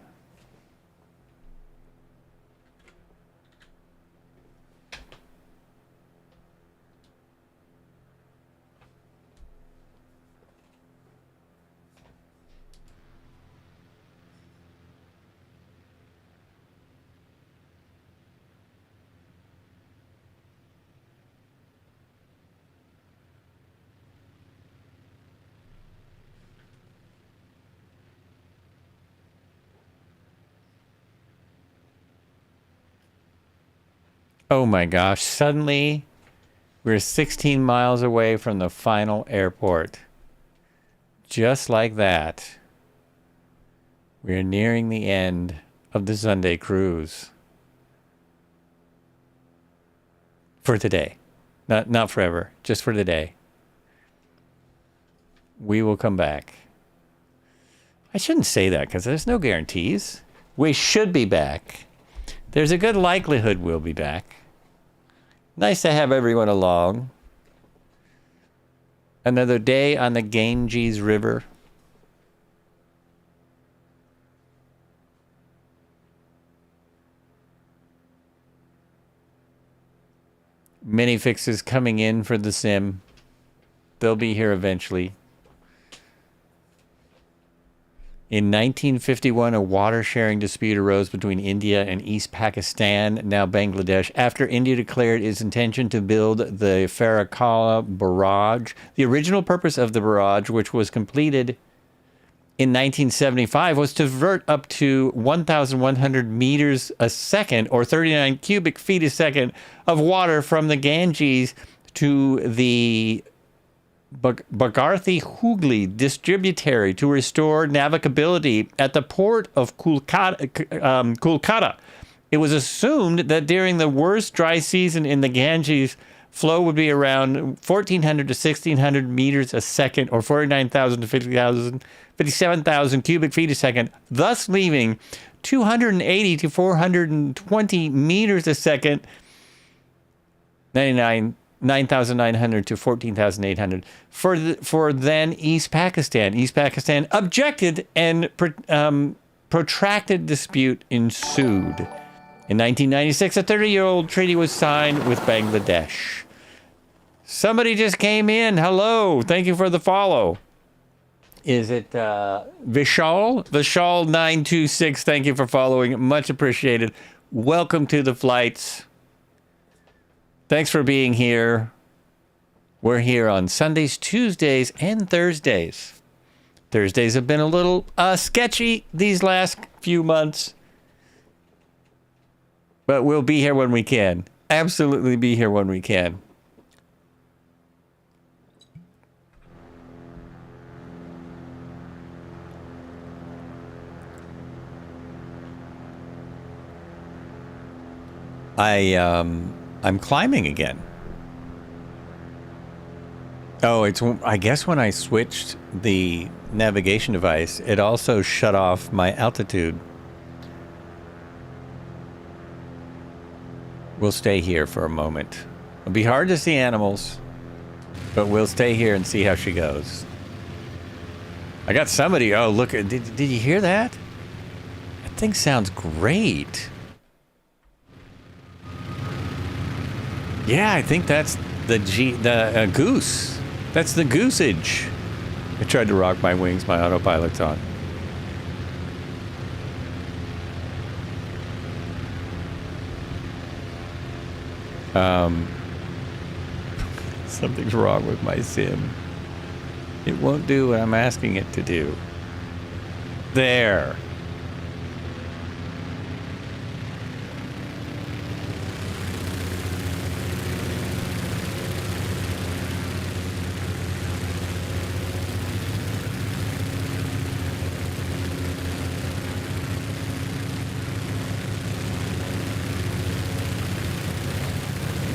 Oh my gosh, suddenly we're 16 miles away from the final airport. Just like that. We're nearing the end of the Sunday cruise. For today. Not forever, just for today. We will come back. I shouldn't say that because there's no guarantees. We should be back. There's a good likelihood we'll be back. Nice to have everyone along. Another day on the Ganges River. Many fixes coming in for the sim. They'll be here eventually. In 1951, a water-sharing dispute arose between India and East Pakistan, now Bangladesh, after India declared its intention to build the Farakala barrage. The original purpose of the barrage, which was completed in 1975, was to divert up to 1,100 meters a second, or 39 cubic feet a second, of water from the Ganges to the Bhagirathi Hooghly distributary to restore navigability at the port of Kolkata. It was assumed that during the worst dry season in the Ganges, flow would be around 1,400 to 1,600 meters a second, or 49,000 to 57,000 cubic feet a second, thus leaving 280 to 420 meters a second, 9,900 to 14,800 for then East Pakistan. East Pakistan objected, and protracted dispute ensued. In 1996, a 30-year-old treaty was signed with Bangladesh. Somebody just came in. Hello. Thank you for the follow. Is it Vishal? Vishal926. Thank you for following. Much appreciated. Welcome to the flights. Thanks for being here. We're here on Sundays, Tuesdays, and Thursdays. Thursdays have been a little sketchy these last few months. But we'll be here when we can. Absolutely be here when we can. I'm climbing again. Oh, I guess when I switched the navigation device, it also shut off my altitude. We'll stay here for a moment. It'll be hard to see animals, but we'll stay here and see how she goes. I got somebody. Oh, look. Did you hear that? That thing sounds great. Yeah, I think that's the goose. That's the goosage. I tried to rock my wings. My autopilot's on. Something's wrong with my sim. It won't do what I'm asking it to do. There.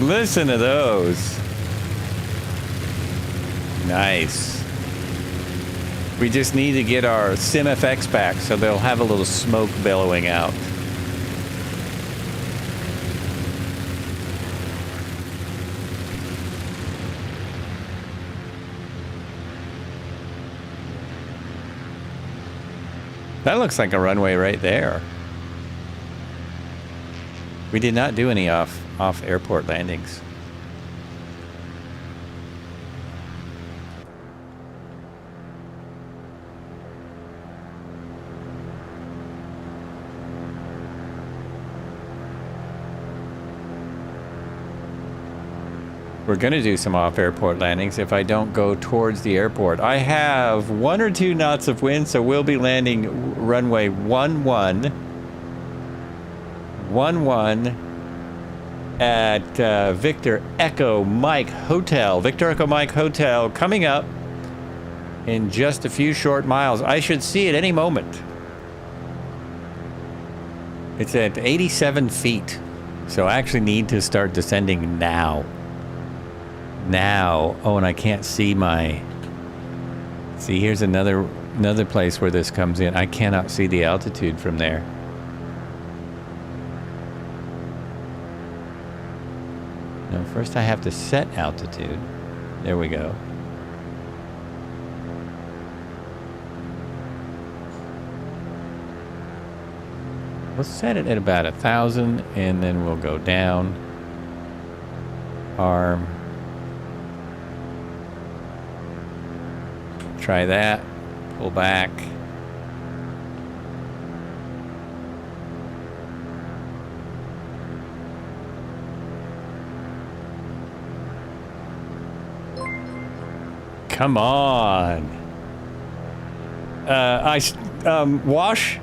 Listen to those. Nice. We just need to get our SimFX back so they'll have a little smoke billowing out. That looks like a runway right there. We did not do any off airport landings. We're going to do some off-airport landings if I don't go towards the airport. I have 1 or 2 knots of wind, so we'll be landing runway 11. at Victor Echo Mike Hotel. Victor Echo Mike Hotel coming up in just a few short miles. I should see it any moment. It's at 87 feet. So I actually need to start descending now. Now. Oh, and I can't see my... See, here's another place where this comes in. I cannot see the altitude from there. No, first I have to set altitude. There we go. We'll set it at about 1,000 and then we'll go down. Arm. Try that. Pull back. Come on. Wash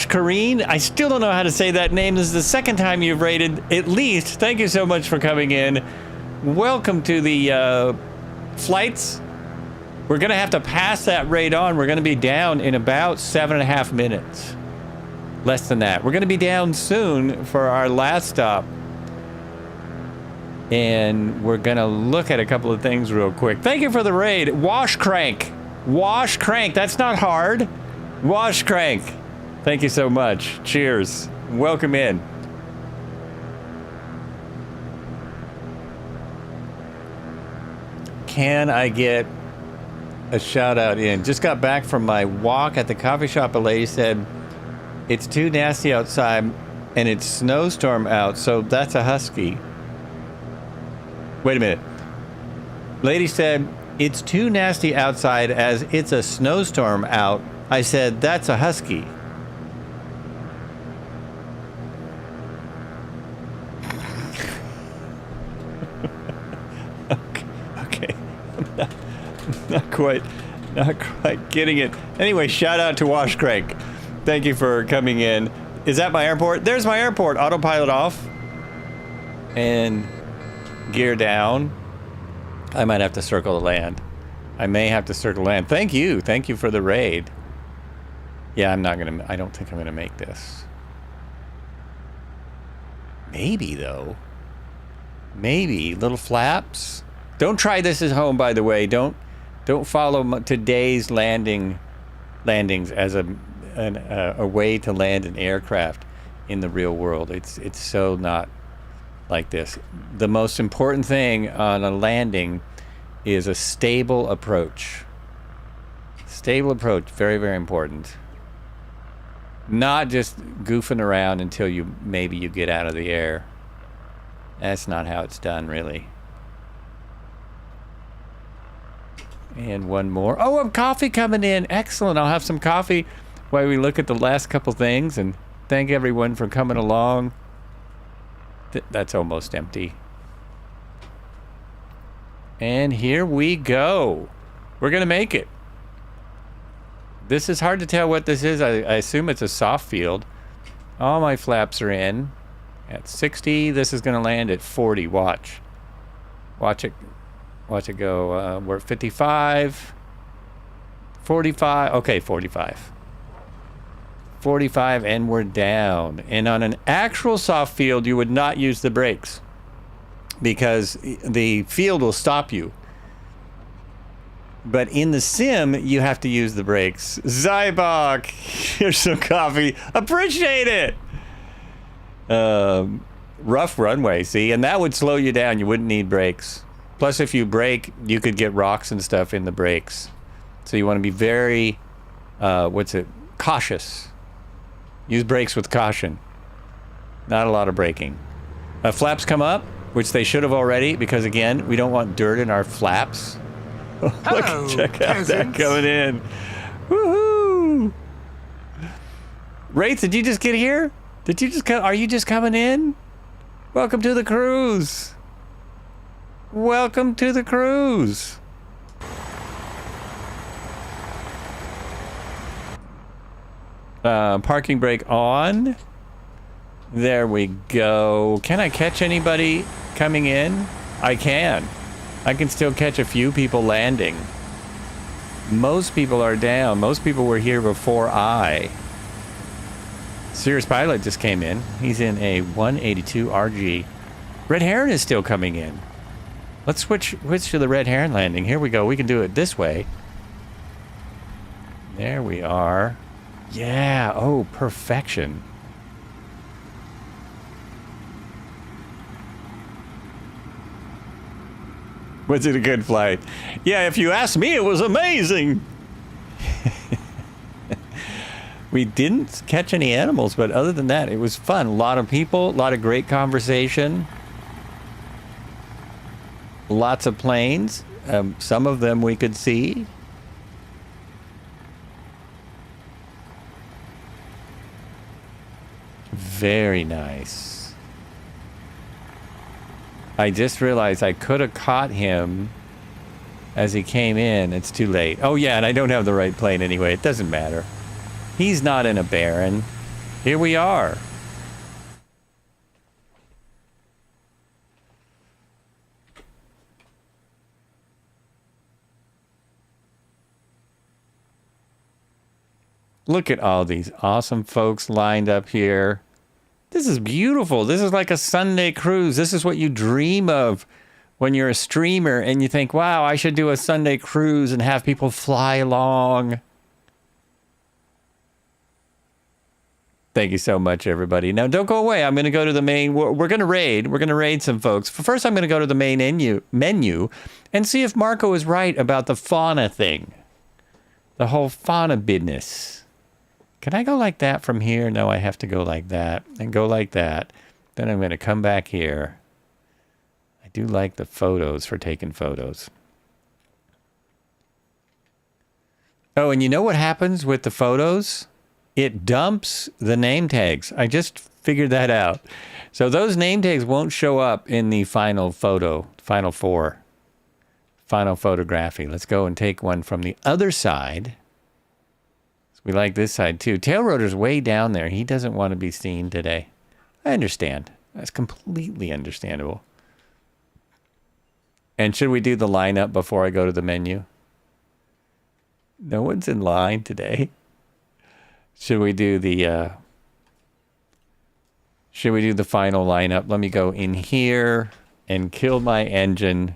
Kareen. I still don't know how to say that name. This is the second time you've rated at least. Thank you so much for coming in. Welcome to the flights. We're going to have to pass that rate on. We're going to be down in about 7.5 minutes. Less than that. We're going to be down soon for our last stop. And we're going to look at a couple of things real quick. Thank you for the raid. Wash Crank. Wash Crank. That's not hard. Wash Crank. Thank you so much. Cheers. Welcome in. Can I get a shout out in? Just got back from my walk at the coffee shop. A lady said, it's too nasty outside and it's snowstorm out, so that's a husky. Wait a minute. Lady said, it's too nasty outside as it's a snowstorm out. I said, that's a husky. Okay. Not quite getting it. Anyway, shout out to Wash Crank. Thank you for coming in. Is that my airport? There's my airport. Autopilot off. And gear down. I might have to circle the land. I may have to circle land. Thank you. Thank you for the raid. Yeah, I don't think I'm gonna make this. Maybe though. Maybe little flaps. Don't try this at home, by the way. Don't follow today's landings as a way to land an aircraft in the real world. It's so not like this. The most important thing on a landing is a stable approach. Stable approach, very, very important. Not just goofing around until maybe you get out of the air. That's not how it's done, really. And one more. Oh, a coffee coming in. Excellent. I'll have some coffee while we look at the last couple things, and thank everyone for coming along. That's almost empty. And here we go. We're gonna make it. This is hard to tell what this is. I assume it's a soft field. All my flaps are in. At 60, this is gonna land at 40. Watch it go. We're at 55. 45. Okay, 45. 45, and we're down. And on an actual soft field, you would not use the brakes because the field will stop you. But in the sim, you have to use the brakes. Zybok, here's some coffee. Appreciate it. Rough runway, see? And that would slow you down. You wouldn't need brakes. Plus, if you brake, you could get rocks and stuff in the brakes. So you want to be very, cautious. Use brakes with caution. Not a lot of braking. Flaps come up, which they should have already, because again, we don't want dirt in our flaps. Hello, Look, check out that coming in. Woohoo! Wraith, did you just get here? Did you just come? Are you just coming in? Welcome to the cruise. Welcome to the cruise. Parking brake on. There we go. Can I catch anybody coming in? I can. I can still catch a few people landing. Most people are down. Most people were here before I. Serious Pilot just came in. He's in a 182RG. Red Heron is still coming in. Let's switch to the Red Heron landing. Here we go. We can do it this way. There we are. Yeah. Oh, perfection. Was it a good flight? Yeah, if you ask me, it was amazing. We didn't catch any animals, but other than that, it was fun. A lot of people, a lot of great conversation. Lots of planes. Some of them we could see. Very nice. I just realized I could have caught him as he came in. It's too late. Oh yeah, and I don't have the right plane anyway. It doesn't matter. He's not in a Baron. Here we are. Look at all these awesome folks lined up here. This is beautiful. This is like a Sunday cruise. This is what you dream of when you're a streamer and you think, wow, I should do a Sunday cruise and have people fly along. Thank you so much, everybody. Now, don't go away. I'm going to go to the main. We're going to raid. We're going to raid some folks. First, I'm going to go to the main menu and see if Marco is right about the fauna thing. The whole fauna business. Can I go like that from here? No, I have to go like that and go like that. Then I'm going to come back here. I do like the photos for taking photos. Oh, and you know what happens with the photos? It dumps the name tags. I just figured that out. So those name tags won't show up in the final photo, final photography. Let's go and take one from the other side. We like this side too. Tail rotor's way down there. He doesn't want to be seen today. I understand. That's completely understandable. And should we do the lineup before I go to the menu? No one's in line today. Should we do the final lineup? Let me go in here and kill my engine. I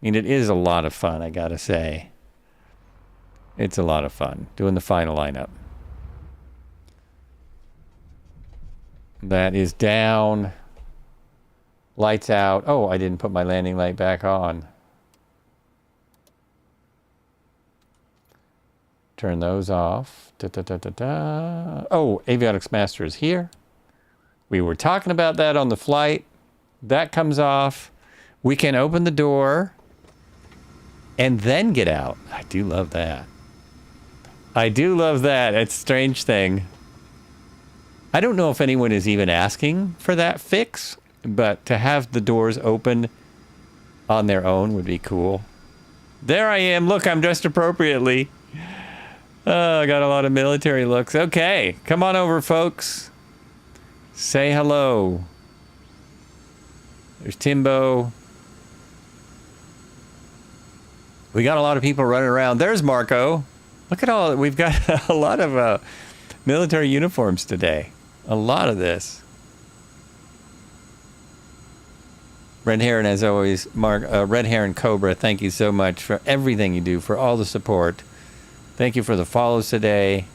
mean, it is a lot of fun, I gotta say. It's a lot of fun doing the final lineup. That is down. Lights out. Oh, I didn't put my landing light back on. Turn those off. Oh, Avionics Master is here. We were talking about that on the flight. That comes off. We can open the door and then get out. I do love that. I do love that. It's a strange thing. I don't know if anyone is even asking for that fix, but to have the doors open on their own would be cool. There I am. Look, I'm dressed appropriately. Oh, I got a lot of military looks. Okay, come on over, folks. Say hello. There's Timbo. We got a lot of people running around. There's Marco. Look at all, we've got a lot of military uniforms today. A lot of this. Red Heron, as always, Red Heron Cobra, thank you so much for everything you do, for all the support. Thank you for the follows today.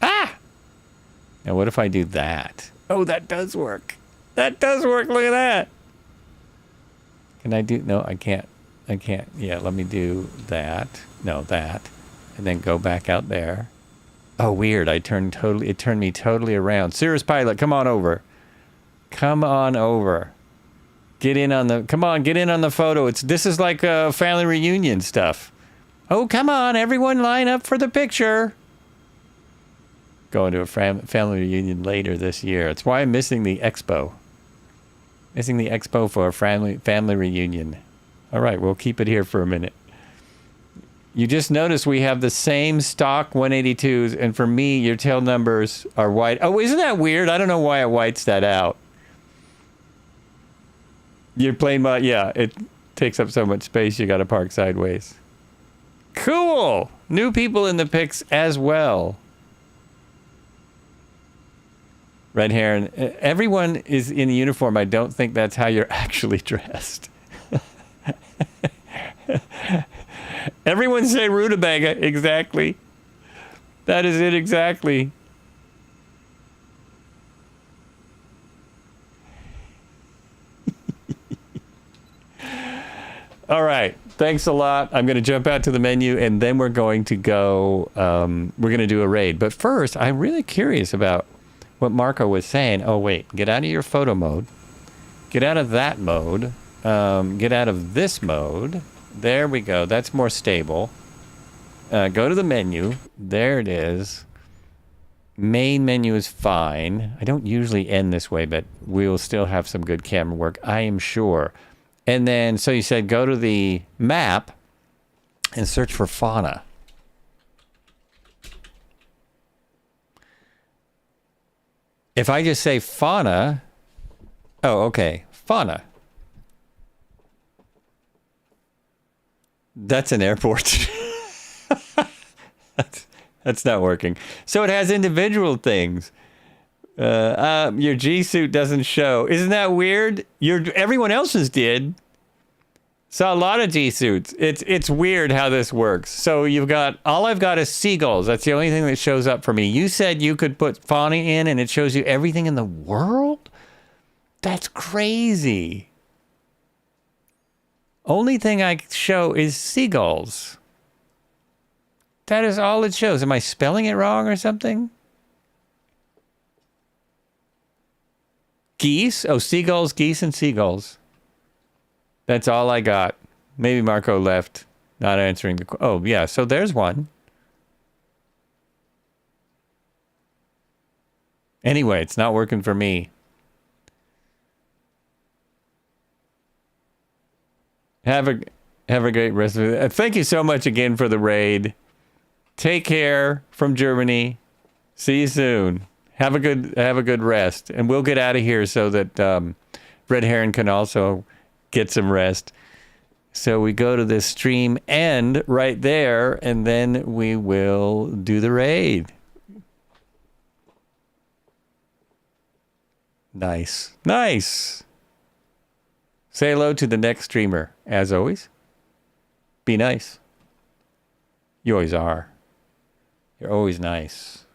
Ah! Now what if I do that? Oh, that does work. That does work. Look at that. Can I do? No, I can't. I can't. Yeah, let me do that. No, that. And then go back out there. Oh, weird. It turned me totally around. Cirrus Pilot, come on over. Come on over. Get in on the, come on, get in on the photo. This is like family reunion stuff. Oh, come on, everyone line up for the picture. Going to a family reunion later this year. That's why I'm missing the expo. Missing the expo for a family reunion. All right, we'll keep it here for a minute. You just notice we have the same stock 182s, and for me, your tail numbers are white. Oh, isn't that weird? I don't know why it whites that out. Your plane mod, yeah, it takes up so much space, you gotta park sideways. Cool! New people in the pics as well. Red hair, and everyone is in uniform. I don't think that's how you're actually dressed. Everyone say Rudraprayag, exactly. That is it exactly. All right. Thanks a lot. I'm going to jump out to the menu, and then we're going to go, we're going to do a raid. But first, I'm really curious about what Marco was saying. Oh, wait. Get out of your photo mode. Get out of that mode. Get out of this mode. There we go. That's more stable. Go to the menu. There it is. Main menu is fine. I don't usually end this way, but we'll still have some good camera work, I am sure. And then, so you said go to the map and search for fauna. If I just say fauna, oh, okay, fauna. That's an airport. That's not working. So it has individual things. Your G suit doesn't show. Isn't that weird? Everyone else's did. Saw a lot of G suits. It's weird how this works. So you've got, all I've got is seagulls. That's the only thing that shows up for me. You said you could put fauna in and it shows you everything in the world? That's crazy. Only thing I show is seagulls. That is all it shows. Am I spelling it wrong or something? Geese? Oh, seagulls, geese, and seagulls. That's all I got. Maybe Marco left, not answering the... Oh, yeah, so there's one. Anyway, it's not working for me. Have a great rest of it. Thank you so much again for the raid. Take care from Germany. See you soon. Have a good rest, and we'll get out of here so that Red Heron can also get some rest. So we go to this stream end right there, and then we will do the raid. Nice. Nice. Say hello to the next streamer, as always. Be nice. You always are. You're always nice.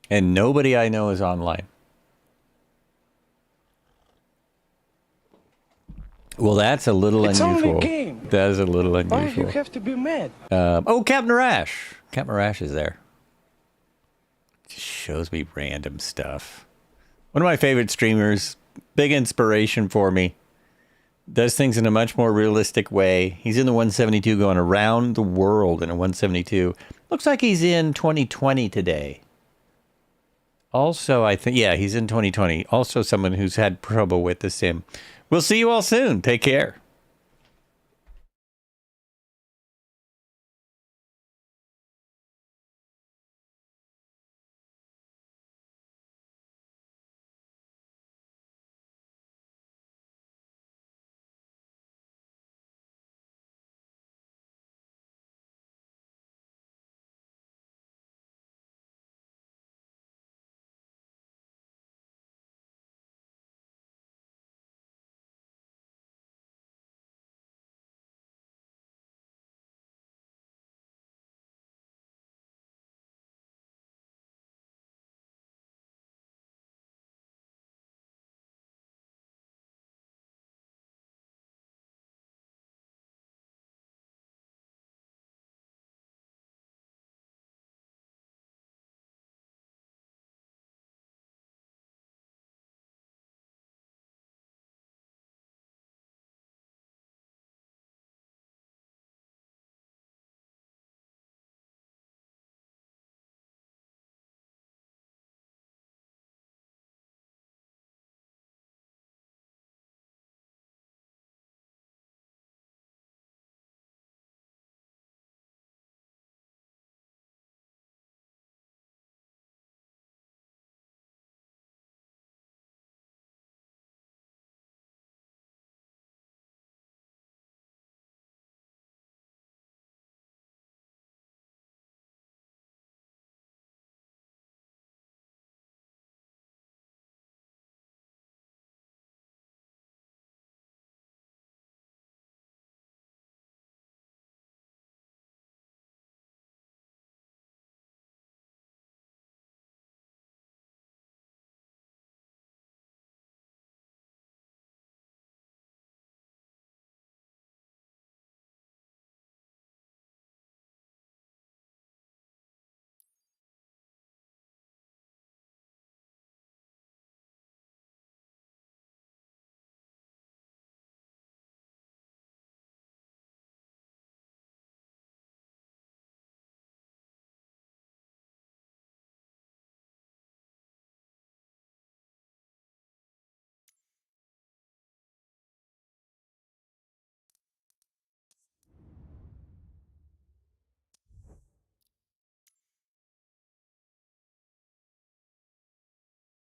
And nobody I know is online. Well, that's a little unusual. It's only a game. That is a little unusual. Why you have to be mad? Oh, Captain Rash. Captain Rash is there. Just shows me random stuff. One of my favorite streamers. Big inspiration for me. Does things in a much more realistic way. He's in the 172 going around the world in a 172. Looks like he's in 2020 today. Also, I think, yeah, he's in 2020. Also someone who's had trouble with the sim. We'll see you all soon. Take care.